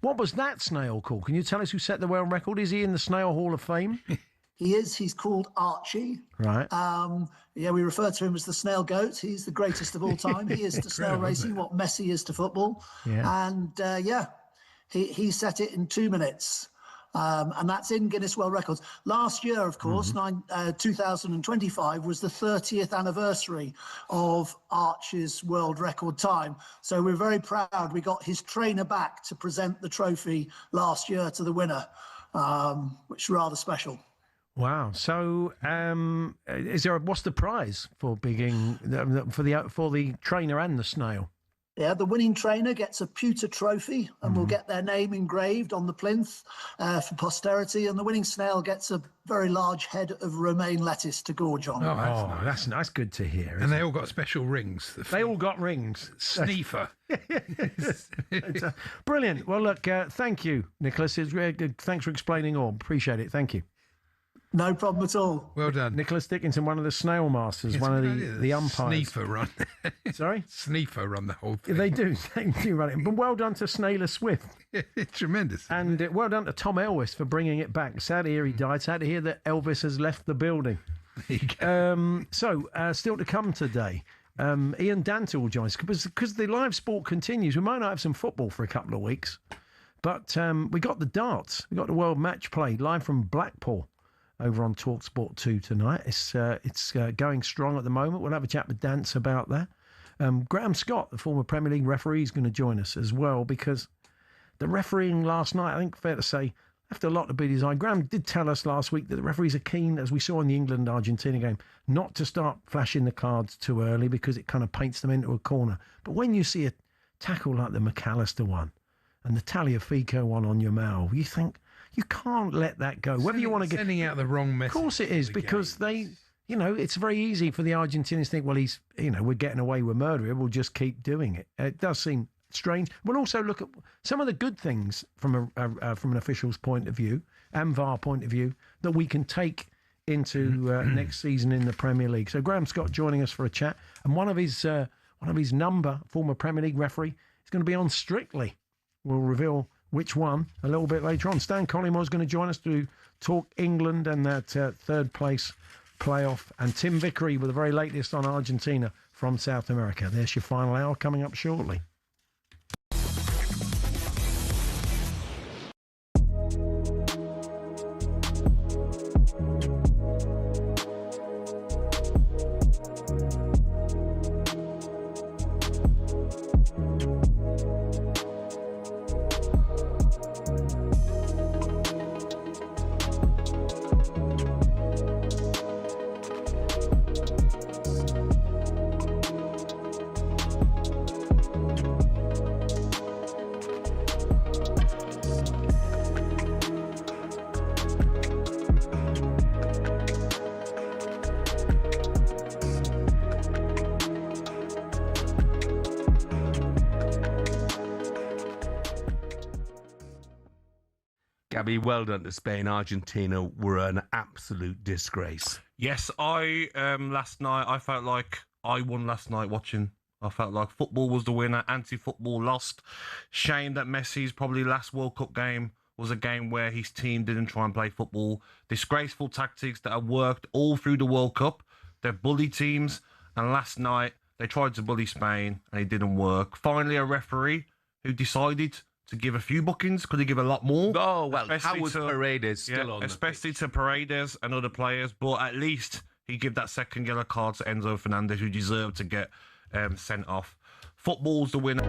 Speaker 7: what was that snail called? Can you tell us who set the world record? Is he in the Snail Hall of Fame?
Speaker 9: He is. He's called Archie.
Speaker 7: Right.
Speaker 9: We refer to him as the snail goat. He's the greatest of all time. He is to snail racing what Messi is to football.
Speaker 7: Yeah.
Speaker 9: And he set it in 2 minutes. And that's in Guinness World Records. Last year, of course, 2025 was the 30th anniversary of Archie's world record time. So we're very proud. We got his trainer back to present the trophy last year to the winner, which is rather special.
Speaker 7: Wow. So, what's the prize for for the trainer and the snail?
Speaker 9: Yeah, the winning trainer gets a pewter trophy and will get their name engraved on the plinth for posterity, and the winning snail gets a very large head of romaine lettuce to gorge on.
Speaker 8: Oh, that's nice.
Speaker 7: That's good to hear.
Speaker 8: And they all got special rings.
Speaker 7: They all got rings.
Speaker 8: Sneefer.
Speaker 7: Brilliant. Well, look, thank you, Nicholas. It's really good. Thanks for explaining all. Appreciate it. Thank you.
Speaker 9: No problem at all.
Speaker 8: Well done.
Speaker 7: Nicholas Dickinson, one of the snail masters, one of the umpires.
Speaker 8: Sneefer run.
Speaker 7: Sorry?
Speaker 8: Sneefer run the whole thing.
Speaker 7: They do run it. But well done to Snailer Swift.
Speaker 8: Tremendous.
Speaker 7: And well done to Tom Elvis for bringing it back. Sad to hear he died. Sad to hear that Elvis has left the building. Still to come today. Ian Danter will join us because the live sport continues. We might not have some football for a couple of weeks, but we got the darts. We got the World Match Play live from Blackpool over on talkSPORT 2 tonight. It's going strong at the moment. We'll have a chat with Dance about that. Graham Scott, the former Premier League referee, is going to join us as well because the refereeing last night, I think fair to say, left a lot to be desired. Graham did tell us last week that the referees are keen, as we saw in the England-Argentina game, not to start flashing the cards too early because it kind of paints them into a corner. But when you see a tackle like the McAllister one and the Tagliafico one on Yamal, you think, you can't let that go. Whether you want to get
Speaker 8: sending out the wrong message.
Speaker 7: Of course it is, because they, it's very easy for the Argentinians to think, well, we're getting away with murder here. We'll just keep doing it. It does seem strange. We'll also look at some of the good things from an official's point of view and VAR point of view that we can take into next season in the Premier League. So Graham Scott joining us for a chat, and one of his former Premier League referee is going to be on Strictly. We'll reveal which one a little bit later on. Stan Collymore is going to join us to talk England and that third place playoff, and Tim Vickery with the very latest on Argentina from South America. There's your final hour coming up shortly.
Speaker 11: Gabby, well done to Spain. Argentina were an absolute disgrace.
Speaker 1: Yes, last night, I felt like I won last night watching. I felt like football was the winner. Anti-football lost. Shame that Messi's probably last World Cup game was a game where his team didn't try and play football. Disgraceful tactics that have worked all through the World Cup. They've bullied teams. And last night, they tried to bully Spain and it didn't work. Finally, a referee who decided to give a few bookings. Could he give a lot more?
Speaker 11: Oh, well, how was Paredes still on?
Speaker 1: Especially to Paredes and other players, but at least he gave that second yellow card to Enzo Fernandez, who deserved to get sent off. Football's the winner.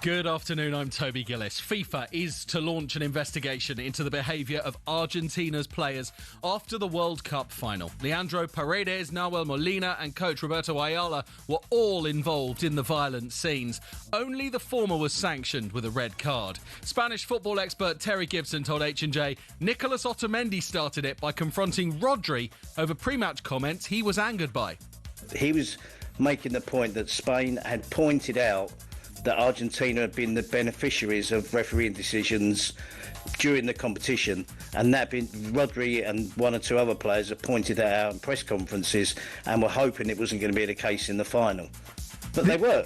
Speaker 3: Good afternoon, I'm Toby Gillis. FIFA is to launch an investigation into the behaviour of Argentina's players after the World Cup final. Leandro Paredes, Nahuel Molina and coach Roberto Ayala were all involved in the violent scenes. Only the former was sanctioned with a red card. Spanish football expert Terry Gibson told H&J Nicolas Otamendi started it by confronting Rodri over pre-match comments he was angered by.
Speaker 15: He was making the point that Spain had pointed out that Argentina had been the beneficiaries of refereeing decisions during the competition, and that been Rodri and one or two other players have pointed that out in press conferences and were hoping it wasn't going to be the case in the final. But they were.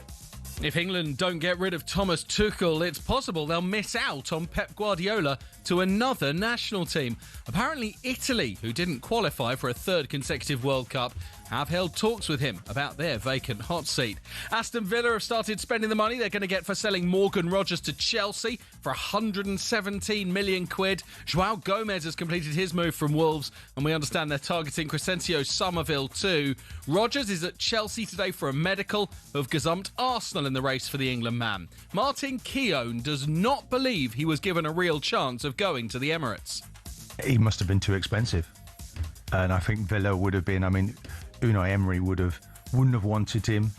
Speaker 3: If England don't get rid of Thomas Tuchel, it's possible they'll miss out on Pep Guardiola to another national team. Apparently Italy, who didn't qualify for a third consecutive World Cup, have held talks with him about their vacant hot seat. Aston Villa have started spending the money they're going to get for selling Morgan Rogers to Chelsea for 117 million quid. João Gomez has completed his move from Wolves, and we understand they're targeting Crescencio Somerville too. Rogers is at Chelsea today for a medical, who have gazumped Arsenal in the race for the England man. Martin Keown does not believe he was given a real chance of going to the Emirates.
Speaker 2: He must have been too expensive. And I think Villa would have been, Unai Emery wouldn't have wanted him.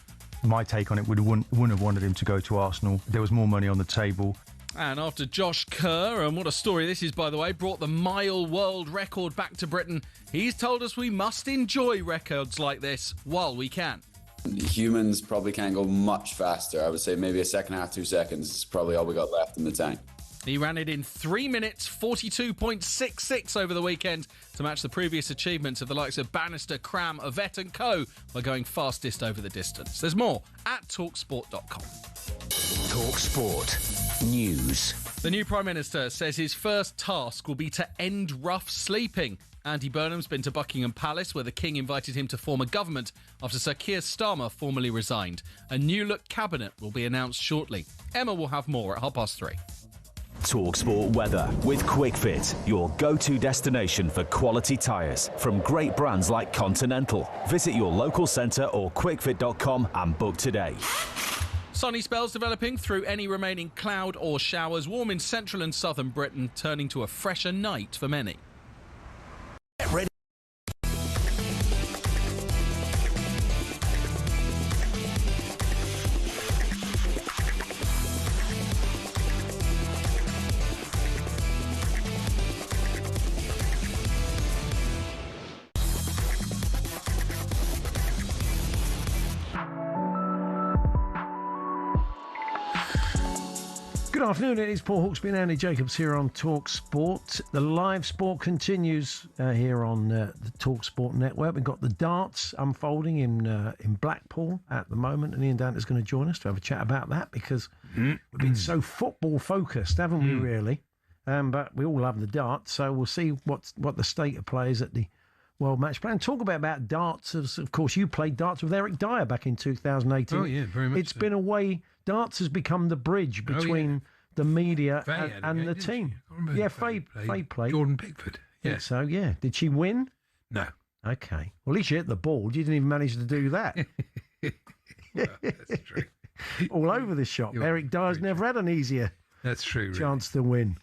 Speaker 2: My take on it wouldn't have wanted him to go to Arsenal. There was more money on the table.
Speaker 3: And after Josh Kerr, and what a story this is, by the way, brought the mile world record back to Britain, he's told us we must enjoy records like this while we can.
Speaker 10: Humans probably can't go much faster. I would say maybe a second half, 2 seconds is probably all we got left in the tank.
Speaker 3: He ran it in 3 minutes 42.66 over the weekend to match the previous achievements of the likes of Bannister, Cram, Yvette and Co. by going fastest over the distance. There's more at talksport.com.
Speaker 6: talkSPORT News.
Speaker 3: The new Prime Minister says his first task will be to end rough sleeping. Andy Burnham's been to Buckingham Palace, where the King invited him to form a government after Sir Keir Starmer formally resigned. A new-look cabinet will be announced shortly. Emma will have more at 3:30.
Speaker 5: talkSPORT weather with QuickFit, your go-to destination for quality tyres from great brands like Continental. Visit your local centre or quickfit.com and book today.
Speaker 3: Sunny spells developing through any remaining cloud or showers. Warm in central and southern Britain, turning to a fresher night for many.
Speaker 6: Get ready.
Speaker 7: Good afternoon, it is Paul Hawksbee and Andy Jacobs here on talkSPORT. The live sport continues here on the talkSPORT network. We've got the darts unfolding in Blackpool at the moment, and Ian Danter's going to join us to have a chat about that, because we've been so football focused, haven't we, really? But we all love the darts, so we'll see what the state of play is at the World Match Play. And talk about darts. Of course, you played darts with Eric Dyer back in 2018.
Speaker 8: Oh, yeah, very much
Speaker 7: It's
Speaker 8: so.
Speaker 7: been a way. Darts has become the bridge between the media and the team. Yeah, Faye played.
Speaker 8: Jordan Pickford.
Speaker 7: Yeah. So, yeah. Did she win?
Speaker 8: No.
Speaker 7: Okay. Well, at least you hit the ball. You didn't even manage to do that.
Speaker 8: Well, that's true.
Speaker 7: All over the shop. Eric Dyer's never had an easier
Speaker 8: That's true. Really.
Speaker 7: chance to win.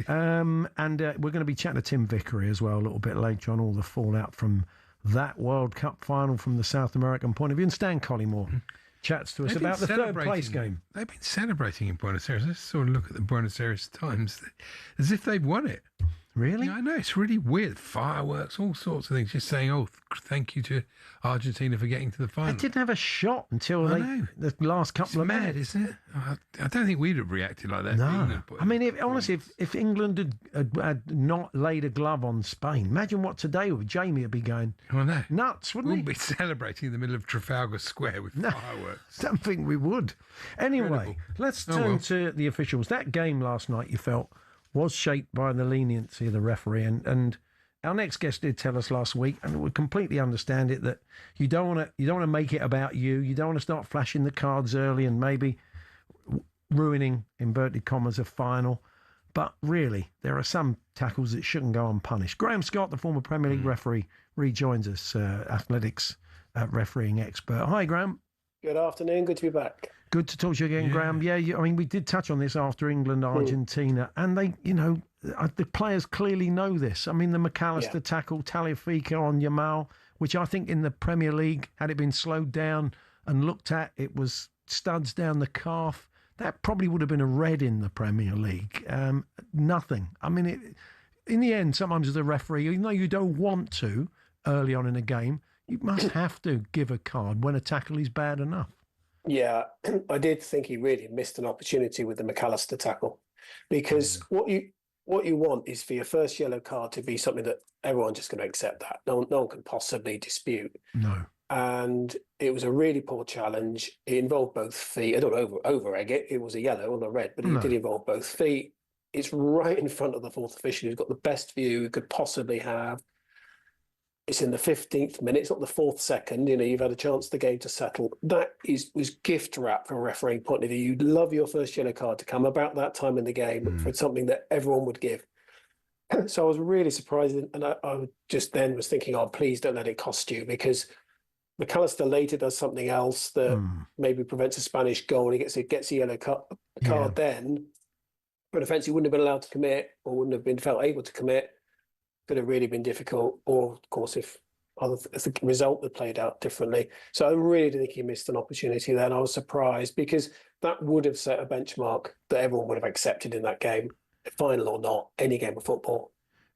Speaker 7: And we're going to be chatting to Tim Vickery as well a little bit later on, all the fallout from that World Cup final from the South American point of view. And Stan Collymore chats to us
Speaker 8: They've been
Speaker 7: about the third place game.
Speaker 8: They've been celebrating in Buenos Aires. Let's sort of look at the Buenos Aires Times as if they've won it.
Speaker 7: Really?
Speaker 8: Yeah, I know. It's really weird. Fireworks, all sorts of things. Just saying, oh, thank you to Argentina for getting to the final.
Speaker 7: They didn't have a shot until the last couple of minutes.
Speaker 8: Isn't it? I don't think we'd have reacted like that.
Speaker 7: No. I mean, honestly, if England had not laid a glove on Spain, imagine what today would. Jamie would be going nuts, wouldn't he?
Speaker 8: We'd be celebrating in the middle of Trafalgar Square with fireworks.
Speaker 7: Don't think we would. Anyway,
Speaker 8: Incredible.
Speaker 7: let's turn to the officials. That game last night, you felt, was shaped by the leniency of the referee, and our next guest did tell us last week, and we completely understand it, that you don't want to make it about you. You don't want to start flashing the cards early and maybe ruining, inverted commas, a final. But really, there are some tackles that shouldn't go unpunished. Graham Scott, the former Premier League referee, rejoins us, athletics refereeing expert. Hi, Graham.
Speaker 13: Good afternoon. Good to be back.
Speaker 7: Good to talk to you again, Graham. Yeah, I mean, we did touch on this after England, Argentina, and they, the players clearly know this. I mean, the McAllister tackle, Tagliafico on Yamal, which I think in the Premier League, had it been slowed down and looked at, it was studs down the calf. That probably would have been a red in the Premier League. Nothing. I mean, in the end, sometimes as a referee, even though you don't want to early on in a game, you must have to give a card when a tackle is bad enough.
Speaker 13: Yeah, I did think he really missed an opportunity with the McAllister tackle, because what you what you want is for your first yellow card to be something that everyone's just going to accept that. No one can possibly dispute.
Speaker 2: No.
Speaker 13: And it was a really poor challenge. It involved both feet. I don't over egg it. It was a yellow or a red, but it did involve both feet. It's right in front of the fourth official who's got the best view you could possibly have. It's in the 15th minute. It's not the 4th second. You've had a chance the game to settle. That was gift wrap from a refereeing point of view. You'd love your first yellow card to come about that time in the game for something that everyone would give. So I was really surprised, and I just then was thinking, oh, please don't let it cost you, because McAllister later does something else that maybe prevents a Spanish goal. He gets a yellow card then, but offence he wouldn't have been allowed to commit or wouldn't have been felt able to commit. Could have really been difficult, or of course if the result had played out differently. So I really think he missed an opportunity there, and I was surprised, because that would have set a benchmark that everyone would have accepted in that game, final or not, any game of football.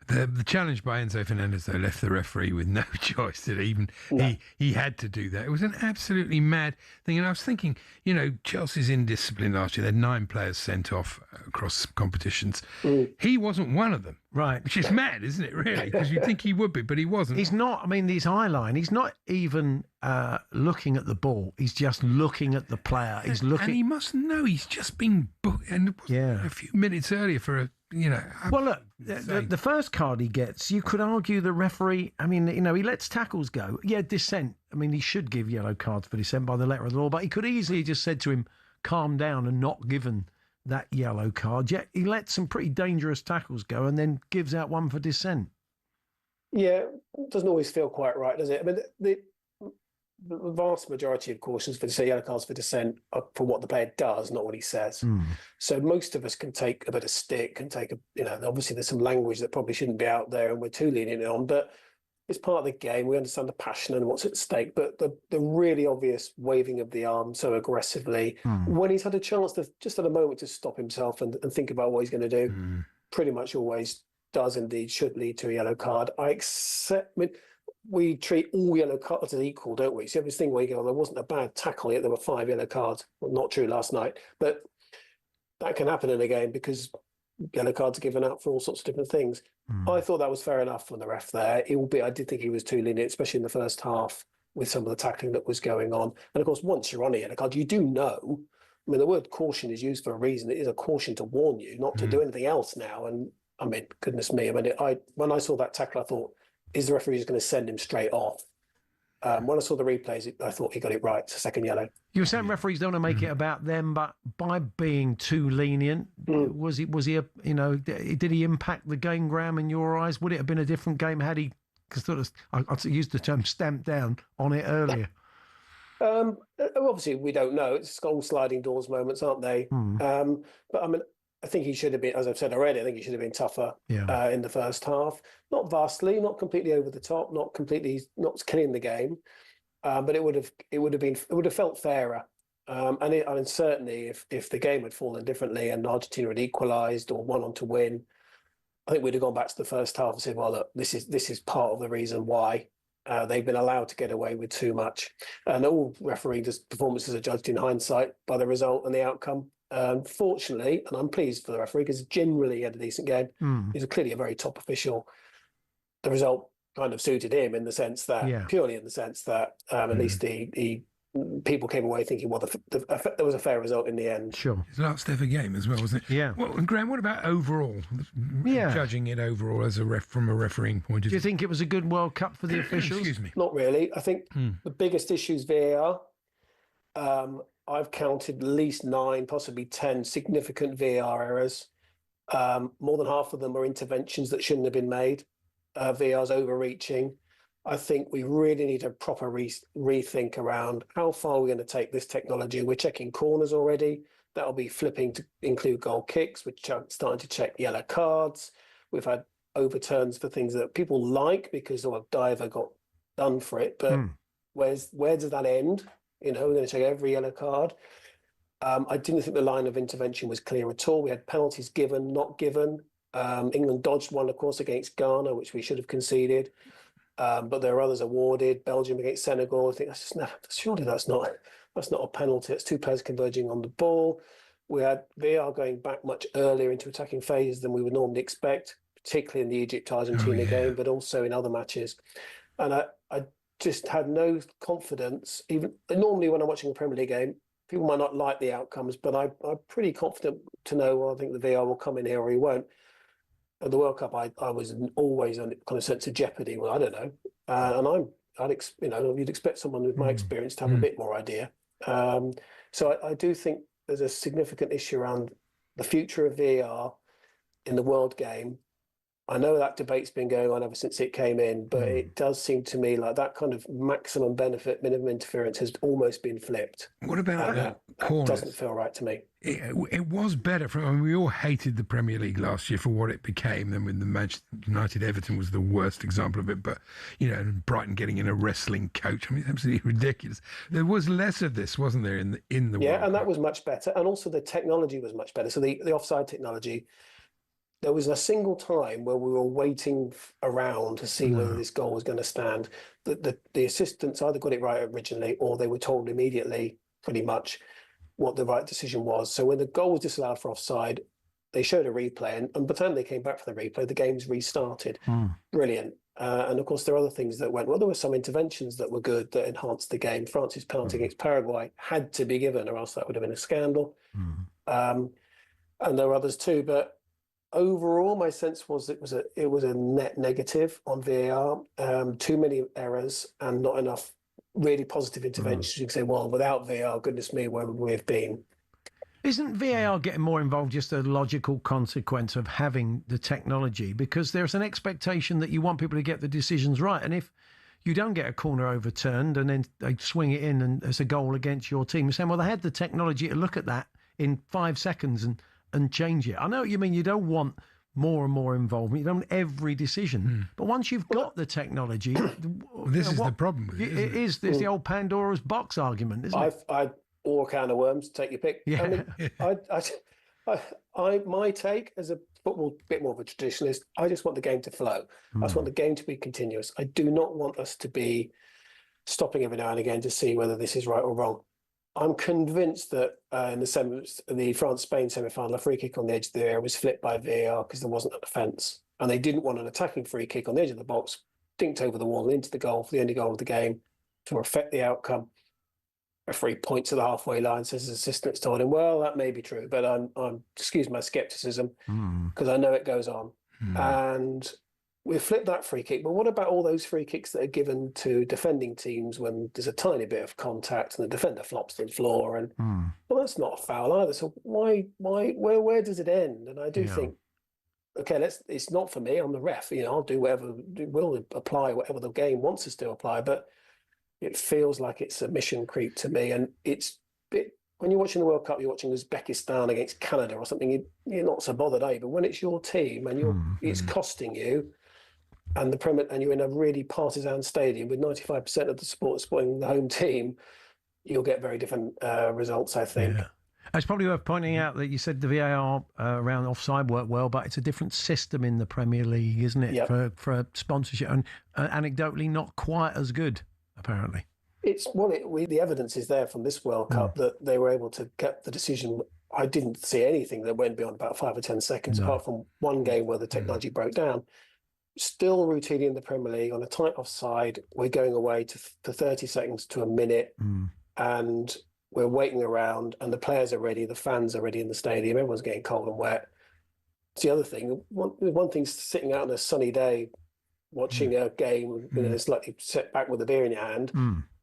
Speaker 8: The challenge by Enzo Fernandez, though, left the referee with no choice. He had to do that. It was an absolutely mad thing. And I was thinking, Chelsea's indiscipline last year. They had 9 players sent off across competitions. He wasn't one of them.
Speaker 7: Right.
Speaker 8: Which is mad, isn't it, really? Because you'd think he would be, but he wasn't.
Speaker 7: He's not, his eye line, he's not even looking at the ball. He's just looking at the player. He's looking.
Speaker 8: And he must know he's just been booked. And a few minutes earlier for a.
Speaker 7: Well, look, the first card he gets, you could argue the referee, he lets tackles go. Yeah, dissent. He should give yellow cards for dissent by the letter of the law, but he could easily just said to him, calm down, and not given that yellow card. Yet he lets some pretty dangerous tackles go and then gives out one for dissent.
Speaker 13: Yeah, it doesn't always feel quite right, does it? The vast majority of cautions for yellow cards for dissent are for what the player does, not what he says. So most of us can take a bit of stick, can take obviously there's some language that probably shouldn't be out there and we're too lenient on, but it's part of the game. We understand the passion and what's at stake, but the really obvious waving of the arm so aggressively when he's had a chance to just at a moment to stop himself and think about what he's going to do, pretty much always does indeed should lead to a yellow card. We treat all yellow cards as equal, don't we? So you have this thing where you go, there wasn't a bad tackle, yet there were 5 yellow cards. Well, not true last night, but that can happen in a game because yellow cards are given out for all sorts of different things. I thought that was fair enough from the ref there. I did think he was too lenient, especially in the first half with some of the tackling that was going on. And of course, once you're on a yellow card, you do know. The word caution is used for a reason. It is a caution to warn you not to do anything else now. And goodness me, when I saw that tackle, I thought, is the referee just going to send him straight off? When I saw the replays, I thought he got it right. It's a second yellow.
Speaker 7: You were saying referees don't want to make it about them, but by being too lenient, was he? Did he impact the game, Graham? In your eyes, would it have been a different game had he I used the term "stamped down" on it earlier?
Speaker 13: Obviously, we don't know. It's all sliding doors moments, aren't they? But I think he should have been, as I've said already, I think he should have been tougher in the first half. Not vastly, not completely over the top, not killing the game, but it would have felt fairer. And certainly, if the game had fallen differently and Argentina had equalised or won on to win, I think we'd have gone back to the first half and said, well, look, this is part of the reason why they've been allowed to get away with too much. And all refereeing performances are judged in hindsight by the result and the outcome. Fortunately, and I'm pleased for the referee because generally he had a decent game. He's clearly a very top official. The result kind of suited him in the sense that, purely in the sense that at least people came away thinking, well, there was a fair result in the end.
Speaker 7: Sure.
Speaker 8: His last ever game as well, wasn't it?
Speaker 7: Yeah.
Speaker 8: Well, and Graham, what about overall? Judging it overall as from a refereeing point of view.
Speaker 7: Do you think it was a good World Cup for the officials?
Speaker 8: Excuse me.
Speaker 13: Not really. I think the biggest issue is VAR. I've counted at least 9, possibly 10 significant VAR errors. More than half of them are interventions that shouldn't have been made. VAR's overreaching. I think we really need a proper rethink around how far we're going to take this technology. We're checking corners already. That'll be flipping to include goal kicks. We're starting to check yellow cards. We've had overturns for things that people like because a diver got done for it. But where does that end? We're going to check every yellow card. I didn't think the line of intervention was clear at all. We had penalties given, not given. England dodged one, of course, against Ghana, which we should have conceded. But there are others awarded. Belgium against Senegal. I think surely that's not a penalty. It's 2 players converging on the ball. we had VAR going back much earlier into attacking phases than we would normally expect, particularly in the Egypt-Argentina game, but also in other matches. And I just had no confidence. Even normally when I'm watching a Premier League game, people might not like the outcomes, but I'm pretty confident to know, well, I think the VAR will come in here or he won't. At the World Cup, I was always on kind of sense of jeopardy. Well, I don't know, and you'd expect someone with my experience to have a bit more idea. So I do think there's a significant issue around the future of VAR in the world game. I know that debate's been going on ever since it came in, but it does seem to me like that kind of maximum benefit, minimum interference has almost been flipped.
Speaker 8: What about
Speaker 13: that
Speaker 8: corners?
Speaker 13: Doesn't feel right to me.
Speaker 8: It was better. We all hated the Premier League last year for what it became. Then with the Manchester United, Everton was the worst example of it. But, Brighton getting in a wrestling coach. I mean, absolutely ridiculous. There was less of this, wasn't there, in the World
Speaker 13: and
Speaker 8: Cup?
Speaker 13: that was much better. And also the technology was much better. So the offside technology, there was a single time where we were waiting around to see whether this goal was going to stand. The assistants either got it right originally or they were told immediately, pretty much, what the right decision was. So when the goal was disallowed for offside, they showed a replay. And by the time they came back for the replay, the game's restarted. Brilliant. And of course, there are other things that went well. There were some interventions that were good that enhanced the game. France's penalty against Paraguay had to be given, or else that would have been a scandal. And there were others too. But overall, my sense was it was a net negative on VAR. Too many errors and not enough really positive interventions. You can say, well, without VAR, goodness me, where would we have been?
Speaker 7: Isn't VAR getting more involved just a logical consequence of having the technology? Because there's an expectation that you want people to get the decisions right. And if you don't get a corner overturned and then they swing it in and there's a goal against your team, you're saying, well, they had the technology to look at that in 5 seconds and change it. I know what you mean. You don't want more and more involvement. You don't want every decision. But once you've got the technology...
Speaker 8: this is the problem with it,
Speaker 7: it is. There's the old Pandora's box argument, isn't it?
Speaker 13: Or a can of worms, take your pick.
Speaker 7: Yeah.
Speaker 13: I mean, my take as a football bit more of a traditionalist, I just want the game to flow. I just want the game to be continuous. I do not want us to be stopping every now and again to see whether this is right or wrong. I'm convinced that in the France-Spain semi-final, a free kick on the edge of the area was flipped by VAR because there wasn't an offence. And they didn't want an attacking free kick on the edge of the box, dinked over the wall and into the goal for the only goal of the game to affect the outcome. Referee points to the halfway line, says his assistant's told him, well, that may be true, but I'm excuse my scepticism, because I know it goes on. And we flipped that free kick, but what about all those free kicks that are given to defending teams when there's a tiny bit of contact and the defender flops to the floor? And well, that's not a foul either. So where does it end? And I do think, okay, it's not for me. I'm the ref. I'll do whatever, we'll apply whatever the game wants us to apply, but it feels like it's a mission creep to me. And when you're watching the World Cup, you're watching Uzbekistan against Canada or something, you're not so bothered, But when it's your team and it's costing you, and you're in a really partisan stadium with 95% of the support supporting the home team, you'll get very different results, I think.
Speaker 7: Yeah. It's probably worth pointing out that you said the VAR around offside worked well, but it's a different system in the Premier League, isn't it, for sponsorship, and anecdotally not quite as good, apparently.
Speaker 13: The evidence is there from this World Cup that they were able to get the decision. I didn't see anything that went beyond about 5 or 10 seconds, apart from one game where the technology broke down. Still routinely in the Premier League on a tight offside, we're going away to 30 seconds to a minute, and we're waiting around, and the players are ready, the fans are ready in the stadium, everyone's getting cold and wet. It's the other thing. One thing's sitting out on a sunny day watching a game, slightly set back with a beer in your hand.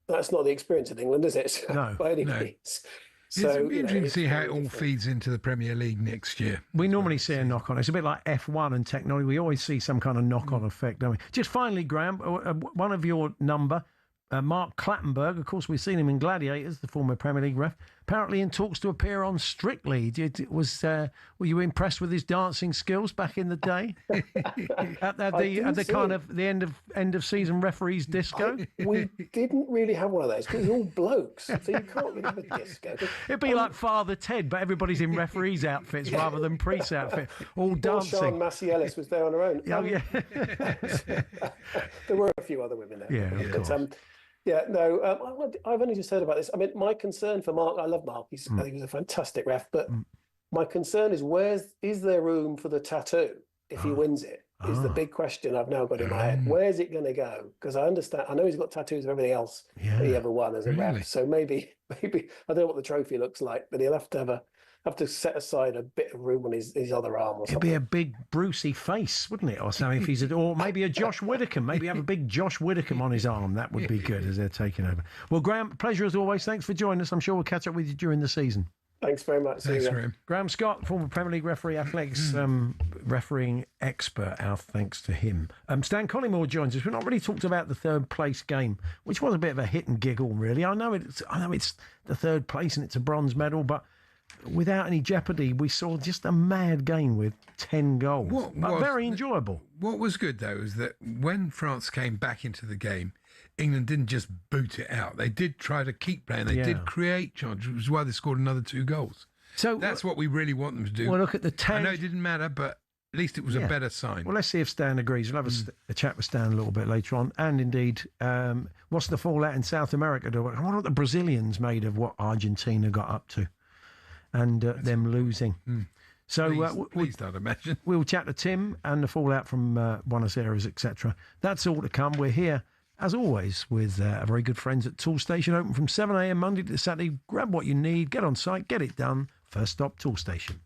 Speaker 13: That's not the experience in England, is it?
Speaker 7: No.
Speaker 13: By any means. So,
Speaker 8: it'll be interesting to see how it all feeds into the Premier League next year.
Speaker 7: We normally see a knock-on. It's a bit like F1 and technology. We always see some kind of knock-on effect, don't we? Just finally, Graham, one of your number, Mark Clattenburg, of course, we've seen him in Gladiators, the former Premier League ref, apparently in talks to appear on Strictly. Were you impressed with his dancing skills back in the day? at the end of season referees disco?
Speaker 13: We didn't really have one of those because we're all blokes, so you can't really have a disco.
Speaker 7: It'd be like Father Ted, but everybody's in referees' outfits rather than priest outfits, all dancing.
Speaker 13: Sean Massey Ellis was there on her own.
Speaker 7: Oh, yeah.
Speaker 13: There were a few other women there.
Speaker 7: Yeah, of course.
Speaker 13: Yeah, no, I've only just heard about this. I mean, my concern for Mark, I love Mark. I think he was a fantastic ref, but my concern is is there room for the tattoo if he wins it? Is the big question I've now got in my head. Where's it going to go? Because I know he's got tattoos of everything else that he ever won as a ref. So maybe I don't know what the trophy looks like, but he'll have to set aside a bit of room on his other arm or something.
Speaker 7: It'd be a big Brucey face, wouldn't it? Or something if or maybe a Josh Widdicombe. Maybe have a big Josh Widdicombe on his arm. That would be good as they're taking over. Well, Graham, pleasure as always. Thanks for joining us. I'm sure we'll catch up with you during the season.
Speaker 13: Thanks very much.
Speaker 8: Thanks for him.
Speaker 7: Graham Scott, former Premier League referee, athletics refereeing expert. Our thanks to him. Stan Collymore joins us. We've not really talked about the third place game, which was a bit of a hit and giggle, really. I know it's the third place and it's a bronze medal, but without any jeopardy, we saw just a mad game with 10 goals. Very enjoyable.
Speaker 8: What was good, though, is that when France came back into the game, England didn't just boot it out. They did try to keep playing. They did create chances, which is why they scored another 2 goals. So that's what we really want them to do.
Speaker 7: Well, look at the
Speaker 8: I know it didn't matter, but at least it was a better sign.
Speaker 7: Well, let's see if Stan agrees. We'll have a chat with Stan a little bit later on. And indeed, what's the fallout in South America? I wonder what the Brazilians made of what Argentina got up to and them losing. So
Speaker 8: please don't imagine.
Speaker 7: We'll chat to Tim and the fallout from Buenos Aires, etc. That's all to come. We're here, as always, with our very good friends at Tool Station, open from 7 a.m. Monday to Saturday. Grab what you need, get on site, get it done. First stop, Tool Station.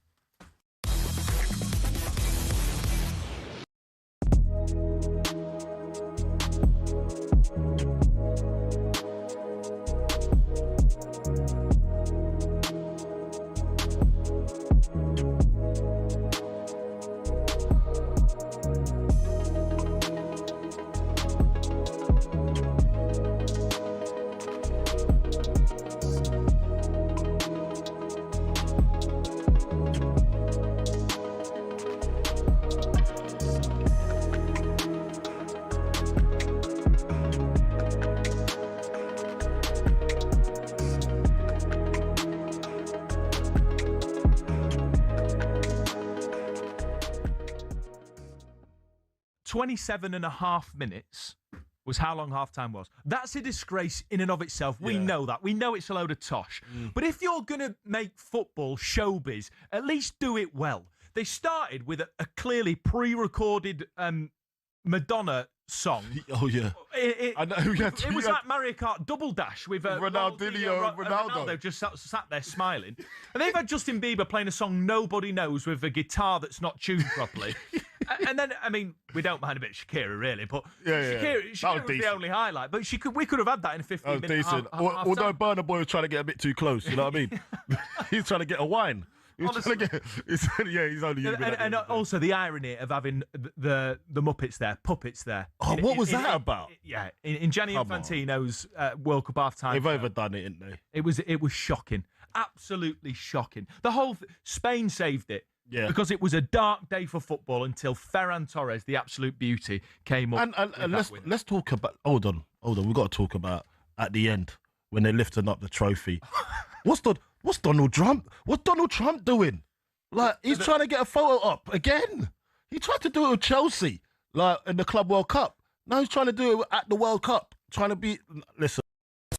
Speaker 4: .5 minutes was how long halftime was. That's a disgrace in and of itself. We know that. We know it's a load of tosh. But if you're going to make football showbiz, at least do it well. They started with a clearly pre-recorded Madonna song.
Speaker 1: Oh, yeah.
Speaker 4: I know. It was like Mario Kart Double Dash with Ronaldo just sat there smiling. And they've had Justin Bieber playing a song nobody knows with a guitar that's not tuned properly. And then, I mean, we don't mind a bit of Shakira, really, but Shakira was the only highlight. But we could have had that in a 15-minute
Speaker 1: decent. Although Burna Boy was trying to get a bit too close, you know what I mean? He's trying to get a wine. He's only
Speaker 4: and also the irony of having the Muppets there, puppets there.
Speaker 1: Oh, what was that about?
Speaker 4: In Gianni Infantino's World Cup halftime.
Speaker 1: They've overdone it, didn't they?
Speaker 4: It was shocking, absolutely shocking. The whole Spain saved it.
Speaker 1: Yeah.
Speaker 4: Because it was a dark day for football until Ferran Torres, the absolute beauty, came up.
Speaker 1: And let's talk about. Hold on. We've got to talk about at the end when they're lifting up the trophy. What's Donald Trump? What's Donald Trump doing? Like he's trying to get a photo up again. He tried to do it with Chelsea, like in the Club World Cup. Now he's trying to do it at the World Cup. Trying to be. Listen.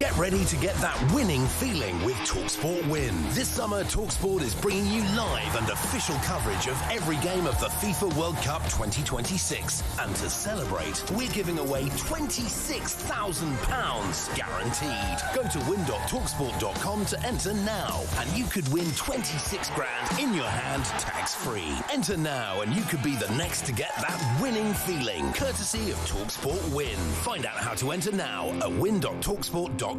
Speaker 6: Get ready to get that winning feeling with talkSPORT Win. This summer, talkSPORT is bringing you live and official coverage of every game of the FIFA World Cup 2026. And to celebrate, we're giving away £26,000 guaranteed. Go to win.talksport.com to enter now, and you could win 26 grand in your hand, tax-free. Enter now, and you could be the next to get that winning feeling, courtesy of talkSPORT Win. Find out how to enter now at win.talksport.com.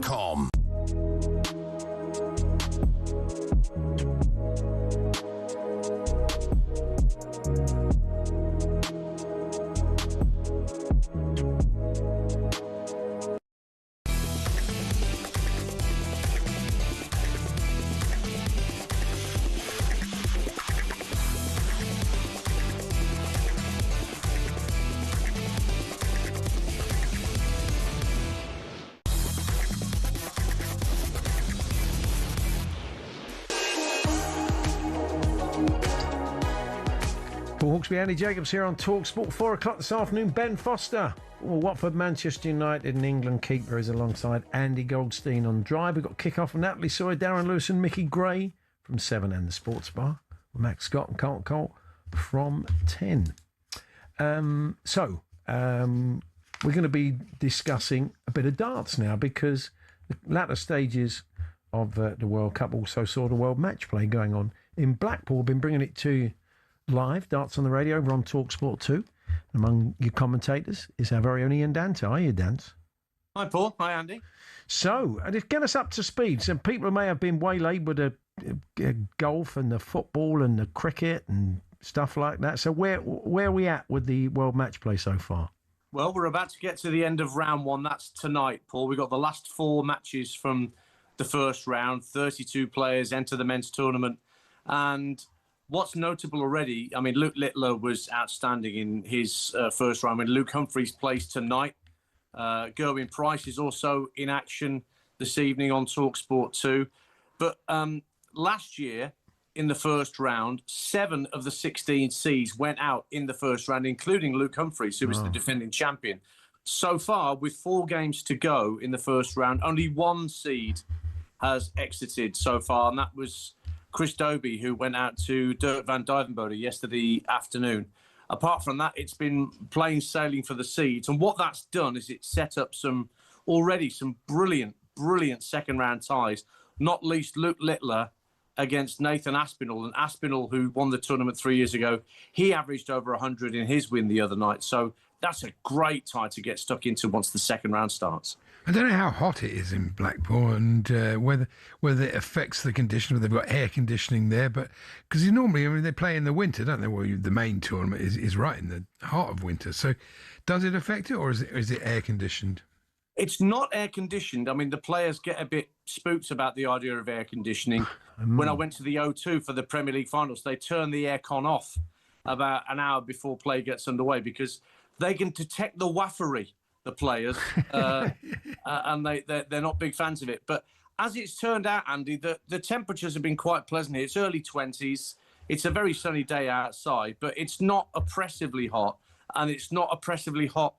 Speaker 7: Hawksbee, Andy Jacobs here on talkSPORT. 4 o'clock this afternoon. Ben Foster Watford, Manchester United and England keeper is alongside Andy Goldstein on Drive. We've got kick-off from Natalie Sawyer, Darren Lewis and Mickey Gray from 7 and the Sports Bar. Max Scott and Carlton Colt from 10. We're going to be discussing a bit of darts now because the latter stages of the World Cup also saw the World Match Play going on in Blackpool. We've been bringing it to you live, Darts on the Radio, over on talkSPORT 2. Among your commentators is our very own Ian Dance. How are you, Dance?
Speaker 16: Hi, Paul. Hi, Andy.
Speaker 7: So, just get us up to speed. Some people may have been waylaid with the golf and the football and the cricket and stuff like that. So where are we at with the World Match Play so far?
Speaker 16: Well, we're about to get to the end of round one. That's tonight, Paul. We've got the last 4 matches from the first round. 32 players enter the men's tournament. And what's notable already, I mean, Luke Littler was outstanding in his first round. I mean, Luke Humphries plays tonight. Gerwyn Price is also in action this evening on talkSPORT 2. But last year, in the first round, 7 of the 16 seeds went out in the first round, including Luke Humphries, who was the defending champion. So far, with 4 games to go in the first round, only 1 seed has exited so far, and that was Chris Dobie, who went out to Dirk van Duijvenbode yesterday afternoon. Apart from that, it's been plain sailing for the seeds, and what that's done is it's set up some brilliant second-round ties, not least Luke Littler against Nathan Aspinall. And Aspinall, who won the tournament 3 years ago, he averaged over 100 in his win the other night. So that's a great tie to get stuck into once the second round starts.
Speaker 8: I don't know how hot it is in Blackpool and whether it affects the condition, whether they've got air conditioning there. But because normally, I mean, they play in the winter, don't they? Well, the main tournament is right in the heart of winter. So does it affect it, or is it air conditioned?
Speaker 16: It's not air conditioned. I mean, the players get a bit spooked about the idea of air conditioning. When I went to the O2 for the Premier League finals, they turned the aircon off about an hour before play gets underway because they can detect the waffery, the players, and they're not big fans of it. But as it's turned out, Andy, the temperatures have been quite pleasant here. It's early 20s. It's a very sunny day outside, but it's not oppressively hot, and it's not oppressively hot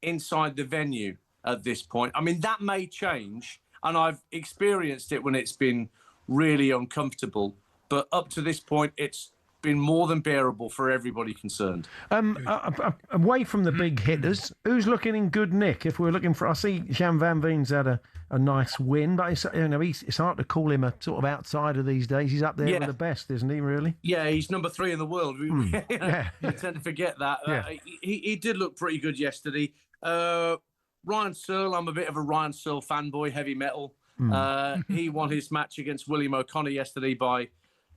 Speaker 16: inside the venue at this point. I mean, that may change, and I've experienced it when it's been really uncomfortable, but up to this point, it's been more than bearable for everybody concerned.
Speaker 7: Away from the big hitters, who's looking in good nick? If we're looking for, I see Jan van Veen's had a nice win, but it's hard to call him a sort of outsider these days. He's up there with the best, isn't he, really?
Speaker 16: Yeah, he's number 3 in the world. You tend to forget that. He did look pretty good yesterday. Ryan Searle, I'm a bit of a Ryan Searle fanboy, heavy metal. He won his match against William O'Connor yesterday by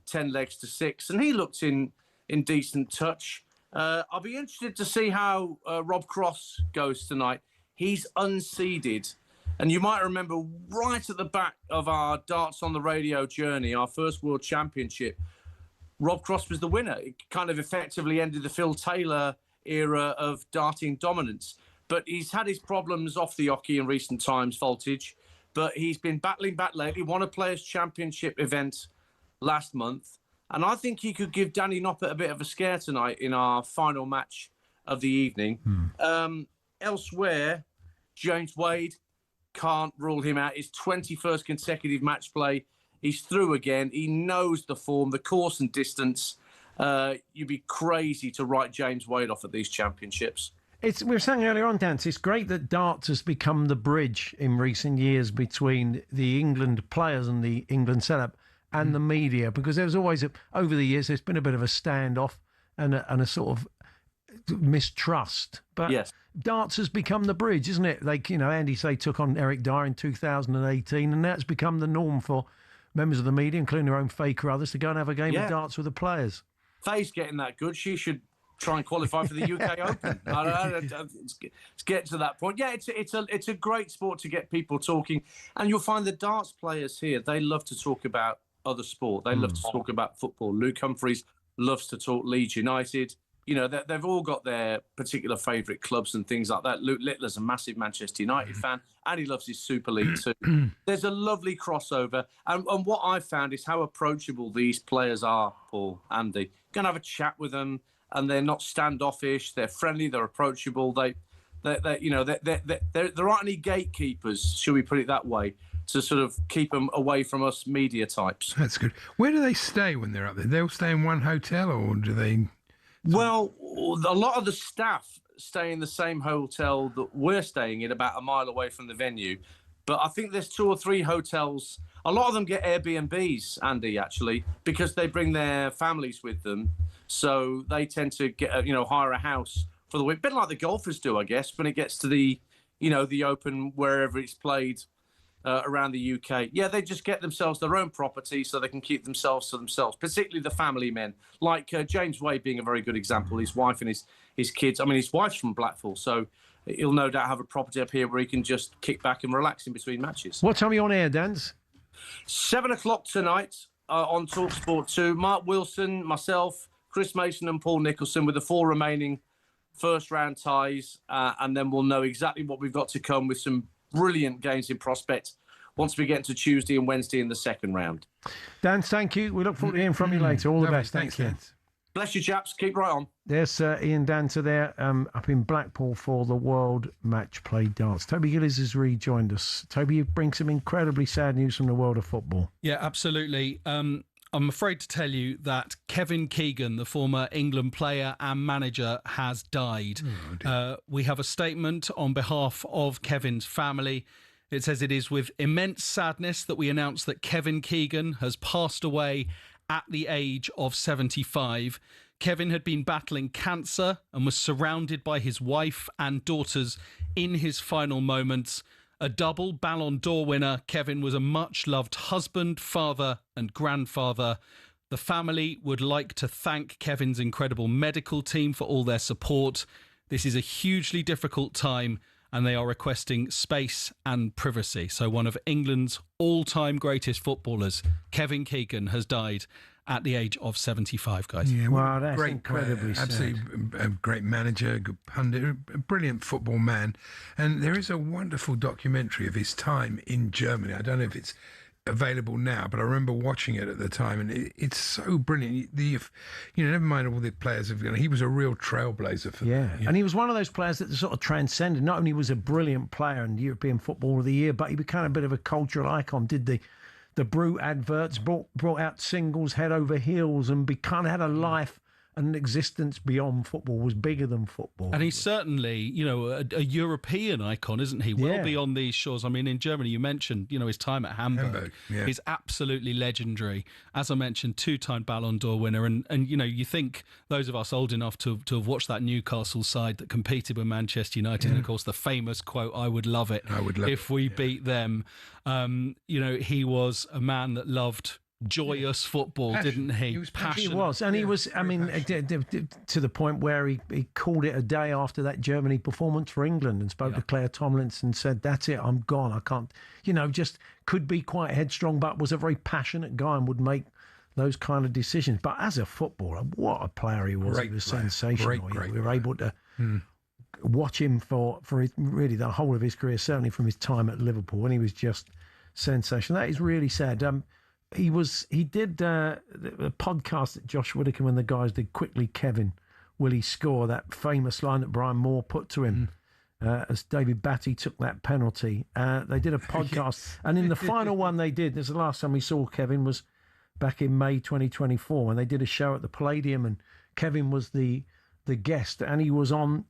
Speaker 16: 10 legs to 6, and he looked in decent touch. I'll be interested to see how Rob Cross goes tonight. He's unseeded, and you might remember right at the back of our Darts on the Radio journey, our first World Championship, Rob Cross was the winner. It kind of effectively ended the Phil Taylor era of darting dominance. But he's had his problems off the hockey in recent times, Voltage. But he's been battling back lately, won a Players' Championship event last month. And I think he could give Danny Noppert a bit of a scare tonight in our final match of the evening. Elsewhere, James Wade, can't rule him out. His 21st consecutive match play. He's through again. He knows the form, the course and distance. You'd be crazy to write James Wade off at these championships.
Speaker 7: We were saying earlier on, Dance, it's great that darts has become the bridge in recent years between the England players and the England setup and the media, because there was always, over the years, there's been a bit of a standoff and a sort of mistrust. But
Speaker 16: yes,
Speaker 7: darts has become the bridge, isn't it? Andy Say took on Eric Dyer in 2018, and that's become the norm for members of the media, including their own Faker others, to go and have a game of darts with the players.
Speaker 16: Faye's getting that good. She should try and qualify for the UK Open. It's getting to that point. Yeah, it's a great sport to get people talking, and you'll find the darts players here, they love to talk about other sport. They love to talk about football. Luke Humphries loves to talk Leeds United. You know, they've all got their particular favourite clubs and things like that. Luke Littler's a massive Manchester United fan, and he loves his Super League too. There's a lovely crossover, and what I've found is how approachable these players are, Paul, Andy. Going to have a chat with them, and they're not standoffish. They're friendly. They're approachable. there aren't any gatekeepers, shall we put it that way, to sort of keep them away from us media types.
Speaker 8: That's good. Where do they stay when they're up there? They'll stay in one hotel, or do they?
Speaker 16: Well, a lot of the staff stay in the same hotel that we're staying in, about a mile away from the venue. But I think there's 2 or 3 hotels. A lot of them get Airbnbs, Andy, actually, because they bring their families with them. So they tend to get, hire a house for the week. A bit like the golfers do, I guess, when it gets to the Open, wherever it's played around the UK. Yeah, they just get themselves their own property so they can keep themselves to themselves, particularly the family men. Like James Wade being a very good example, his wife and his kids. I mean, his wife's from Blackpool, so he'll no doubt have a property up here where he can just kick back and relax in between matches.
Speaker 7: What time are you on air, Dance?
Speaker 16: 7 o'clock tonight on talkSPORT 2. Mark Wilson, myself, Chris Mason and Paul Nicholson with the 4 remaining first-round ties, and then we'll know exactly what we've got to come with some brilliant games in prospect once we get into Tuesday and Wednesday in the second round.
Speaker 7: Dan, thank you. We look forward to hearing from you later. All the best. Thanks, Dan.
Speaker 16: Bless you, chaps. Keep right on.
Speaker 7: There's Ian Danter there up in Blackpool for the World Match Play Darts. Toby Gillies has rejoined us. Toby, you bring some incredibly sad news from the world of football.
Speaker 3: Yeah, absolutely. I'm afraid to tell you that Kevin Keegan, the former England player and manager, has died. We have a statement on behalf of Kevin's family. It says it is with immense sadness that we announce that Kevin Keegan has passed away at the age of 75. Kevin had been battling cancer and was surrounded by his wife and daughters in his final moments. A double Ballon d'Or winner, Kevin was a much-loved husband, father and grandfather. The family would like to thank Kevin's incredible medical team for all their support. This is a hugely difficult time and they are requesting space and privacy. So one of England's all-time greatest footballers, Kevin Keegan, has died at the age of 75, guys.
Speaker 8: Yeah,
Speaker 7: wow, that's
Speaker 8: great
Speaker 7: incredibly sad.
Speaker 8: Absolutely a great manager, good pundit, a brilliant football man. And there is a wonderful documentary of his time in Germany. I don't know if it's available now, but I remember watching it at the time, and it's so brilliant. Never mind all the players have gone. He was a real trailblazer for them.
Speaker 7: And he was one of those players that sort of transcended. Not only was a brilliant player and European Footballer of the Year, but he became a bit of a cultural icon. Did the Brute adverts, brought out singles head over heels, and kind of had a life and an existence beyond football, was bigger than football.
Speaker 3: And he's certainly, a European icon, isn't he? Well beyond these shores. I mean, in Germany, you mentioned, his time at Hamburg. Is absolutely legendary. As I mentioned, 2-time Ballon d'Or winner. And you think those of us old enough to have watched that Newcastle side that competed with Manchester United, and of course the famous quote, "I would love it if we beat them." He was a man that loved joyous football, didn't he?
Speaker 7: He was
Speaker 3: passionate.
Speaker 7: He was, and he was. I mean, to the point where he called it a day after that Germany performance for England, and spoke to Claire Tomlinson and said, "That's it, I'm gone. I can't." Just could be quite headstrong, but was a very passionate guy and would make those kind of decisions. But as a footballer, what a player he was! He was sensational. We were able to watch him for really the whole of his career, certainly from his time at Liverpool, and he was just sensational. That is really sad. He did a podcast that Josh Whittaker and the guys did, Quickly Kevin, Will He Score? That famous line that Brian Moore put to him as David Batty took that penalty. They did a podcast, and in the final one they did, this is the last time we saw Kevin, was back in May 2024, and they did a show at the Palladium, and Kevin was the guest, and he was on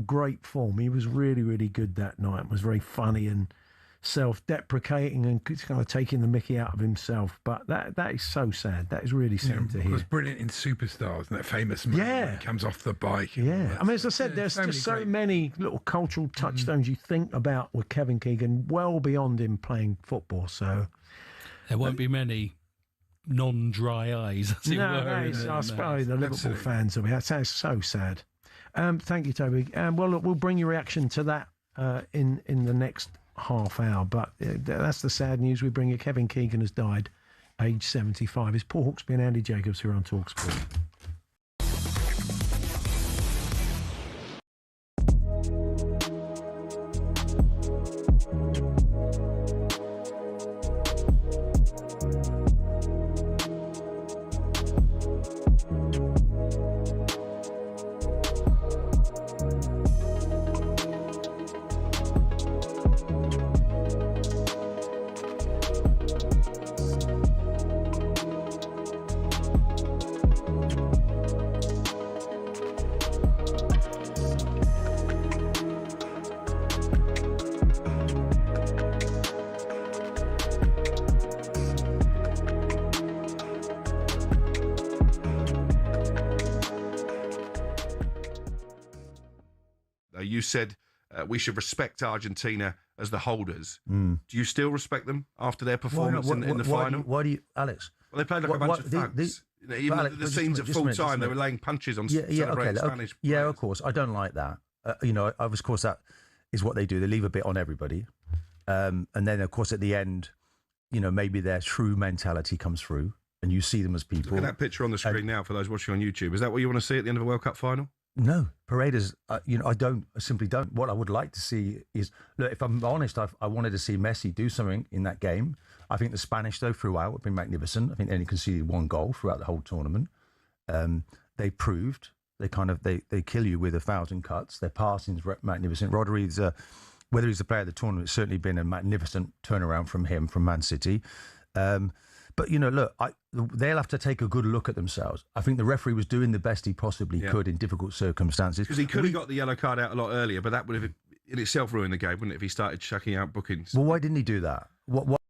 Speaker 7: great form. He was really, really good that night. It was very funny and self-deprecating and kind of taking the mickey out of himself. But that is so sad. That is really sad to hear.
Speaker 8: It was brilliant in Superstars, and that famous moment when he comes off the bike.
Speaker 7: Yeah. I mean, as I said, there's just so many little cultural touchstones you think about with Kevin Keegan, well beyond him playing football. So
Speaker 3: there won't be many non-dry eyes, as it were.
Speaker 7: I suppose the Liverpool fans will be. That sounds so sad. Thank you, Toby. Well, look, we'll bring your reaction to that in the next half hour, but that's the sad news we bring you. Kevin Keegan has died, age 75. It's Paul Hawksbee and Andy Jacobs here on talkSPORT.
Speaker 14: said we should respect Argentina as the holders.
Speaker 2: Mm.
Speaker 14: Do you still respect them after their performance in the final?
Speaker 2: Why do you, Alex?
Speaker 14: Well, they played like a bunch of thugs. Even
Speaker 2: Alex,
Speaker 14: the scenes at full time, they were laying punches on celebrating Spanish.
Speaker 2: Yeah, of course. I don't like that. Of course, that is what they do. They leave a bit on everybody. And then, of course, at the end, maybe their true mentality comes through and you see them as people.
Speaker 14: Look at that picture on the screen now for those watching on YouTube. Is that what you want to see at the end of a World Cup final?
Speaker 2: No, Paredes, I simply don't. What I would like to see is, look, if I'm honest, I wanted to see Messi do something in that game. I think the Spanish, though, throughout have been magnificent. I think they only conceded one goal throughout the whole tournament. They proved they kill you with 1,000 cuts. Their passing's magnificent. Rodri's, whether he's the player of the tournament, it's certainly been a magnificent turnaround from him, from Man City. But, look, they'll have to take a good look at themselves. I think the referee was doing the best he possibly could in difficult circumstances.
Speaker 14: Because he could have got the yellow card out a lot earlier, but that would have in itself ruined the game, wouldn't it, if he started chucking out bookings?
Speaker 2: Well, why didn't he do that? What?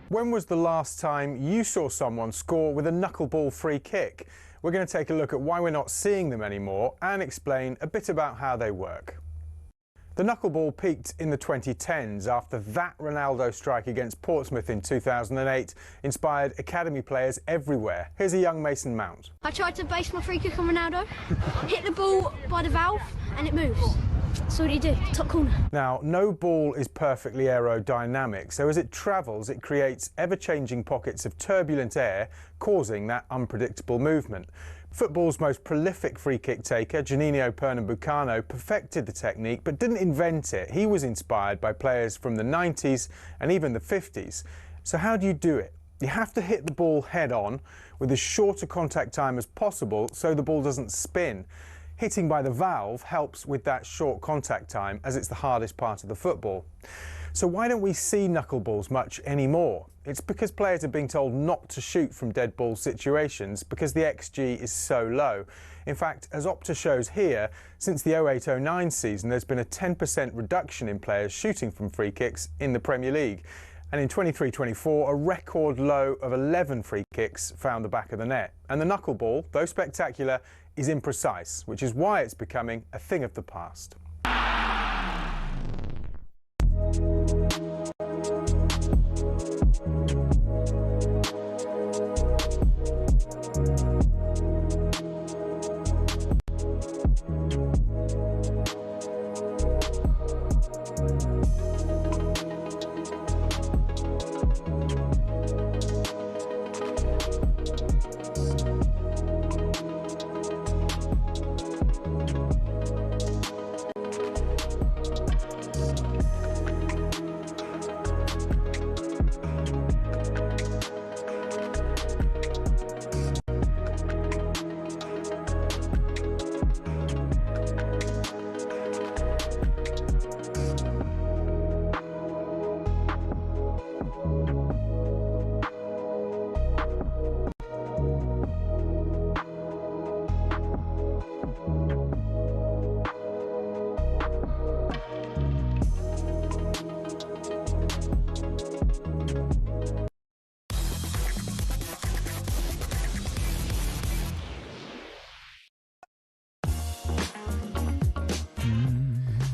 Speaker 18: When was the last time you saw someone score with a knuckleball free kick? We're going to take a look at why we're not seeing them anymore and explain a bit about how they work. The knuckleball peaked in the 2010s after that Ronaldo strike against Portsmouth in 2008 inspired academy players everywhere. Here's a young Mason Mount.
Speaker 23: I tried to base my free kick on Ronaldo, hit the ball by the valve and it moves. So what do you do? Top corner.
Speaker 18: Now, no ball is perfectly aerodynamic, so as it travels it creates ever-changing pockets of turbulent air causing that unpredictable movement. Football's most prolific free-kick taker, Juninho Pernambucano, perfected the technique but didn't invent it. He was inspired by players from the 90s and even the 50s. So how do you do it? You have to hit the ball head-on with as short a contact time as possible so the ball doesn't spin. Hitting by the valve helps with that short contact time as it's the hardest part of the football. So why don't we see knuckleballs much anymore? It's because players are being told not to shoot from dead ball situations because the XG is so low. In fact, as Opta shows here, since the 08-09 season there's been a 10% reduction in players shooting from free kicks in the Premier League. And in 23-24, a record low of 11 free kicks found the back of the net. And the knuckleball, though spectacular, is imprecise, which is why it's becoming a thing of the past.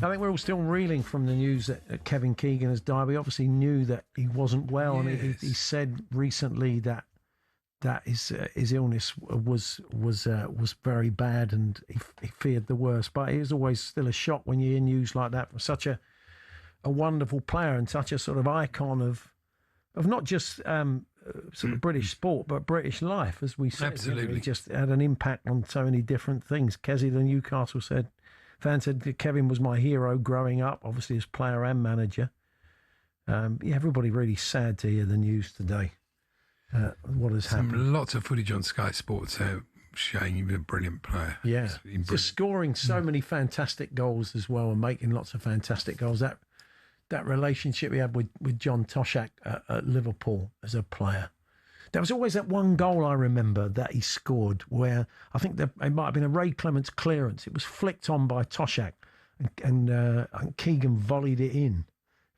Speaker 7: I think we're all still reeling from the news that Kevin Keegan has died. We obviously knew that he wasn't well, and he said recently that his illness was very bad, and he feared the worst. But it is always still a shock when you hear news like that from such a wonderful player and such a sort of icon of not just sort of British sport, but British life, as we said.
Speaker 8: Absolutely,
Speaker 7: he just had an impact on so many different things. Kessie, the Newcastle fan said that Kevin was my hero growing up, obviously as player and manager. Everybody really sad to hear the news today. What has happened?
Speaker 8: Lots of footage on Sky Sports showing you've been a brilliant player.
Speaker 7: Yeah, just scoring so many fantastic goals as well and making lots of fantastic goals. That relationship he had with John Toshak at Liverpool as a player. There was always that one goal I remember that he scored where I think it might have been a Ray Clements clearance. It was flicked on by Toshak and Keegan volleyed it in.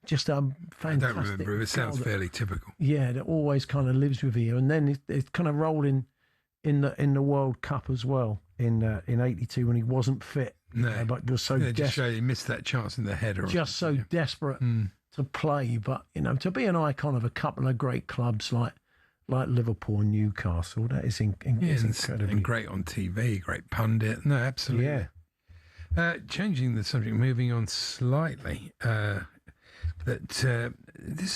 Speaker 7: Just a fantastic.
Speaker 8: I don't remember. It sounds fairly typical.
Speaker 7: Yeah, that always kind of lives with you. And then it kind of rolled in the World Cup as well. in '82 when he wasn't fit.
Speaker 8: No,
Speaker 7: but was so
Speaker 8: just show he missed that chance in the header.
Speaker 7: Just so desperate to play, but to be an icon of a couple of great clubs like Liverpool and Newcastle, that is incredible.
Speaker 8: And great on TV, great pundit. No, absolutely. Yeah. Changing the subject, moving on slightly. This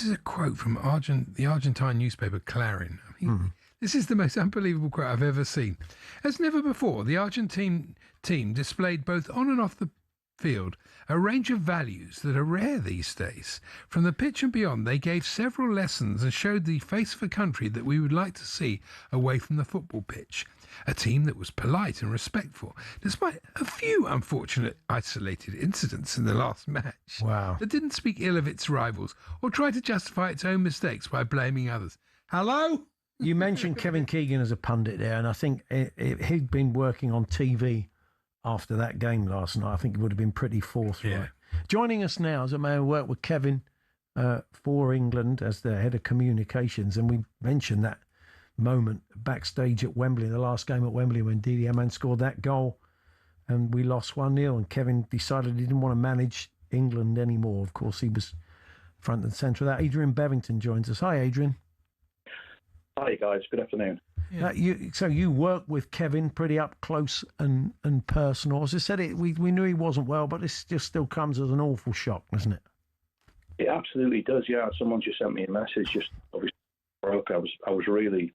Speaker 8: is a quote from the Argentine newspaper Clarín. I mean, this is the most unbelievable quote I've ever seen. As never before, the Argentine team displayed both on and off the field a range of values that are rare these days. From the pitch and beyond, they gave several lessons and showed the face of a country that we would like to see away from the football pitch. A team that was polite and respectful, despite a few unfortunate isolated incidents in the last match.
Speaker 7: Wow.
Speaker 8: That didn't speak ill of its rivals or try to justify its own mistakes by blaming others. Hello?
Speaker 7: You mentioned Kevin Keegan as a pundit there, and I think he'd been working on TV after that game last night. I think it would have been pretty forthright. Yeah. Joining us now is a man who worked with Kevin for England as the head of communications, and we mentioned that moment backstage at Wembley, the last game at Wembley, when Didi Hamann scored that goal and we lost 1-0, and Kevin decided he didn't want to manage England anymore. Of course, he was front and centre of that. Adrian Bevington joins us. Hi, Adrian.
Speaker 17: Hi, guys. Good afternoon.
Speaker 7: So you work with Kevin pretty up close and personal. As I said, we knew he wasn't well, but this just still comes as an awful shock, doesn't it?
Speaker 17: It absolutely does, yeah. Someone just sent me a message, just obviously broke. I was really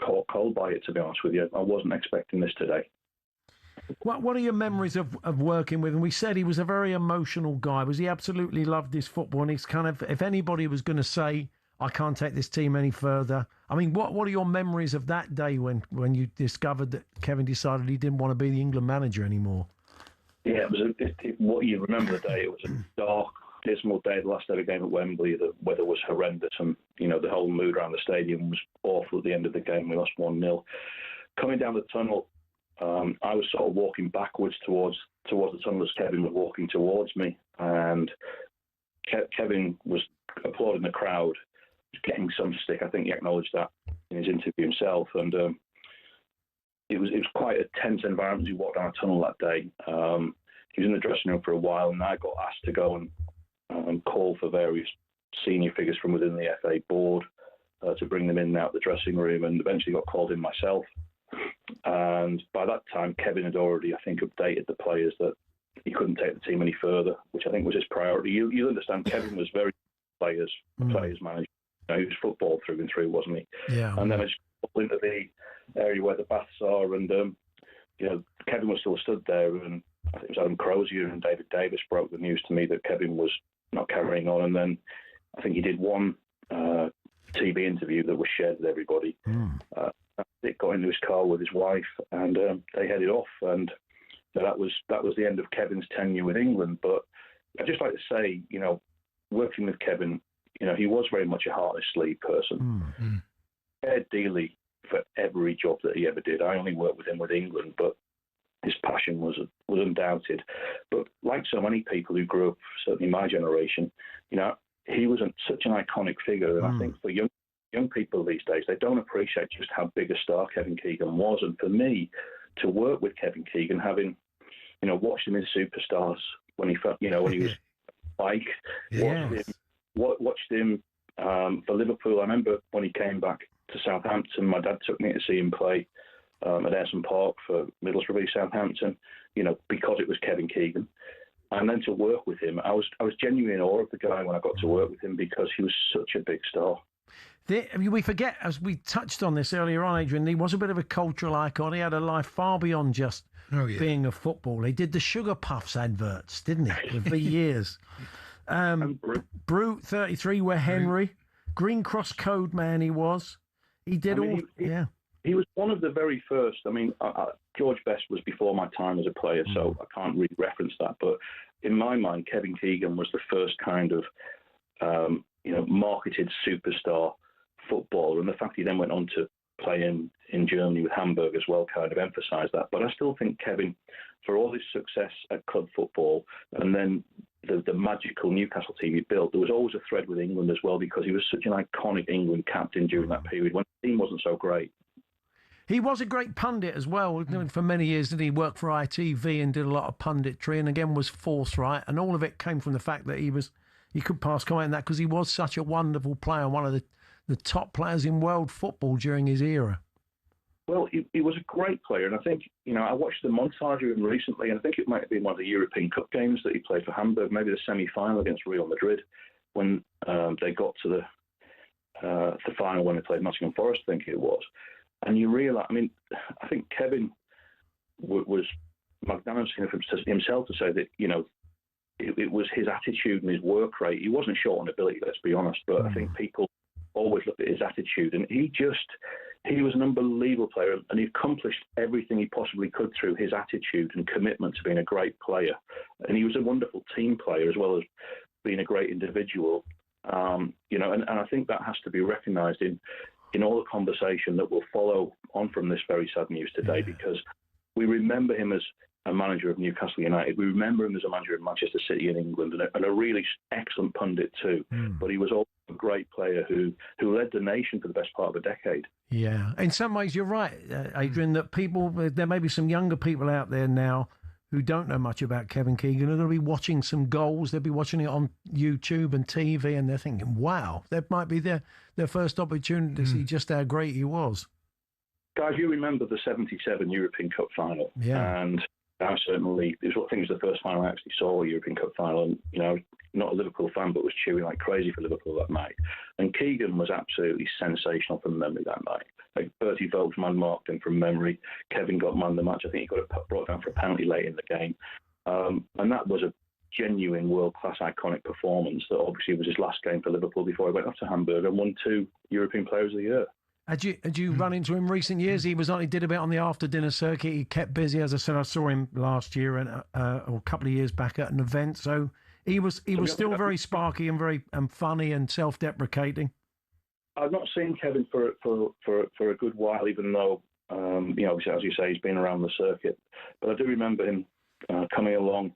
Speaker 17: caught cold by it, to be honest with you. I wasn't expecting this today.
Speaker 7: What are your memories of working with him? We said he was a very emotional guy. Was he absolutely loved his football? And he's kind of, if anybody was going to say, I can't take this team any further. I mean, what are your memories of that day when you discovered that Kevin decided he didn't want to be the England manager anymore?
Speaker 17: Yeah, what you remember the day, it was a dark, dismal day, the last ever game at Wembley. The weather was horrendous, and the whole mood around the stadium was awful at the end of the game. We lost 1-0. Coming down the tunnel, I was sort of walking backwards towards the tunnel as Kevin was walking towards me, and Kevin was applauding the crowd, getting some stick. I think he acknowledged that in his interview himself, and it was quite a tense environment as he walked down the tunnel that day. He was in the dressing room for a while, and I got asked to go and call for various senior figures from within the FA board to bring them in and out of the dressing room, and eventually got called in myself. And by that time, Kevin had already, I think, updated the players that he couldn't take the team any further, which I think was his priority. You understand, Kevin was very players manager. He was football through and through, wasn't he?
Speaker 7: Yeah.
Speaker 17: And then I just got into the area where the baths are, and Kevin was still stood there, and I think it was Adam Crozier and David Davis broke the news to me that Kevin was not carrying on. And then I think he did one TV interview that was shared with everybody. He got into his car with his wife, and they headed off. And that was the end of Kevin's tenure with England. But I'd just like to say, working with Kevin, he was very much a heart and sleeve person. Cared dearly for every job that he ever did. I only worked with him with England, but his passion was undoubted. But like so many people who grew up, certainly my generation, he was such an iconic figure. And I think for young people these days, they don't appreciate just how big a star Kevin Keegan was. And for me, to work with Kevin Keegan, having, watched him in Superstars when he felt, when he was like, watched him for Liverpool. I remember when he came back to Southampton, my dad took me to see him play at Ayresome Park for Middlesbrough v Southampton, because it was Kevin Keegan. And then to work with him, I was genuinely in awe of the guy when I got to work with him, because he was such a big star.
Speaker 7: We forget, as we touched on this earlier on, Adrian, he was a bit of a cultural icon. He had a life far beyond just being a footballer. He did the Sugar Puffs adverts, didn't he, for years. Brute 33, where Henry, Green Cross Code man he was. He did
Speaker 17: He was one of the very first. I mean, George Best was before my time as a player, so I can't really reference that. But in my mind, Kevin Keegan was the first kind of, marketed superstar footballer. And the fact he then went on to play in Germany with Hamburg as well kind of emphasised that. But I still think Kevin, for all his success at club football and then the magical Newcastle team he built, there was always a thread with England as well, because he was such an iconic England captain during that period when the team wasn't so great.
Speaker 7: He was a great pundit as well. For many years, did he work for ITV and did a lot of punditry, and again was forthright, and all of it came from the fact that he could pass comment on that because he was such a wonderful player, one of the top players in world football during his era.
Speaker 17: Well, he was a great player, and I think, I watched the montage of him recently, and I think it might have been one of the European Cup games that he played for Hamburg, maybe the semi-final against Real Madrid, when they got to the final when they played Nottingham Forest, I think it was. And you realise, I think Kevin was magnanimous enough himself to say that, it was his attitude and his work rate. He wasn't short on ability, let's be honest, but I think people always looked at his attitude, and he was an unbelievable player, and he accomplished everything he possibly could through his attitude and commitment to being a great player. And he was a wonderful team player as well as being a great individual. And I think that has to be recognised in all the conversation that will follow on from this very sad news today, because we remember him as a manager of Newcastle United. We remember him as a manager of Manchester City in England, and a really excellent pundit too. But he was also a great player who led the nation for the best part of a decade.
Speaker 7: Yeah, in some ways you're right, Adrian, that there may be some younger people out there now who don't know much about Kevin Keegan are going to be watching some goals. They'll be watching it on YouTube and TV, and they're thinking, wow, that might be their first opportunity to see just how great he was.
Speaker 17: Guys, you remember the 77 European Cup final.
Speaker 7: Yeah.
Speaker 17: And I certainly, I think it was the first final I actually saw, a European Cup final, and, not a Liverpool fan, but was cheering like crazy for Liverpool that night. And Keegan was absolutely sensational from memory that night. Like Bertie Vogts man-marked him from memory. Kevin got man of the match. I think he got brought down for a penalty late in the game. And that was a genuine world-class iconic performance that obviously was his last game for Liverpool before he went off to Hamburg and won 2 European Players of the Year.
Speaker 7: Had you run into him recent years? He did a bit on the after-dinner circuit. He kept busy. As I said, I saw him last year or a couple of years back at an event. So he was still very sparky and very funny and self-deprecating.
Speaker 17: I've not seen Kevin for a good while, even though obviously, as you say, he's been around the circuit. But I do remember him coming along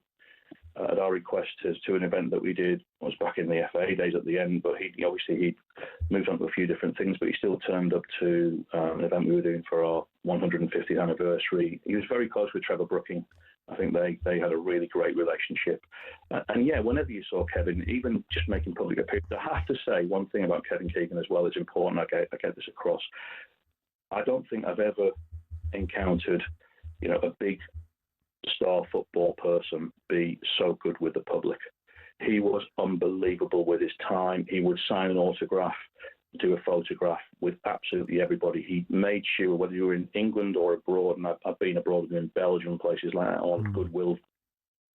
Speaker 17: at our request to an event that we did. It was back in the FA days at the end, but he moved on to a few different things, but he still turned up to an event we were doing for our 150th anniversary. He was very close with Trevor Brooking. I think they had a really great relationship. And whenever you saw Kevin, even just making public appearances, I have to say one thing about Kevin Keegan as well is important. I get this across. I don't think I've ever encountered, a big star football person be so good with the public. He was unbelievable with his time. He would sign an autograph, do a photograph with absolutely everybody. He made sure, whether you were in England or abroad, and I've been abroad in Belgium, places like that, on goodwill,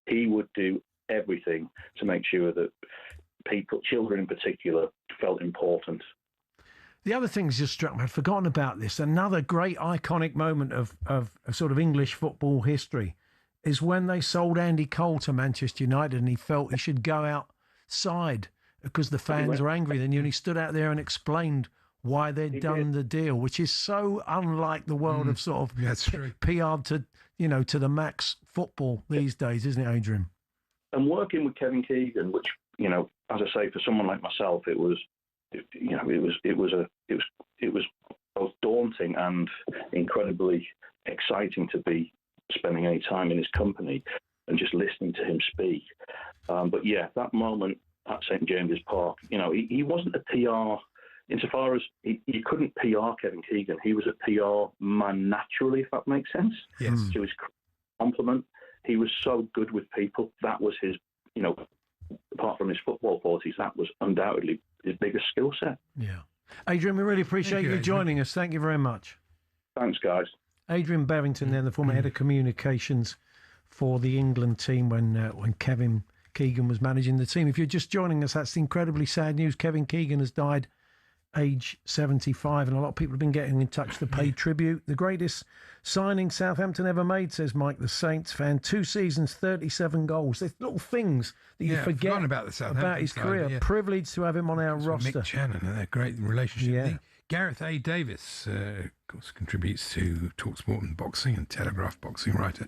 Speaker 17: he would do everything to make sure that people, children in particular, felt important.
Speaker 7: The other thing that just struck me, I'd forgotten about this, another great iconic moment of sort of English football history is when they sold Andy Cole to Manchester United and he felt he should go outside because the fans were angry. Then he stood out there and explained why they'd done the deal, which is so unlike the world of sort of PR to the max football these days, isn't it, Adrian?
Speaker 17: And working with Kevin Keegan, which, as I say, for someone like myself, it was both daunting and incredibly exciting to be spending any time in his company and just listening to him speak. But that moment at St James's Park, he wasn't a PR, insofar as you couldn't PR Kevin Keegan. He was a PR man naturally, if that makes sense.
Speaker 8: Yes.
Speaker 17: To his compliment, he was so good with people. That was his, apart from his football qualities, that was undoubtedly his biggest skill set.
Speaker 7: Yeah. Adrian, we really appreciate you joining us. Thank you very much.
Speaker 17: Thanks, guys.
Speaker 7: Adrian Barrington, then the former head of communications for the England team when Kevin Keegan was managing the team. If you're just joining us, that's the incredibly sad news. Kevin Keegan has died, age 75, and a lot of people have been getting in touch to pay tribute. The greatest signing Southampton ever made, says Mike, the Saints fan. 2 seasons, 37 goals. There's little things that you forget
Speaker 8: about his
Speaker 7: career.
Speaker 8: Yeah.
Speaker 7: Privileged to have him on our roster.
Speaker 8: Mick Channon, a great relationship. Yeah. Gareth A. Davis, of course, contributes to talkSPORT and boxing and Telegraph boxing writer.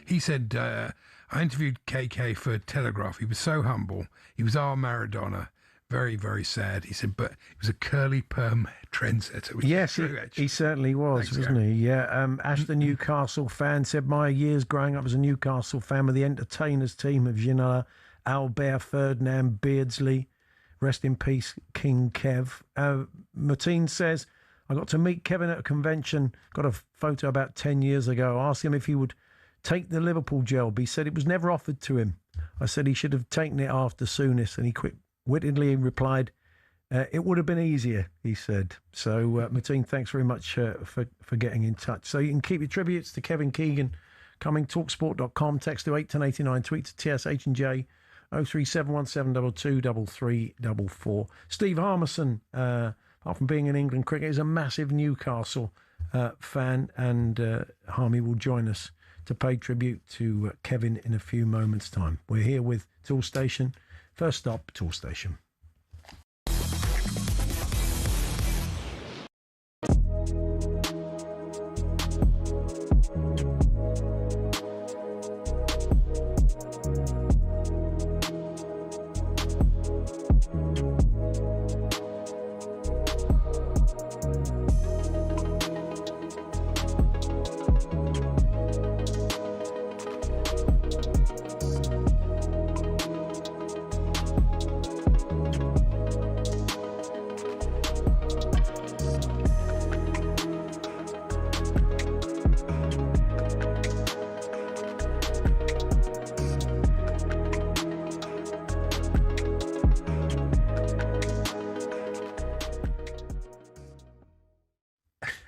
Speaker 8: He said, I interviewed KK for Telegraph. He was so humble. He was our Maradona. Very, very sad. He said, but he was a curly perm trendsetter. Which
Speaker 7: Yes,
Speaker 8: is true,
Speaker 7: he certainly was, wasn't he? Yeah. Ash, the Newcastle fan, said, my years growing up as a Newcastle fan with the entertainers team of Ginola, Albert, Ferdinand, Beardsley. Rest in peace, King Kev. Martine says, I got to meet Kevin at a convention, got a photo about 10 years ago. I asked him if he would take the Liverpool job. He said it was never offered to him. I said he should have taken it after Souness, and he wittingly replied, it would have been easier, he said. So, Martine, thanks very much for getting in touch. So you can keep your tributes to Kevin Keegan coming, talksport.com, text to 81089, tweet to TSH&J, 03717223344. Steve Harmison, apart from being in England cricket, is a massive Newcastle fan, and Harmy will join us to pay tribute to Kevin in a few moments' time. We're here with Tool Station. First stop, Tool Station.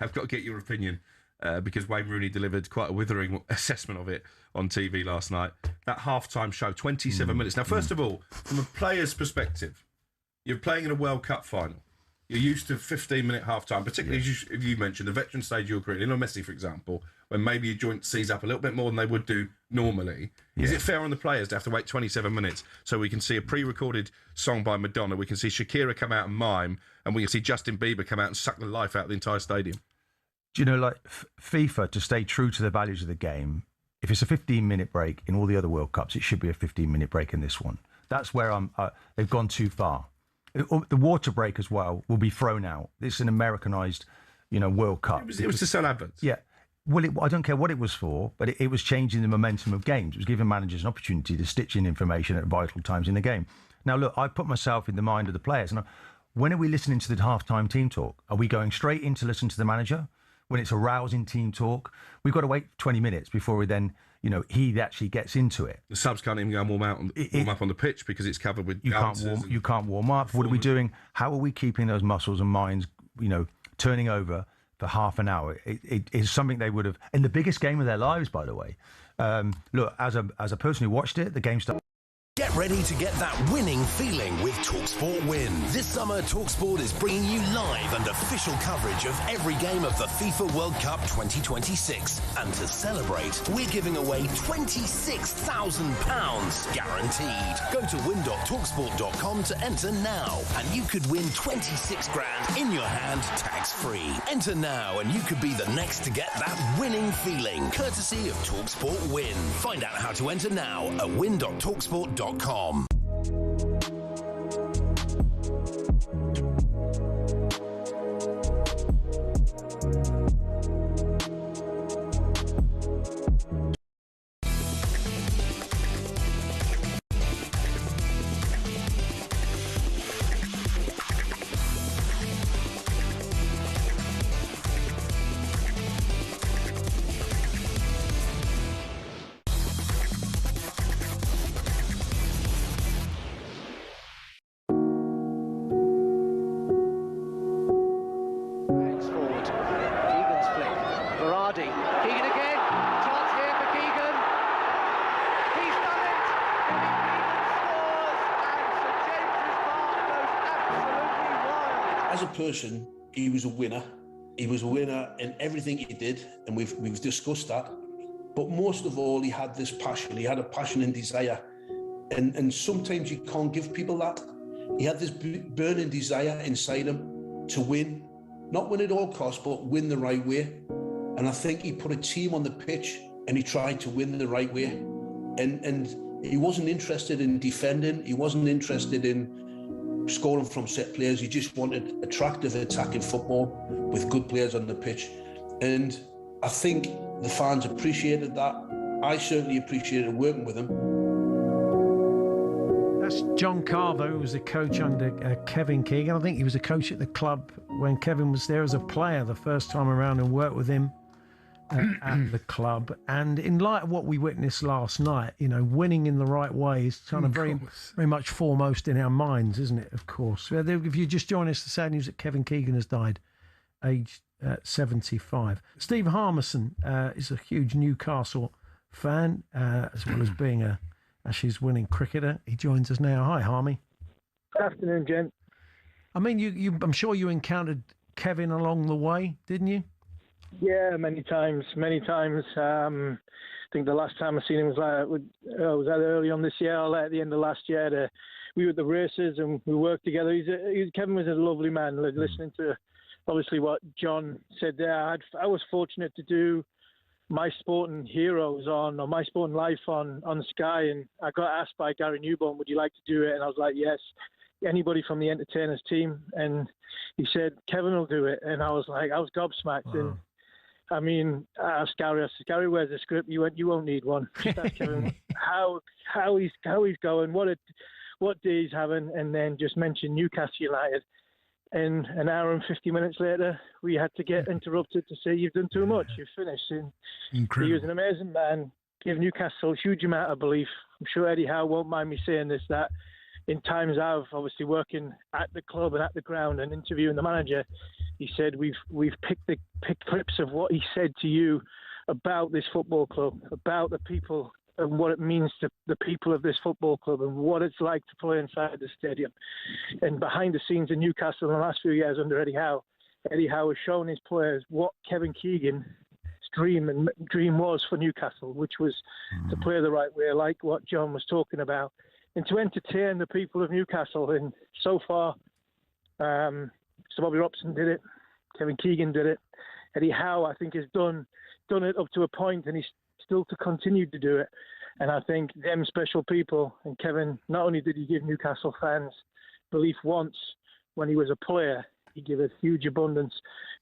Speaker 14: I've got to get your opinion because Wayne Rooney delivered quite a withering assessment of it on TV last night. That halftime show, 27 minutes. Now, first of all, from a player's perspective, you're playing in a World Cup final. You're used to 15-minute halftime, particularly as you mentioned, the veteran stage of your career. Lionel Messi, for example, when maybe your joint sees up a little bit more than they would do normally. Yeah. Is it fair on the players to have to wait 27 minutes so we can see a pre-recorded song by Madonna, we can see Shakira come out and mime, and we can see Justin Bieber come out and suck the life out of the entire stadium?
Speaker 2: Do you know, like FIFA, to stay true to the values of the game, if it's a 15-minute break in all the other World Cups, it should be a 15-minute break in this one. That's where they've gone too far. The water break as well will be thrown out. It's an Americanized, World Cup.
Speaker 14: It was to sell adverts.
Speaker 2: Yeah. Well, I don't care what it was for, but it was changing the momentum of games. It was giving managers an opportunity to stitch in information at vital times in the game. Now, look, I put myself in the mind of the players. And when are we listening to the halftime team talk? Are we going straight in to listen to the manager? When it's a rousing team talk, we've got to wait 20 minutes before we then, he actually gets into it.
Speaker 14: The subs can't even go and warm up on the pitch because it's covered with
Speaker 2: you can't warm up. What are we doing? How are we keeping those muscles and minds, turning over for half an hour? It is something they would have in the biggest game of their lives, by the way. Look, as a person who watched it, the game started.
Speaker 6: Get ready to get that winning feeling with talkSPORT Win. This summer, talkSPORT is bringing you live and official coverage of every game of the FIFA World Cup 2026. And to celebrate, we're giving away £26,000 guaranteed. Go to win.talksport.com to enter now, and you could win 26 grand in your hand, tax-free. Enter now, and you could be the next to get that winning feeling, courtesy of talkSPORT Win. Find out how to enter now at win.talksport.com.
Speaker 12: As a person, he was a winner. He was a winner in everything he did, and we've discussed that. But most of all, he had this passion. He had a passion and desire. And sometimes you can't give people that. He had this burning desire inside him to win. Not win at all costs, but win the right way. And I think he put a team on the pitch and he tried to win the right way. And he wasn't interested in defending. He wasn't interested in scoring from set players. He just wanted attractive attacking football with good players on the pitch. And I think the fans appreciated that. I certainly appreciated working with him.
Speaker 7: That's John Carver, who was a coach under Kevin Keegan. I think he was a coach at the club when Kevin was there as a player the first time around, and worked with him at the club. And in light of what we witnessed last night, you know, winning in the right way is kind of very much foremost in our minds, isn't it? Of course. If you just join us, the sad news that Kevin Keegan has died, aged 75. Steve Harmison is a huge Newcastle fan, as well as being a Ashes winning cricketer. He joins us now. Hi, Harmy.
Speaker 19: Good afternoon, gent.
Speaker 7: I mean, I'm sure you encountered Kevin along the way, didn't you?
Speaker 19: Yeah, many times. I think the last time I seen him was either early on this year or at the end of last year. We were at the races and we worked together. Kevin was a lovely man. Listening to obviously what John said there, I was fortunate to do My Sporting Heroes or My Sporting Life on Sky, and I got asked by Gary Newborn, would you like to do it? And I was like, yes. Anybody from the entertainers team? And he said, Kevin will do it. And I was gobsmacked. Wow. And I mean, I asked Gary, where's the script? You won't need one. Just ask Kevin how he's going, what day he's having, and then just mention Newcastle United. And an hour and 50 minutes later, we had to get interrupted to say, you've done too much, you've finished. And
Speaker 8: incredible.
Speaker 19: He was an amazing man, gave Newcastle a huge amount of belief. I'm sure Eddie Howe won't mind me saying this, that in times I've obviously working at the club and at the ground and interviewing the manager, he said, we've picked clips of what he said to you about this football club, about the people, and what it means to the people of this football club and what it's like to play inside the stadium. And behind the scenes in Newcastle in the last few years under Eddie Howe has shown his players what Kevin Keegan's dream was for Newcastle, which was to play the right way, like what John was talking about, and to entertain the people of Newcastle. And so far, Sir Bobby Robson did it, Kevin Keegan did it, Eddie Howe, I think, has done it up to a point, and he's still to continue to do it. And I think them special people, and Kevin, not only did he give Newcastle fans belief once when he was a player, he gave a huge abundance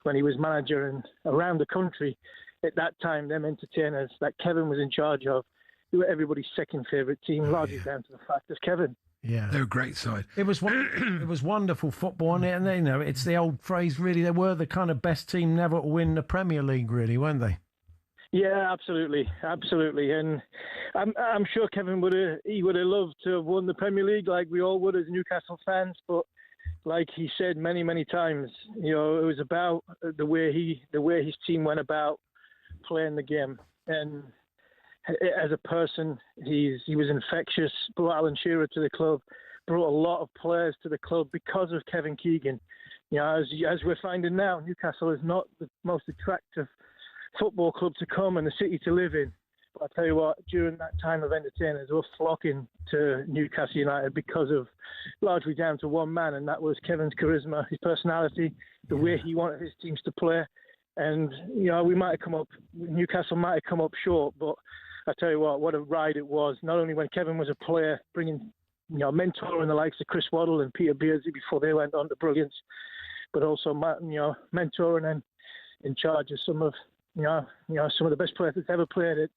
Speaker 19: when he was manager, and around the country at that time, them entertainers that Kevin was in charge of, they were everybody's second favourite team, largely down to the fact of Kevin.
Speaker 7: Yeah,
Speaker 8: they're a great side.
Speaker 7: It was wonderful football, and you know, it's the old phrase. Really, they were the kind of best team never to win the Premier League, really, weren't they?
Speaker 19: Yeah, absolutely. And I'm sure Kevin would have loved to have won the Premier League, like we all would as Newcastle fans. But like he said many times, you know, it was about the way his team went about playing the game. And as a person, he was infectious. Brought Alan Shearer to the club, brought a lot of players to the club because of Kevin Keegan. You know, as we're finding now, Newcastle is not the most attractive football club to come and the city to live in. But I tell you what, during that time of entertainers were flocking to Newcastle United because of largely down to one man, and that was Kevin's charisma, his personality, the way he wanted his teams to play. And you know, Newcastle might have come up short, but I tell you what a ride it was. Not only when Kevin was a player, bringing, you know, mentoring the likes of Chris Waddle and Peter Beardsley before they went on to brilliance, but also, you know, mentoring and in charge of some of the best players that's ever played at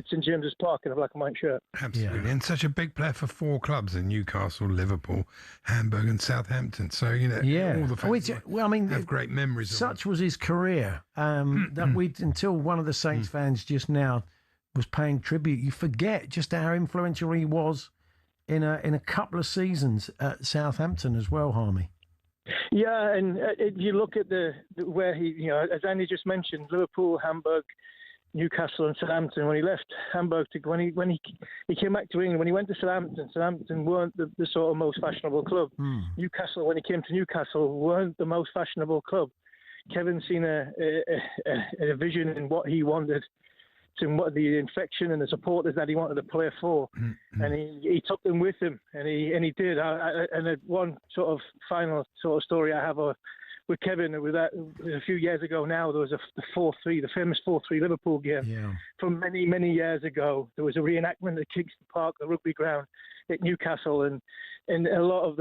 Speaker 19: St James's Park in a black and white shirt.
Speaker 8: Absolutely, and such a big player for four clubs in Newcastle, Liverpool, Hamburg, and Southampton. So you know, all the fans have great memories.
Speaker 7: Such was his career that until one of the Saints fans just now was paying tribute. You forget just how influential he was in a couple of seasons at Southampton as well, Harmy.
Speaker 19: Yeah, and if you look at where he, you know, as Andy just mentioned, Liverpool, Hamburg, Newcastle, and Southampton. When he left Hamburg when he came back to England, when he went to Southampton weren't the sort of most fashionable club. Newcastle, when he came to Newcastle, weren't the most fashionable club. Kevin's seen a vision in what he wanted, and what the infection and the supporters that he wanted to play for, and he took them with him, and he did. And one sort of final sort of story I have with Kevin, with that a few years ago now, there was the 4-3, the famous 4-3 Liverpool game from many, many years ago. There was a reenactment at Kingston Park, the rugby ground at Newcastle, and a lot of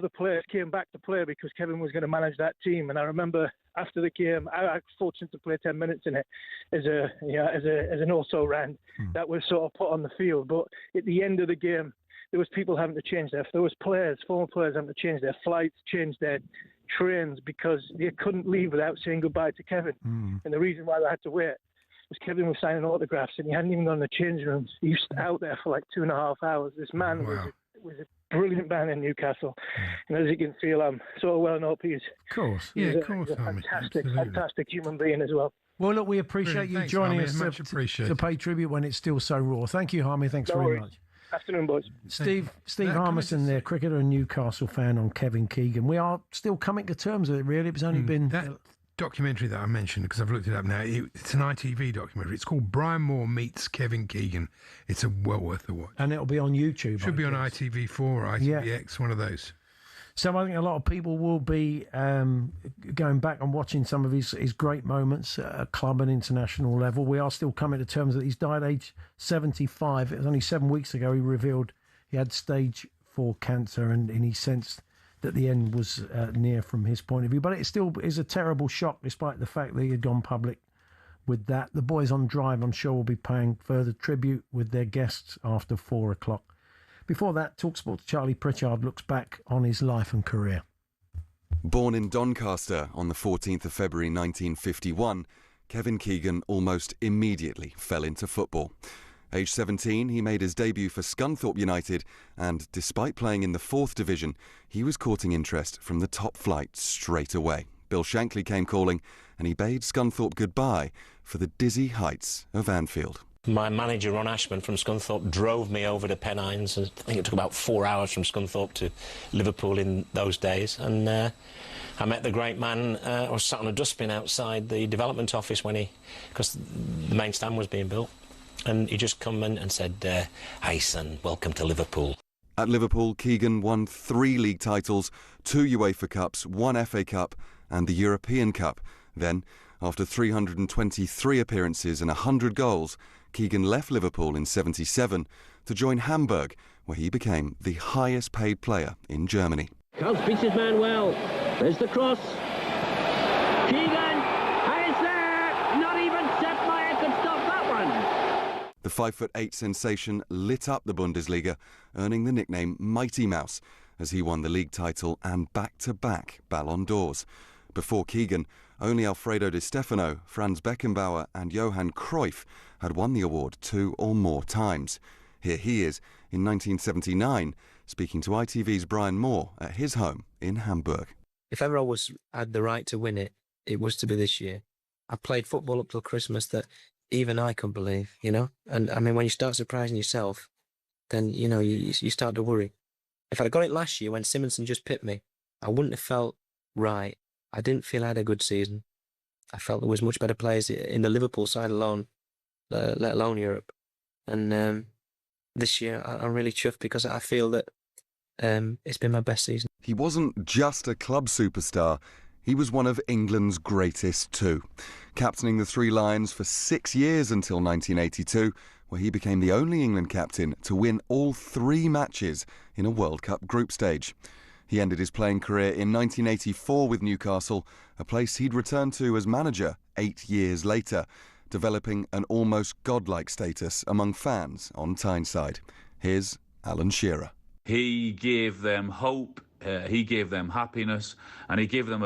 Speaker 19: the players came back to play because Kevin was going to manage that team. And I remember after the game, I was fortunate to play 10 minutes in it as an also ran that was sort of put on the field. But at the end of the game, there was people having to change there was former players having to change their flights, change their trains because they couldn't leave without saying goodbye to Kevin. And the reason why they had to wait was Kevin was signing autographs and he hadn't even gone to the change rooms. He was out there for like 2.5 hours. This man was a brilliant man in Newcastle. And as you can feel, I'm so well known. He's a fantastic human being as well.
Speaker 7: Well, look, we appreciate you joining us to pay tribute when it's still so raw. Thank you, Harmy. Thanks very much.
Speaker 19: Afternoon, boys.
Speaker 7: Steve Harmison there, cricketer and Newcastle fan on Kevin Keegan. We are still coming to terms with it, really. It's only been...
Speaker 8: That documentary that I mentioned, because I've looked it up now, it's an ITV documentary. It's called Brian Moore Meets Kevin Keegan. It's well worth a watch.
Speaker 7: And it'll be on YouTube.
Speaker 8: Should be on ITV4 or ITVX, one of those.
Speaker 7: So I think a lot of people will be going back and watching some of his great moments at a club and international level. We are still coming to terms that he's died age 75. It was only 7 weeks ago he revealed he had stage 4 cancer and he sensed that the end was near from his point of view. But it still is a terrible shock despite the fact that he had gone public with that. The boys on Drive, I'm sure, will be paying further tribute with their guests after 4 o'clock. Before that, talkSPORT's Charlie Pritchard looks back on his life and career.
Speaker 20: Born in Doncaster on the 14th of February 1951, Kevin Keegan almost immediately fell into football. Age 17, he made his debut for Scunthorpe United, and despite playing in the 4th division, he was courting interest from the top flight straight away. Bill Shankly came calling, and he bade Scunthorpe goodbye for the dizzy heights of Anfield.
Speaker 21: My manager, Ron Ashman from Scunthorpe, drove me over to Pennines. I think it took about 4 hours from Scunthorpe to Liverpool in those days. And I met the great man. I was sat on a dustbin outside the development office because the main stand was being built. And he just come in and said, "Hey son, welcome to Liverpool."
Speaker 20: At Liverpool, Keegan won 3 league titles, 2 UEFA Cups, 1 FA Cup and the European Cup. Then, after 323 appearances and 100 goals, Keegan left Liverpool in '77 to join Hamburg, where he became the highest paid player in Germany.
Speaker 22: Counts beats his man well. There's the cross. Keegan! It's there! Not even Sepp Maier could stop that one!
Speaker 20: The 5'8" sensation lit up the Bundesliga, earning the nickname Mighty Mouse, as he won the league title and back-to-back Ballon d'Ors. Before Keegan, only Alfredo Di Stefano, Franz Beckenbauer and Johan Cruyff had won the award 2 or more times. Here he is, in 1979, speaking to ITV's Brian Moore at his home in Hamburg.
Speaker 24: If ever I had the right to win it, it was to be this year. I played football up till Christmas that even I couldn't believe, And, I mean, when you start surprising yourself, then, you start to worry. If I'd got it last year when Simonson just pipped me, I wouldn't have felt right. I didn't feel I had a good season. I felt there was much better players in the Liverpool side alone, let alone Europe. And this year, I'm really chuffed because I feel that it's been my best season.
Speaker 20: He wasn't just a club superstar. He was one of England's greatest too, captaining the Three Lions for 6 years until 1982, where he became the only England captain to win all 3 matches in a World Cup group stage. He ended his playing career in 1984 with Newcastle, a place he'd returned to as manager 8 years later, developing an almost godlike status among fans on Tyneside. Here's Alan Shearer.
Speaker 25: He gave them hope, he gave them happiness, and he gave them